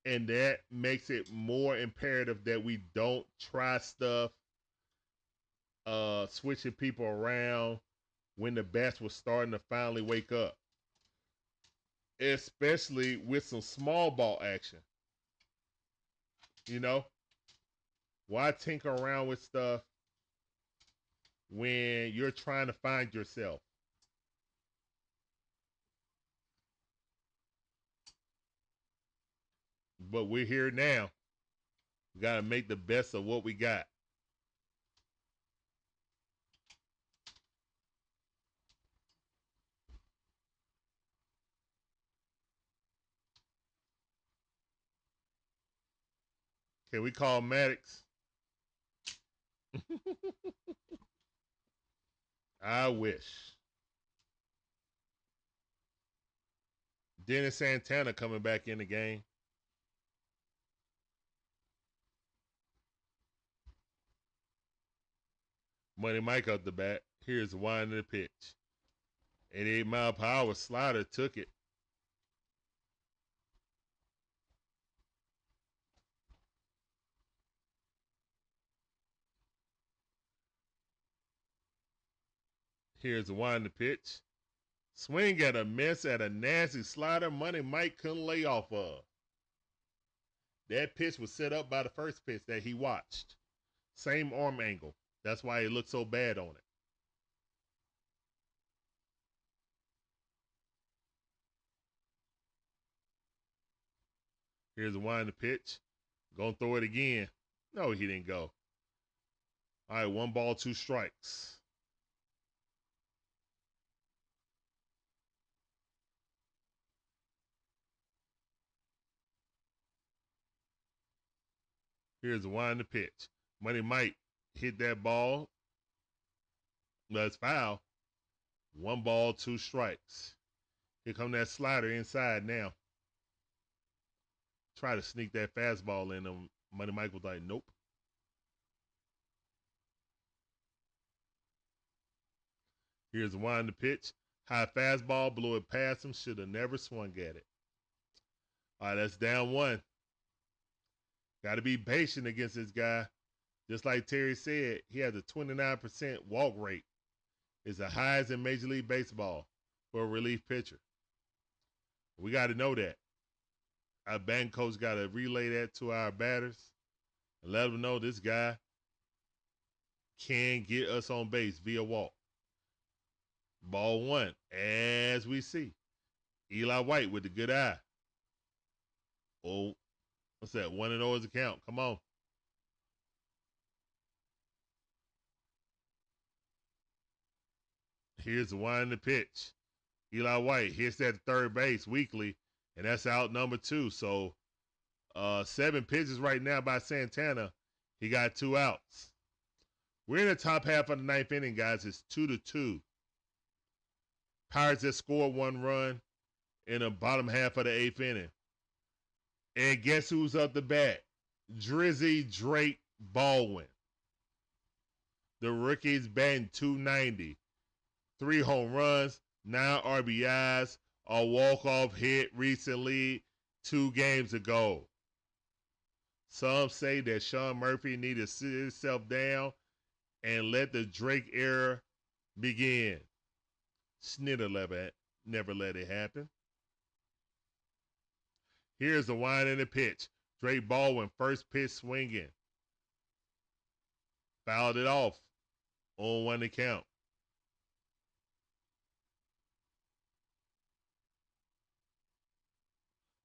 And that makes it more imperative that we don't try stuff, switching people around when the bats were starting to finally wake up. Especially with some small ball action. You know? Why tinker around with stuff when you're trying to find yourself? But we're here now. We got to make the best of what we got. Can we call Maddox? I wish. Dennis Santana coming back in the game. Money Mike up the bat. Here's the wind of the pitch. 88-mile-per-hour slider took it. Here's the wind of the pitch. Swing at a miss at a nasty slider Money Mike couldn't lay off of. That pitch was set up by the first pitch that he watched. Same arm angle. That's why it looked so bad on it. Here's the wind of the pitch. Gonna throw it again. No, he didn't go. All right, 1 ball, 2 strikes. Here's the wind of the pitch. Money Mike hit that ball. That's foul. 1 ball, 2 strikes. Here come that slider inside now. Try to sneak that fastball in him. Money Mike was like, nope. Here's the wind of the pitch. High fastball, blew it past him. Should have never swung at it. All right, that's down 1. Got to be patient against this guy. Just like Terry said, he has a 29% walk rate. It's the highest in Major League Baseball for a relief pitcher. We got to know that. Our batting coach got to relay that to our batters and let them know this guy can get us on base via walk. Ball 1, as we see. Eli White with the good eye. Oh, what's that? 1-0 is the count. Come on. Here's the wind of the pitch. Eli White hits that third base weakly, and that's out number 2. So 7 pitches right now by Santana. He got 2 outs. We're in the top half of the 9th inning, guys. It's 2-2. Pirates just scored 1 run in the bottom half of the 8th inning. And guess who's up the bat? Drizzy Drake Baldwin. The rookie's batting .290. 3 home runs, 9 RBIs, a walk-off hit recently 2 games ago. Some say that Sean Murphy needed to sit himself down and let the Drake era begin. Snitter never let it happen. Here's the wind and the pitch. Drake Baldwin, first pitch swinging. Fouled it off. 0-1 to count.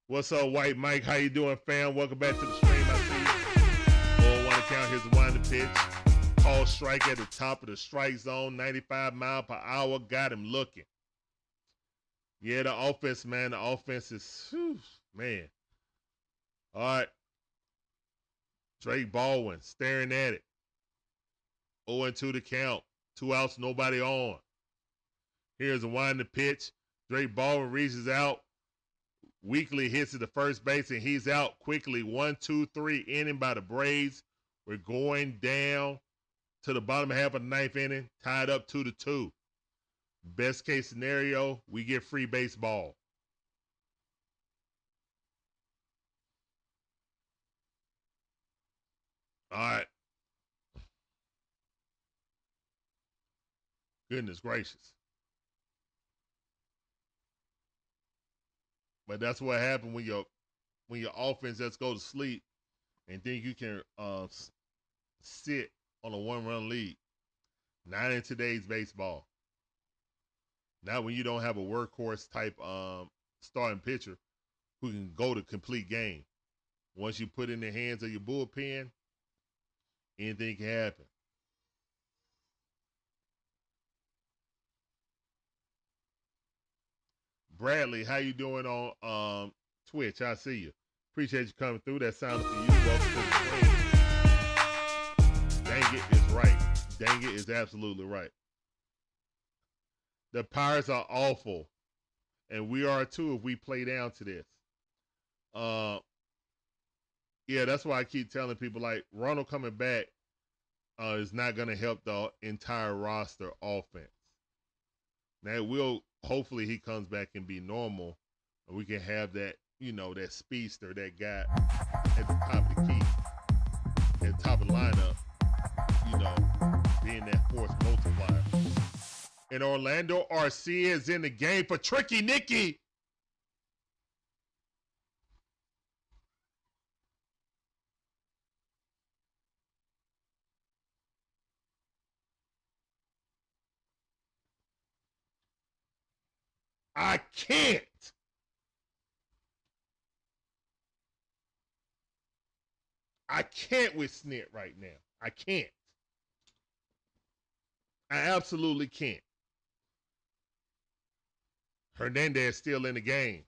What's up, White Mike? How you doing, fam? Welcome back to the stream. I see you. 0-1 to count. Here's the wind and pitch. Call strike at the top of the strike zone. 95 mile per hour. Got him looking. Yeah, the offense, man. The offense is, whew, man. All right. Drake Baldwin staring at it. 0-2 to count. 2 outs, nobody on. Here's the wind and pitch. Drake Baldwin reaches out. Weekly hits to the first base, and he's out quickly. 1-2-3 inning by the Braves. We're going down to the bottom half of the 9th inning, tied up 2-2. Best case scenario, we get free baseball. All right. Goodness gracious. But that's what happened when your offense just go to sleep and think you can sit on a 1-run lead. Not in today's baseball. Not when you don't have a workhorse type starting pitcher who can go to complete game. Once you put in the hands of your bullpen, anything can happen. Bradley, how you doing on Twitch? I see you. Appreciate you coming through. That sounded for you. Welcome to the stream. Dang it is right. Dang it is absolutely right. The Pirates are awful. And we are too if we play down to this. Yeah, that's why I keep telling people, like, Ronald coming back is not going to help the entire roster offense. Now, hopefully he comes back and be normal, and we can have that, that speedster, that guy at the top of the key, at the top of the lineup, being that force multiplier. And Orlando Arcia is in the game for Tricky Nicky. I can't. I can't with Snit right now. I can't. I absolutely can't. Hernandez still in the game.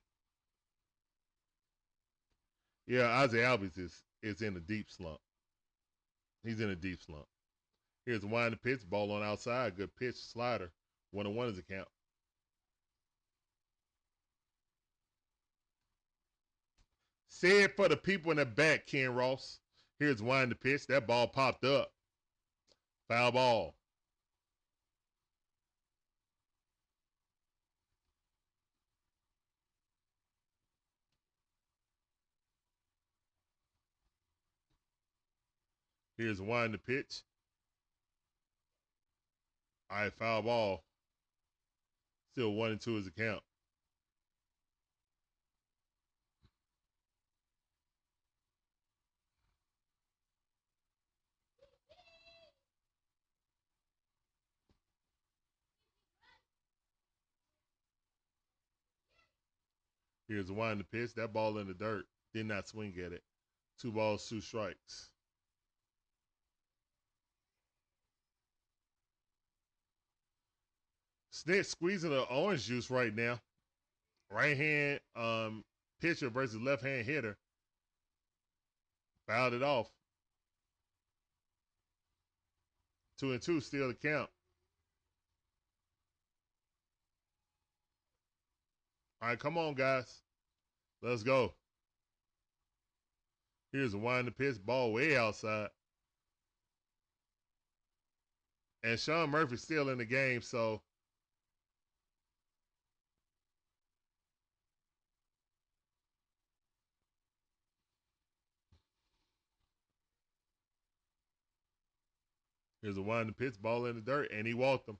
Yeah, Ozzie Albies is in a deep slump. He's in a deep slump. Here's a wind the pitch, ball on outside, good pitch, slider. 1-1 is the count. Say it for the people in the back, Ken Ross. Here's wind the pitch. That ball popped up. Foul ball. Here's wind the pitch. All right, foul ball. Still 1-2 is the count. Here's a wind the pitch. That ball in the dirt. Did not swing at it. 2 balls, 2 strikes. Snit squeezing the orange juice right now. Right hand pitcher versus left hand hitter. Fouled it off. 2-2 still the count. All right, come on, guys. Let's go. Here's a wind the pitch, ball way outside. And Sean Murphy's still in the game, so here's a wind the pitch, ball in the dirt, and he walked him.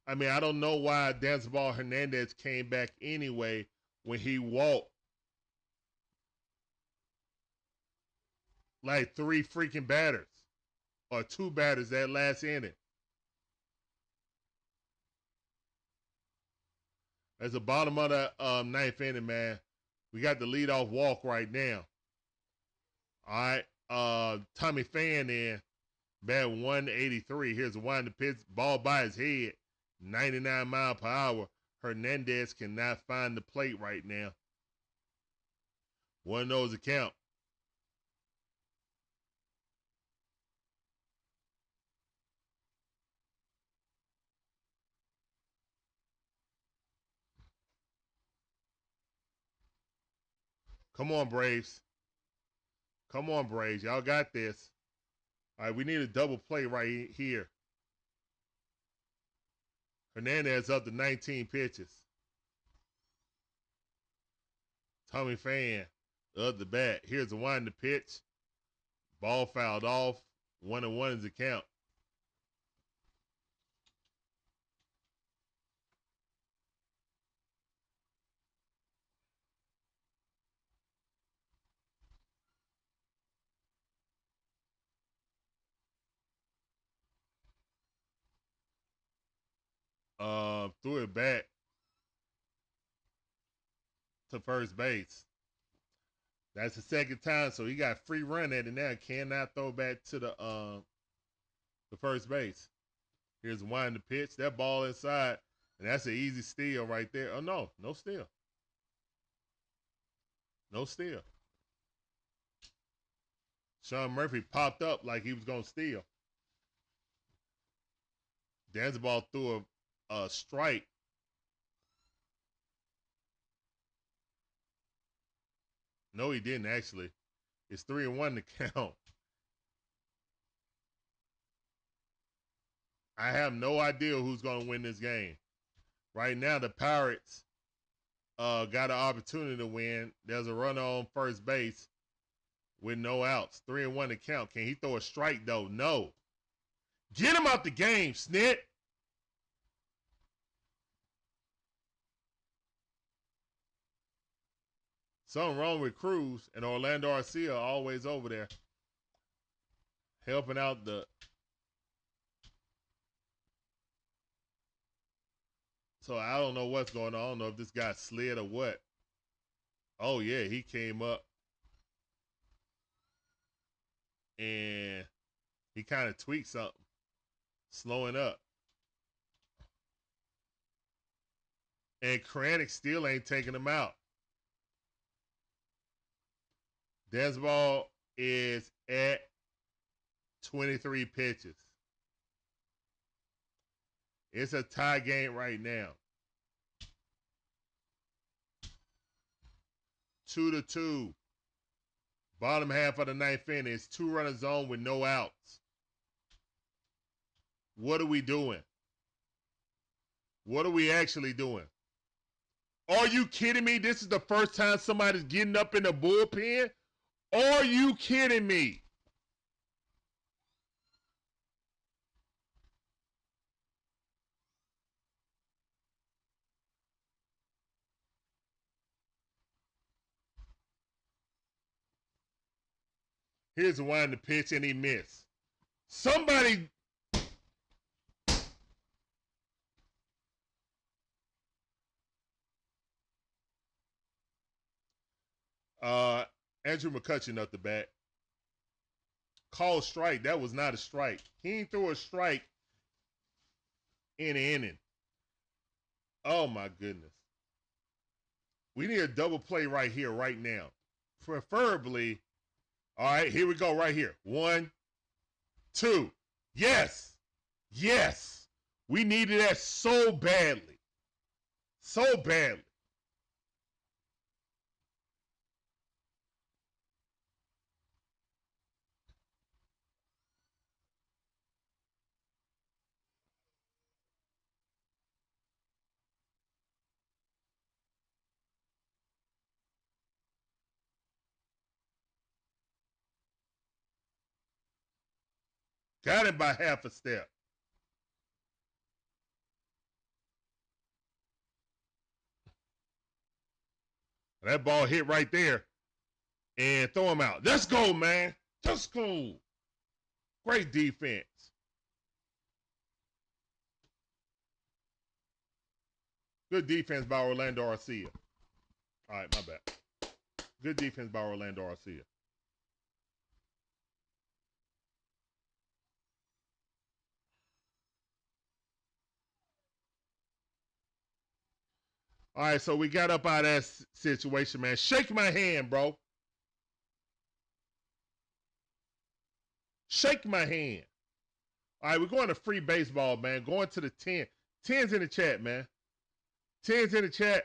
I mean, I don't know why Dansball Hernandez came back anyway when he walked like 3 freaking batters or 2 batters that last inning. That's the bottom of the 9th inning, man. We got the leadoff walk right now. All right, Tommy Pham in, bat 183. Here's a wind the pitch, ball by his head, 99 mile per hour. Hernandez cannot find the plate right now. 1-0 is the count. Come on, Braves. Come on, Braves. Y'all got this. All right, we need a double play right here. Hernandez up to 19 pitches. Tommy Pham up the bat. Here's the wind the pitch. Ball fouled off. 1-1 is the count. Threw it back to first base. That's the second time, so he got free run at it now. Cannot throw back to the first base. Here's wind the pitch. That ball inside, and that's an easy steal right there. Oh no, no steal. No steal. Sean Murphy popped up like he was gonna steal. Dansball threw a strike No, he didn't actually. It's 3-1 to count. I have no idea who's going to win this game. Right now, the Pirates got an opportunity to win. There's a runner on first base with no outs. 3-1 to count. Can he throw a strike, though? No. Get him out the game, Snit. Something wrong with Cruz, and Orlando Arcia always over there helping out the. So I don't know what's going on. I don't know if this guy slid or what. Oh, yeah, he came up. And he kind of tweaked something. Slowing up. And Kranich still ain't taking him out. Desball is at 23 pitches. It's a tie game right now. 2-2. Bottom half of the ninth inning. It's 2-runner zone with no outs. What are we doing? What are we actually doing? Are you kidding me? This is the first time somebody's getting up in the bullpen? Are you kidding me? Here's the one to pitch, and he missed. Somebody. Andrew McCutchen up the bat. Called strike. That was not a strike. He ain't threw a strike in the inning. Oh, my goodness. We need a double play right here, right now. Preferably. All right, here we go right here. 1, 2. Yes. Yes. We needed that so badly. So badly. Got it by half a step. That ball hit right there. And throw him out. Let's go, man. Let's go. Great defense. Good defense by Orlando Arcia. All right, my bad. Good defense by Orlando Arcia. All right, so we got up out of that situation, man. Shake my hand, bro. Shake my hand. All right, we're going to free baseball, man. Going to the 10. 10's in the chat, man. 10's in the chat.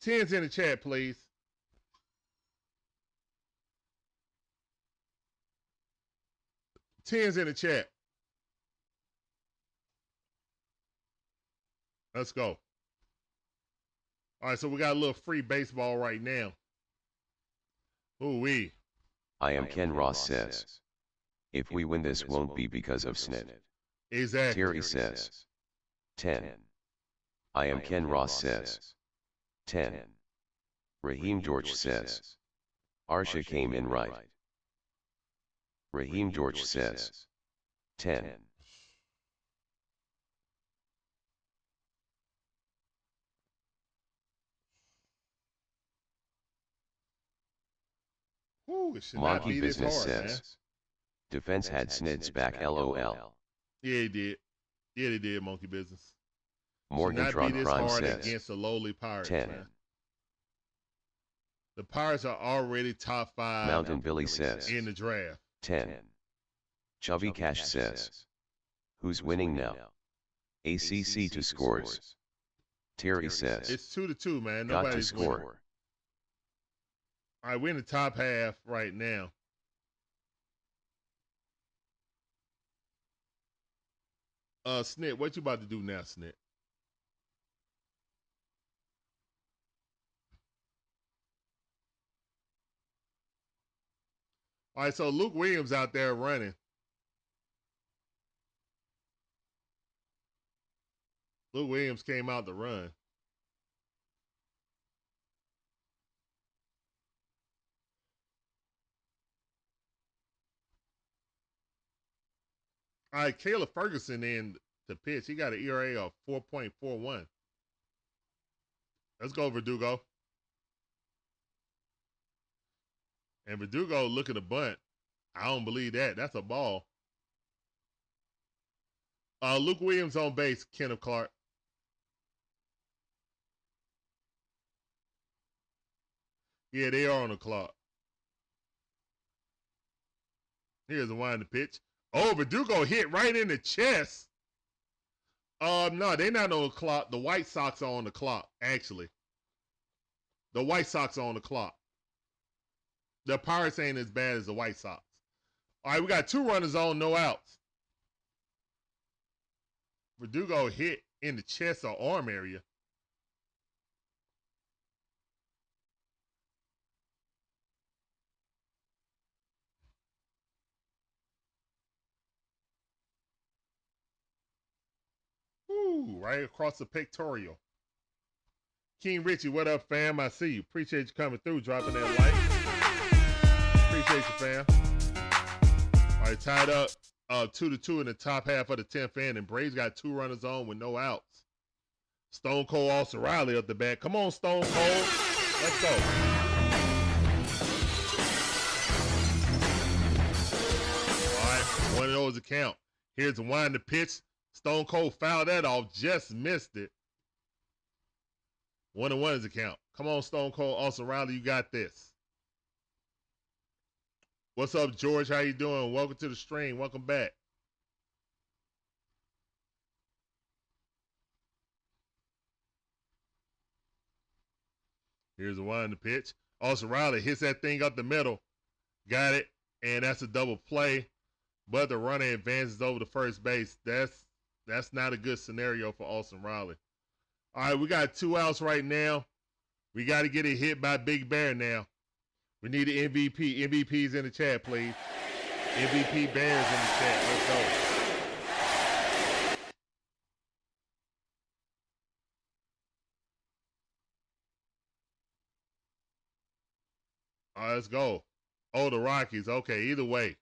10's in the chat, please. Tens in the chat. Let's go. All right, so we got a little free baseball right now. Ooh-wee.
I am Ken Ross says. If we win this won't be because of Snit.
Exactly.
Terry says. 10. I am Ken Ross says. 10. Raheem George says. Arsha came in right. Raheem George says. 10.
Ooh, it should not
Monkey
be this
Business
hard,
says.
man.
Defense had Snids back LOL.
Yeah, he did. Yeah, they did, Monkey Business.
Morgan
Should not be
Tron
this
Prime
hard
says.
against the lowly Pirates,
10.
man. The Pirates are already top 5
Mountain Billy says.
in the draft.
10. Chubby Cash says. Who's winning now? ACC to scores. Terry says.
It's 2-2, man.
Got to
Nobody's winning.
score.
All right, we're in the top half right now. Snit, what you about to do now, Snit? All right, so Luke Williams out there running. Luke Williams came out to run. All right, Caleb Ferguson in to pitch. He got an ERA of 4.41. Let's go, Verdugo. And Verdugo looking to bunt. I don't believe that. That's a ball. Luke Williams on base, Kenneth Clark. Yeah, they are on the clock. Here's the wind to pitch. Oh, Verdugo hit right in the chest. No, they're not on the clock. The White Sox are on the clock, actually. The White Sox are on the clock. The Pirates ain't as bad as the White Sox. All right, we got 2 runners on, no outs. Verdugo hit in the chest or arm area. Ooh, right across the pectoral. King Richie, what up, fam? I see you. Appreciate you coming through, dropping that like. Appreciate you, fam. All right, tied up 2-2 in the top half of the 10th inning. Braves got 2 runners on with no outs. Stone Cold Austin Riley up the bat. Come on, Stone Cold. Let's go. All right, one of those account. Here's the wind to pitch. Stone Cold fouled that off, just missed it. 1-1 is the count. Come on, Stone Cold Austin Riley, you got this. What's up, George? How you doing? Welcome to the stream. Welcome back. Here's the wind to pitch. Austin Riley hits that thing up the middle. Got it, and that's a double play. But the runner advances over to first base. That's not a good scenario for Austin Riley. All right, we got 2 outs right now. We got to get it hit by Big Bear now. We need an MVP. MVP's in the chat, please. MVP Bears in the chat. Let's go. All right, let's go. Oh, the Rockies. Okay, either way.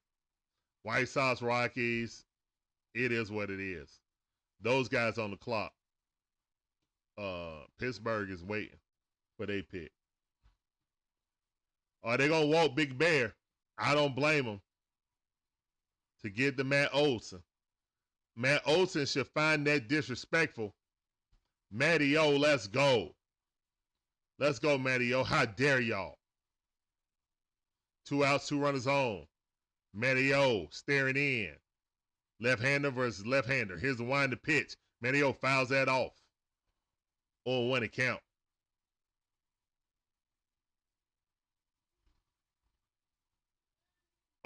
White Sox, Rockies. It is what it is. Those guys on the clock. Pittsburgh is waiting for their pick. Are they going to walk Big Bear? I don't blame them. To get to Matt Olson. Matt Olson should find that disrespectful. Matty O, let's go. Let's go, Matty O. How dare y'all? 2 outs, 2 runners on. Matty O staring in. Left-hander versus left-hander. Here's the wind to pitch. Matty O fouls that off. 0-1 to count.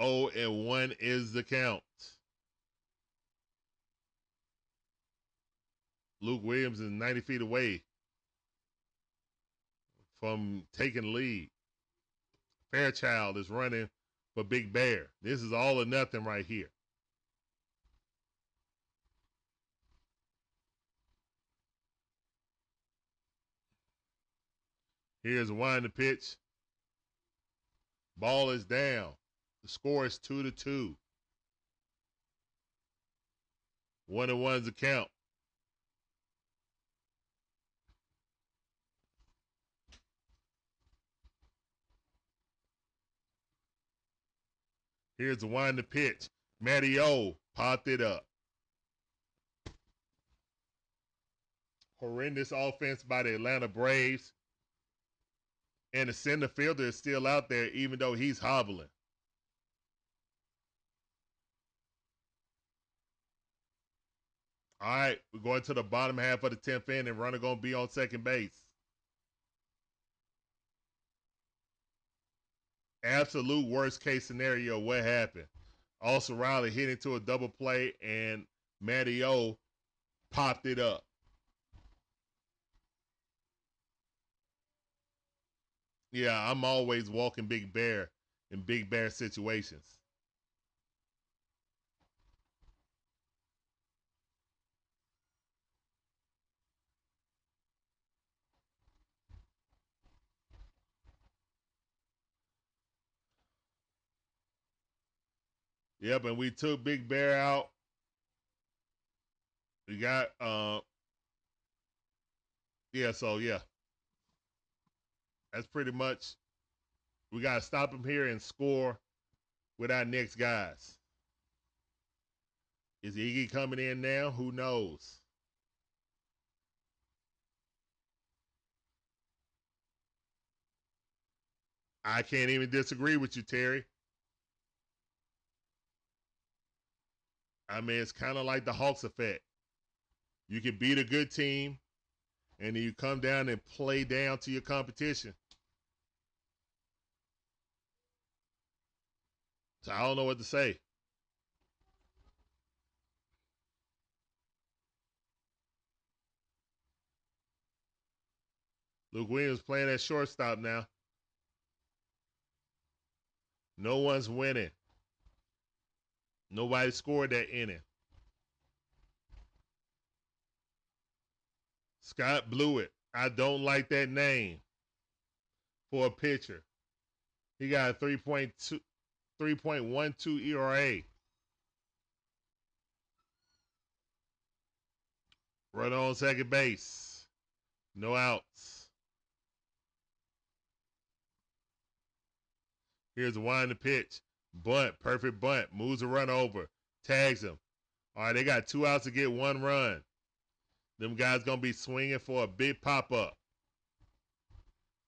Oh, and 1 is the count. Luke Williams is 90 feet away from taking the lead. Fairchild is running for Big Bear. This is all or nothing right here. Here's a wind to pitch. Ball is down. The score is 2-2. 1-1's the count. Here's the wind to pitch. Matty O popped it up. Horrendous offense by the Atlanta Braves. And the center fielder is still out there even though he's hobbling. All right, we're going to the bottom half of the 10th inning. Runner going to be on second base. Absolute worst case scenario, what happened? Also, Riley hit into a double play, and Matty O popped it up. Yeah, I'm always walking Big Bear in Big Bear situations. Yep, and we took Big Bear out. We got yeah. That's pretty much, we gotta stop him here and score with our next guys. Is Iggy coming in now? Who knows? I can't even disagree with you, Terry. I mean, it's kind of like the Hawks effect. You can beat a good team, and then you come down and play down to your competition. So I don't know what to say. Luke Williams playing at shortstop now. No one's winning. Nobody scored that inning. Scott Blewett. I don't like that name for a pitcher. He got a 3.12 ERA. Run on second base. No outs. Here's a wind the pitch. Bunt. Perfect bunt. Moves the run over. Tags him. All right, they got 2 outs to get 1 run. Them guys going to be swinging for a big pop-up.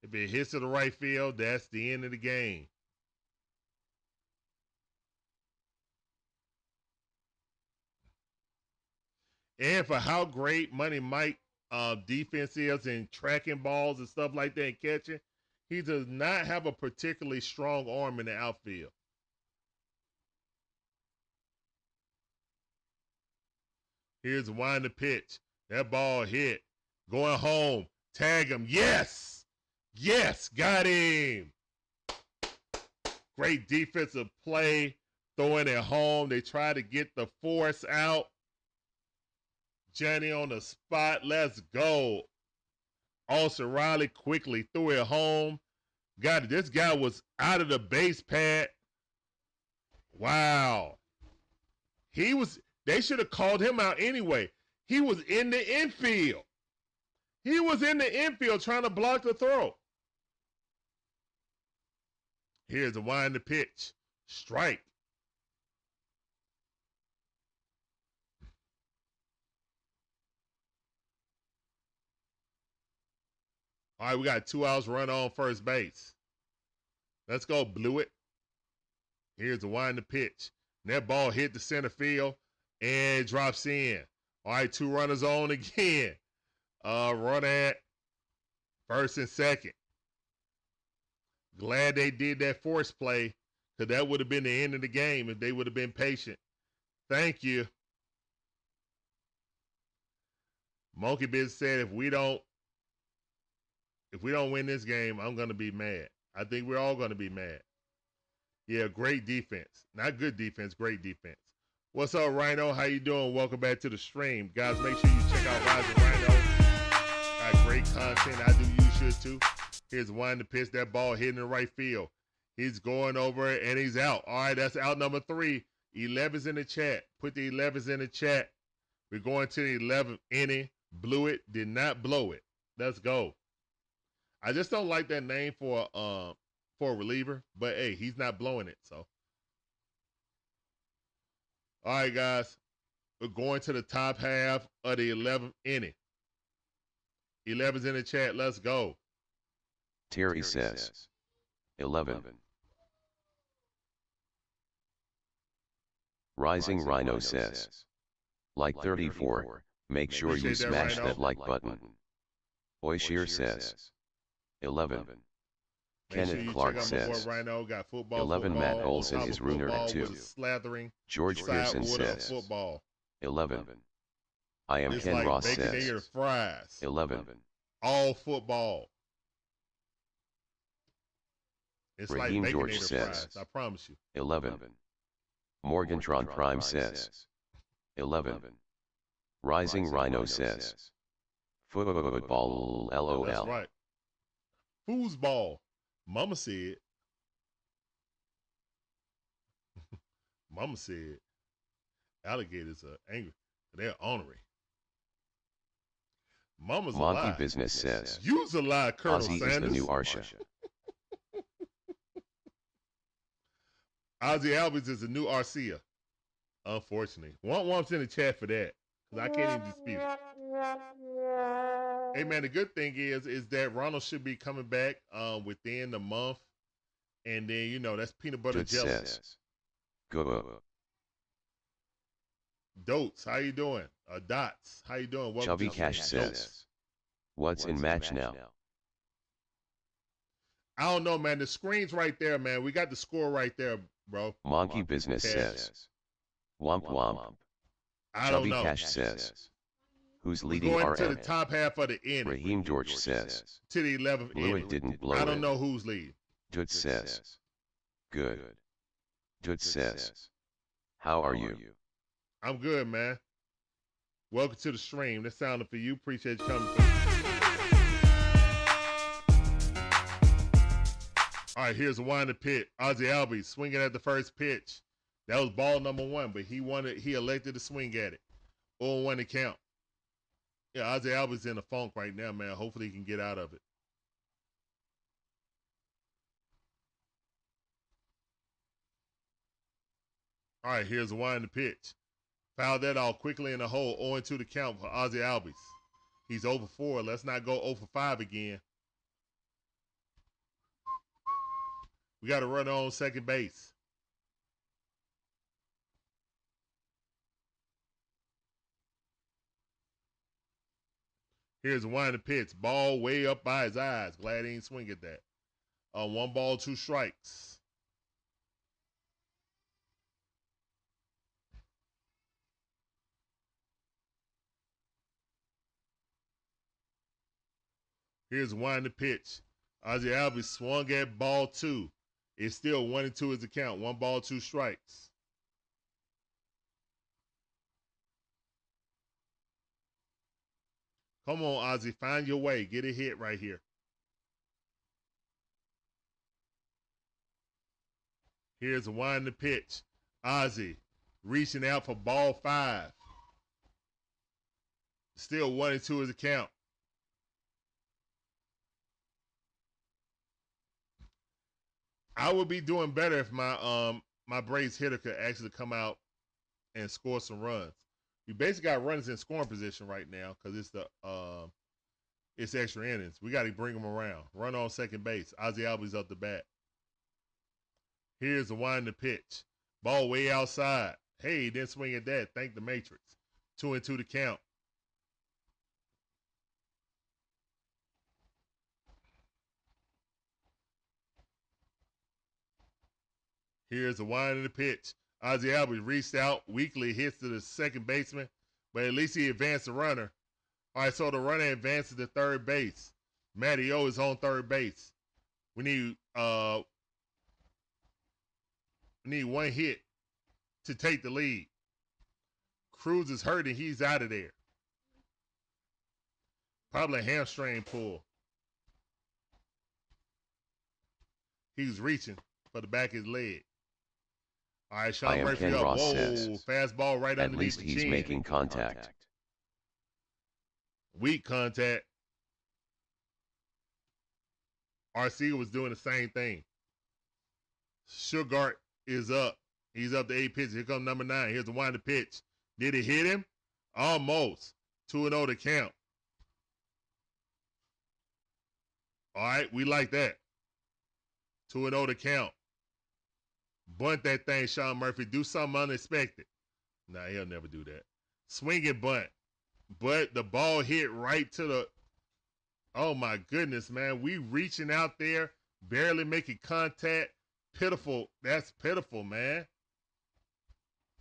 If it hits to the right field, that's the end of the game. And for how great Money Mike defense is in tracking balls and stuff like that and catching, he does not have a particularly strong arm in the outfield. Here's the wind the pitch. That ball hit. Going home. Tag him. Yes! Yes! Got him! Great defensive play. Throwing it home. They try to get the force out. Johnny on the spot. Let's go. Austin Riley quickly threw it home. Got it. This guy was out of the base pad. Wow. They should have called him out anyway. He was in the infield. He was in the infield trying to block the throw. Here's the wind the pitch. Strike. All right, we got 2 outs, run on first base. Let's go, Blewett. Here's the wind the pitch. That ball hit the center field and drops in. All right, 2 runners on again. Run at first and second. Glad they did that force play, because that would have been the end of the game if they would have been patient. Thank you. Monkey Biz said if we don't win this game, I'm going to be mad. I think we're all going to be mad. Yeah, great defense. Not good defense, great defense. What's up, Rhino? How you doing? Welcome back to the stream. Guys, make sure you check out Rising Rhino. Got great content. I do, you should too. Here's one to pitch. That ball hitting the right field. He's going over it, and he's out. All right, that's out number 3. 11's in the chat. Put the 11's in the chat. We're going to the 11th inning. Blew it. Did not blow it. Let's go. I just don't like that name for a reliever, but hey, he's not blowing it. So, all right, guys, we're going to the top half of the 11th inning. 11's in the chat. Let's go.
Terry says 11. Rising Rhino says Like 34, make sure you
Appreciate that,
smash
Rhino.
that like button. Oishir says. 11.
Make sure
Kenneth
you
Clark
check out my boy
says.
Rhino. Got football,
11
football,
Matt
on
Olson
top
is
of
ruiner
football
at 2.
with a slathering
George
side
Pearson
water of
says.
football.
11. I am
It's
Ken
like
Ross
bacon, egg,
says.
and fries.
11.
All football. It's
Raheem
like
George
baconator
says.
fries. I promise you.
11. Morgantron Prime says. 11. Rising Rhino says. Football LOL.
That's right. Foosball. Mama said. Mama said. Alligators are angry. They're ornery. Mama's
Monkey
alive.
Business says.
You's alive, Colonel
Ozzie
Sanders.
is the new Arsha.
Ozzie Albies is the new Arcia. Unfortunately. Womps in the chat for that. Because I can't even dispute it. Hey man, the good thing is that Ronald should be coming back within the month. And then, you know, that's peanut butter
Good
jelly.
says. Go.
Dotes, how you doing? Dots, how you doing? Welcome
Chubby
to the
Cash
stream.
says.
Dotes.
What's in match now?
I don't know, man. The screen's right there, man. We got the score right there, bro.
Monkey Business
Cash.
says. Womp womp.
I don't
Chubby
know.
Cash says. Who's
We're
leading
going to the
RM?
top half of the inning.
Raheem George says.
To the 11th
Blew
inning.
it, didn't blow
I don't
it.
know who's leading.
Dude says. Good. Dude says. How are you?
I'm good, man. Welcome to the stream. That sounded for you. Appreciate you coming. All right, here's a winding pitch. Ozzie Albies swinging at the first pitch. That was ball number 1, but he elected to swing at it. 0-1 to count. Yeah, Ozzie Albies in a funk right now, man. Hopefully he can get out of it. All right, here's a winding pitch. Fouled that off quickly in the hole. 0-2 to count for Ozzie Albies. He's over 4. Let's not go 0 for 5 again. We got to run on second base. Here's a winding pitch. Ball way up by his eyes. Glad he didn't swing at that. 1 ball, 2 strikes. Here's a winding pitch. Ozzie Albies swung at ball 2. It's still 1-2 is the count. 1 ball, 2 strikes. Come on, Ozzie. Find your way. Get a hit right here. Here's a winding pitch. Ozzie reaching out for ball 5. Still 1-2 is the count. I would be doing better if my Braves hitter could actually come out and score some runs. We basically got runners in scoring position right now because it's extra innings. We got to bring them around. Run on second base. Ozzie Albies up the bat. Here's the winding pitch. Ball way outside. Hey, didn't swing at that. Thank the Matrix. 2-2 to count. Here's the winding pitch. Ozzie Albies reached out, weakly hits to the second baseman, but at least he advanced the runner. All right, so the runner advances to third base. Matty O is on third base. We need 1 hit to take the lead. Cruz is hurting. He's out of there. Probably a hamstring pull. He was reaching for the back of his leg. All right,
I
Sean
am
Murphy
Ken
up.
Ross
Whoa,
says.
fastball right
At
underneath
least
the
he's
chin.
making contact.
Weak contact. RC was doing the same thing. Sugart is up. He's up to 8 pitches. Here comes number 9. Here's the winding pitch. Did it hit him? Almost. 2-0 to count. All right, we like that. 2-0 to count. Bunt that thing, Sean Murphy. Do something unexpected. Nah, he'll never do that. Swinging bunt. But the ball hit right to the, oh my goodness, man. We reaching out there, barely making contact. Pitiful. That's pitiful, man.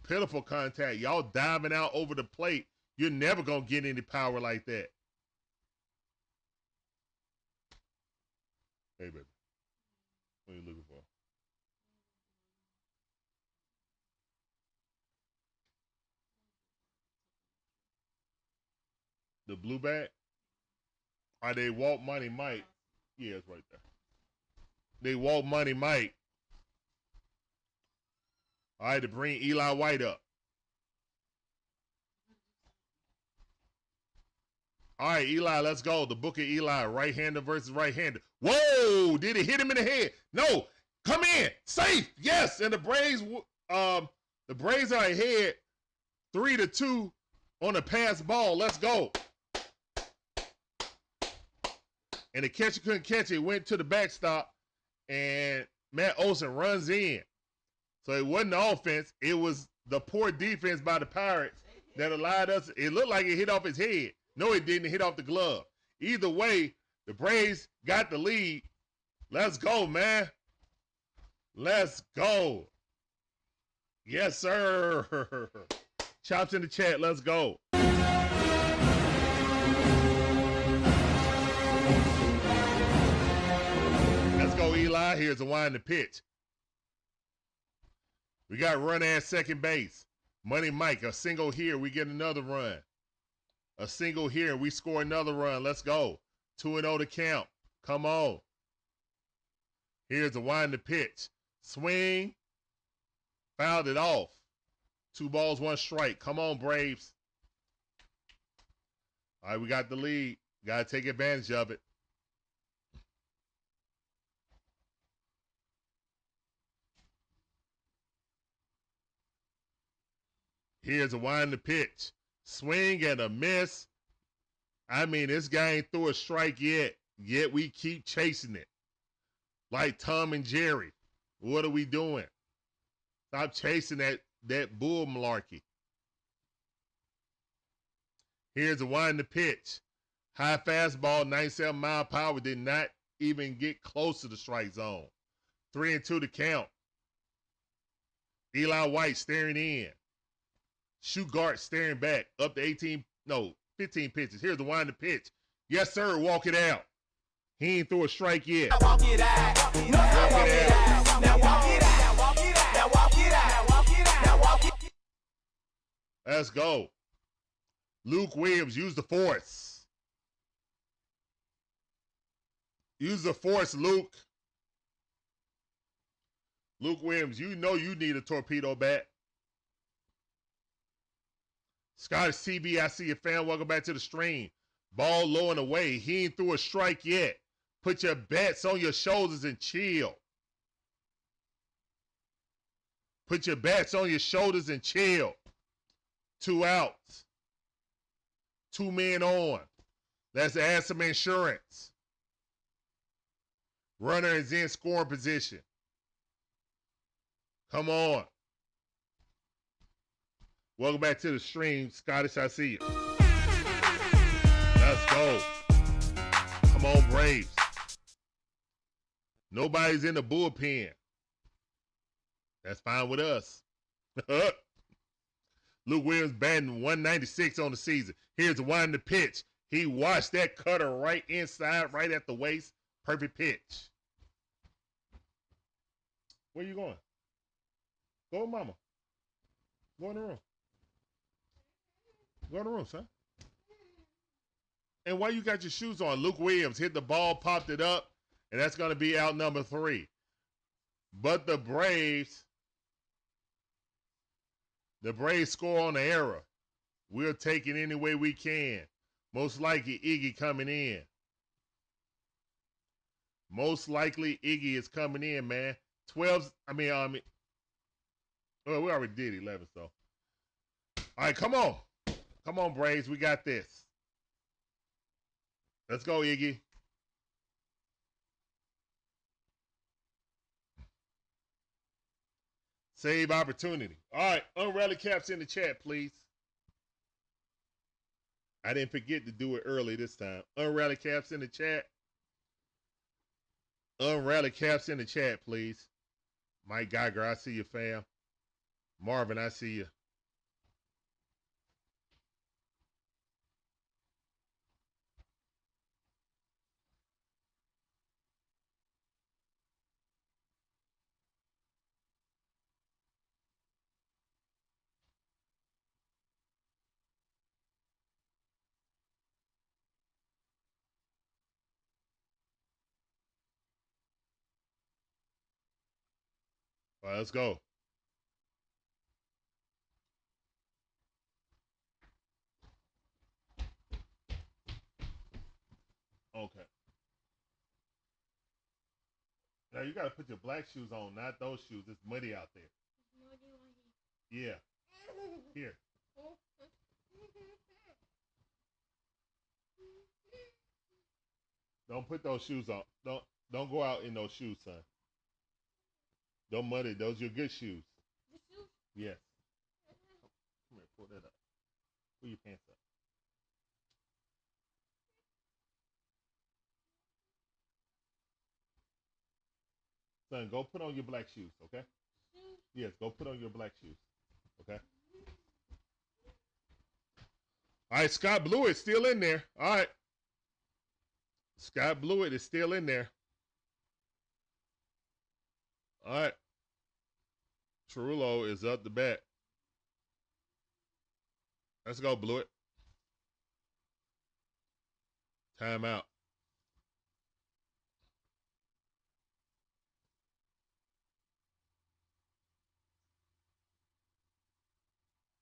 Pitiful contact. Y'all diving out over the plate. You're never going to get any power like that. Hey, baby. What are you looking for? The blue bat? Are they walk Money Mike? Yeah, it's right there. They walk Money Mike. All right, to bring Eli White up. All right, Eli, let's go. The book of Eli, right-hander versus right-hander. Whoa, did it hit him in the head? No, come in, safe, yes. And the Braves are ahead 3-2 on a pass ball. Let's go. And the catcher couldn't catch it. Went to the backstop, and Matt Olson runs in. So it wasn't the offense. It was the poor defense by the Pirates that allowed us. It looked like it hit off his head. No, it didn't. It hit off the glove. Either way, the Braves got the lead. Let's go, man. Let's go. Yes, sir. Chops in the chat. Let's go. Let's go, Eli. Here's the wind to pitch. We got run at second base. Money Mike, a single here. We get another run. A single here. We score another run. Let's go. 2-0 to count. Come on. Here's the wind to pitch. Swing. Fouled it off. 2 balls, 1 strike. Come on, Braves. All right, we got the lead. Got to take advantage of it. Here's a wind to pitch. Swing and a miss. I mean, this guy ain't threw a strike yet. Yet we keep chasing it. Like Tom and Jerry. What are we doing? Stop chasing that bull malarkey. Here's a wind to pitch. High fastball, 97 mile per hour. Did not even get close to the strike zone. 3-2 to count. Eli White staring in. Shugart staring back. Up to 15 pitches. Here's the wind to pitch. Yes, sir. Walk it out. He ain't threw a strike yet.
Walk it out. Walk it out. Now walk it out. Walk it out. Now walk it out. Walk it out. Now walk it out.
Let's go. Luke Williams, use the force. Use the force, Luke. Luke Williams, you know you need a torpedo bat. Scottish TV, I see you, fan. Welcome back to the stream. Ball low and away. He ain't threw a strike yet. Put your bats on your shoulders and chill. Put your bats on your shoulders and chill. 2 outs. 2 men on. Let's add some insurance. Runner is in scoring position. Come on. Welcome back to the stream. Scottish, I see you. Let's go. Come on, Braves. Nobody's in the bullpen. That's fine with us. Luke Williams batting 196 on the season. Here's the wind to pitch. He watched that cutter right inside, right at the waist. Perfect pitch. Where you going? Go with mama. Go in the room. Go in the room, son. And why you got your shoes on? Luke Williams hit the ball, popped it up, and that's going to be out number 3. But the Braves score on the error. We'll take it any way we can. Most likely Iggy coming in. Most likely Iggy is coming in, man. 12, well, we already did 11, so. All right, come on. Come on, Braves. We got this. Let's go, Iggy. Save opportunity. All right, unrally caps in the chat, please. I didn't forget to do it early this time. Unrally caps in the chat. Unrally caps in the chat, please. Mike Geiger, I see you, fam. Marvin, I see you. All right, let's go. Okay. Now you got to put your black shoes on, not those shoes. It's muddy out there. Yeah. Here. Don't put those shoes on. Don't go out in those shoes, son. Don't muddy. Those are your good shoes. Yes. Come here, pull that up. Pull your pants up. Son, go put on your black shoes, okay? Yes, go put on your black shoes, okay? All right, Scott Blewett still in there. All right. Scott Blewett is still in there. All right. Trullo is up the bat. Let's go, Blewett. Timeout.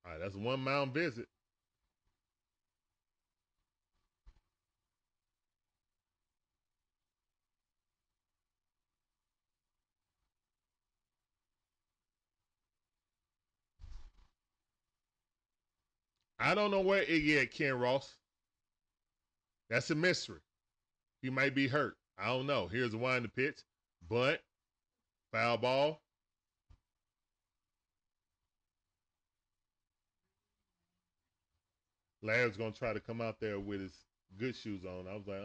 All right, that's one mound visit. I don't know where Iggy at, Ken Ross. That's a mystery. He might be hurt. I don't know. Here's the wind to pitch. Bunt. Foul ball. Larry's going to try to come out there with his good shoes on. I was like,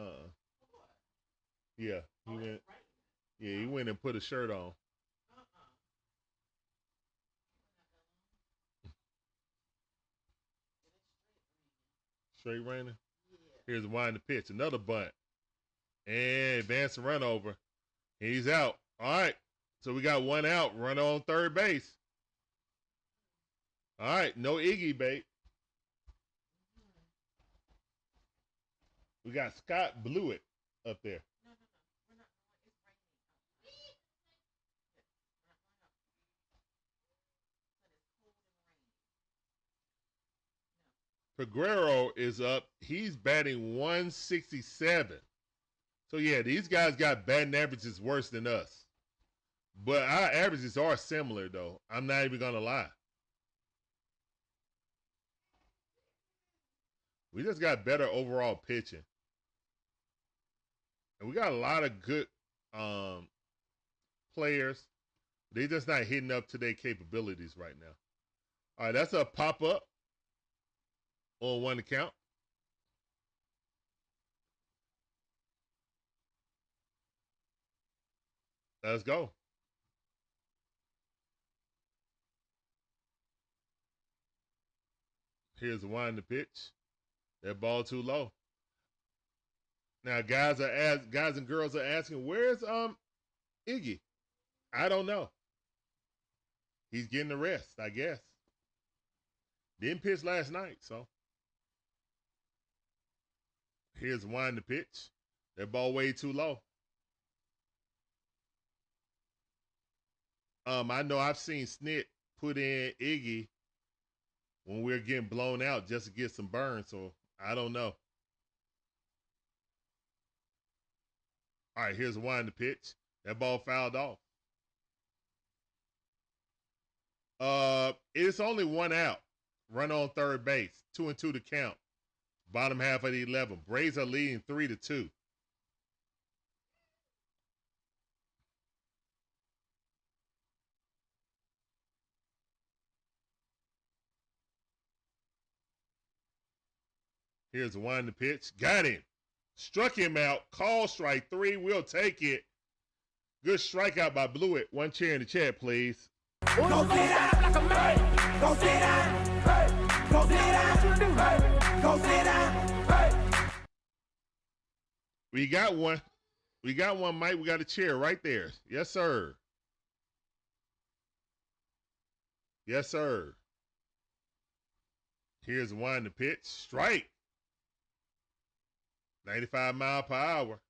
Yeah, he went. Yeah, he went and put a shirt on. Straight raining. Here's the wind to pitch. Another bunt. And advance the run over. He's out. All right. So we got one out. Run on third base. All right. No Iggy bait. We got Scott Blewett up there. Peguero is up. He's batting 167. So, yeah, these guys got batting averages worse than us. But our averages are similar, though. I'm not even going to lie. We just got better overall pitching. And we got a lot of good players. They're just not hitting up to their capabilities right now. All right, that's a pop-up on one account. Let's go. Here's the wind to pitch. That ball too low. Now guys and girls are asking, where's Iggy? I don't know. He's getting the rest, I guess. Didn't pitch last night, so. Here's the wind to pitch. That ball way too low. I know I've seen Snit put in Iggy when we're getting blown out just to get some burn, so I don't know. All right, here's a wind to pitch. That ball fouled off. It's only one out. Run on third base. 2-2 to count. Bottom half of the 11. Braves are leading 3-2. Here's the wind the pitch. Got him. Struck him out. Call strike 3. We'll take it. Good strikeout by Blewett. One chair in the chat, please.
Go sit down like a man. Go sit down. Hey. Go sit down. Hey. Go sit down. Hey.
We got one. We got one, Mike. We got a chair right there. Yes, sir. Yes, sir. Here's the wind the pitch. Strike. 95 miles per hour.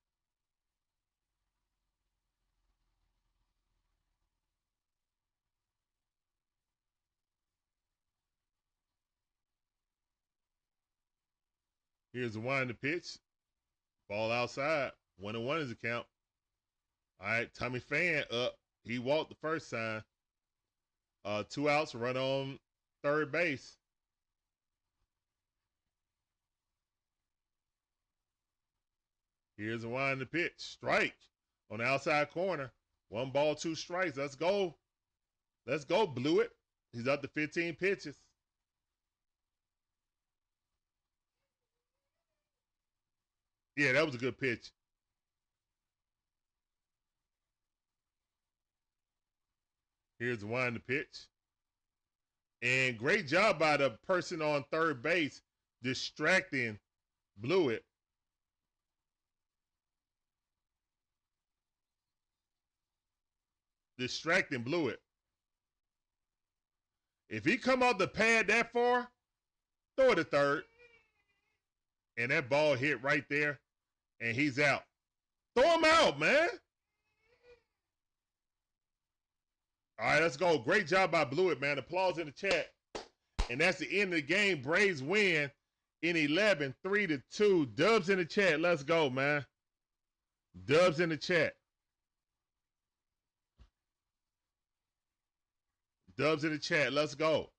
Here's the wind the pitch. Ball outside. 1-1 is the count. All right, Tommy Fan up. He walked the first time. 2 outs, run on third base. Here's the wind the pitch. Strike on the outside corner. 1 ball, 2 strikes. Let's go. Let's go, Blewett. He's up to 15 pitches. Yeah, that was a good pitch. Here's the wind the pitch. And great job by the person on third base distracting Blewett. Distracting Blewett. If he come off the pad that far, throw it to third. And that ball hit right there, and he's out. Throw him out, man. All right, let's go. Great job by Blewett, man. Applause in the chat. And that's the end of the game. Braves win in 11, 3-2. Dubs in the chat. Let's go, man. Dubs in the chat. Dubs in the chat. Let's go.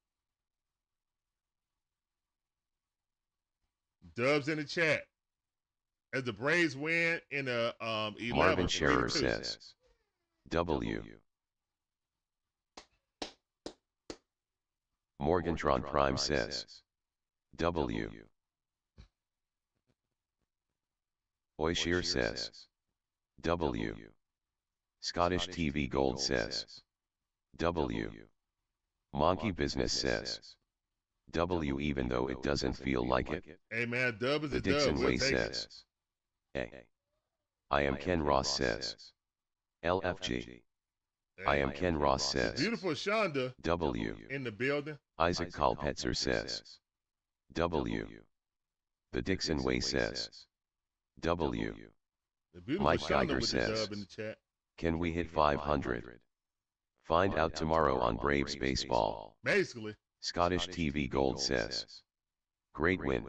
Dubs in the chat. As the Braves win in the 11.
Marvin Scherer says, W. Morgantron Prime says, W. Oishier says, W. Scottish TV Gold says, W. Monkey Business says, W, even though it doesn't feel like it.
Hey man, dub is
The
a dub.
DIXON
We'll
Way
take it.
says, A. I am Ken Ross says, LFG. I am Ken Ross says,
Beautiful Shonda
W.
in the building.
Isaac Kalpetzer says, W. The DIXON Way says, W.
The beautiful
Mike
Shonda
Geiger
with the
says,
dub in the chat.
Can we hit 500? Find out tomorrow on Braves Baseball.
Basically.
Scottish TV Gold says, great win.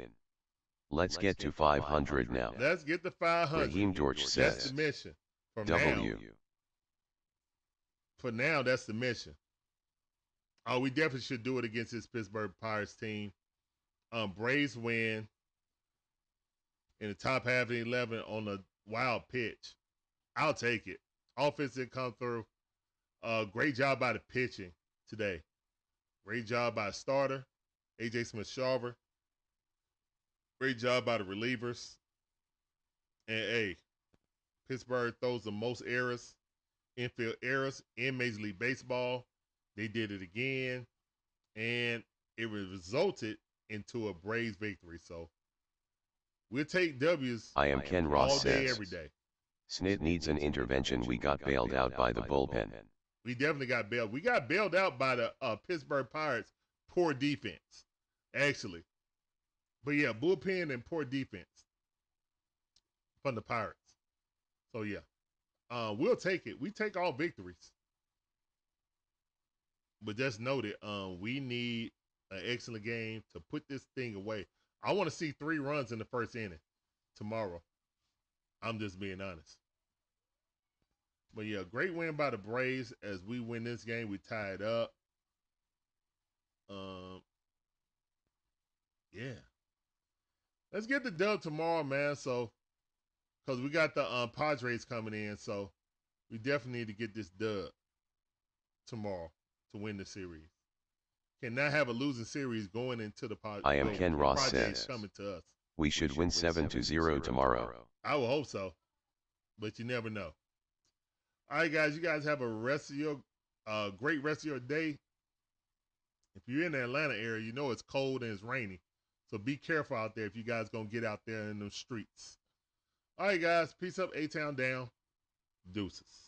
Let's get to 500 now.
Let's get to 500.
Raheem George
That's
says,
the mission. From
W.
now. For now, that's the mission. Oh, we definitely should do it against this Pittsburgh Pirates team. Braves win in the top half of the 11 on a wild pitch. I'll take it. Offense didn't come through. Great job by the pitching today. Great job by starter, A.J. Smith-Shawver. Great job by the relievers. And, hey, Pittsburgh throws the most errors, infield errors in Major League Baseball. They did it again, and it resulted into a Braves victory. So we'll take W's
I am Ken Ross
all day,
says,
every day.
Snit needs an intervention. We got bailed out by the bullpen.
We definitely got bailed. We got bailed out by the Pittsburgh Pirates. Poor defense, actually. But yeah, bullpen and poor defense from the Pirates. So yeah, we'll take it. We take all victories. But just know that we need an excellent game to put this thing away. I want to see 3 runs in the first inning tomorrow. I'm just being honest. But yeah, great win by the Braves. As we win this game, we tie it up. Yeah. Let's get the dub tomorrow, man. So, because we got the Padres coming in, so we definitely need to get this dub tomorrow to win the series. Cannot have a losing series going into the Padres.
I am Ken Ross
Padres
says,
coming to us.
We should win 7-0 tomorrow.
I will hope so, but you never know. All right, guys, you guys have a great rest of your day. If you're in the Atlanta area, you know it's cold and it's rainy, so be careful out there if you guys gonna get out there in the streets. All right, guys, peace up, A-Town down, deuces.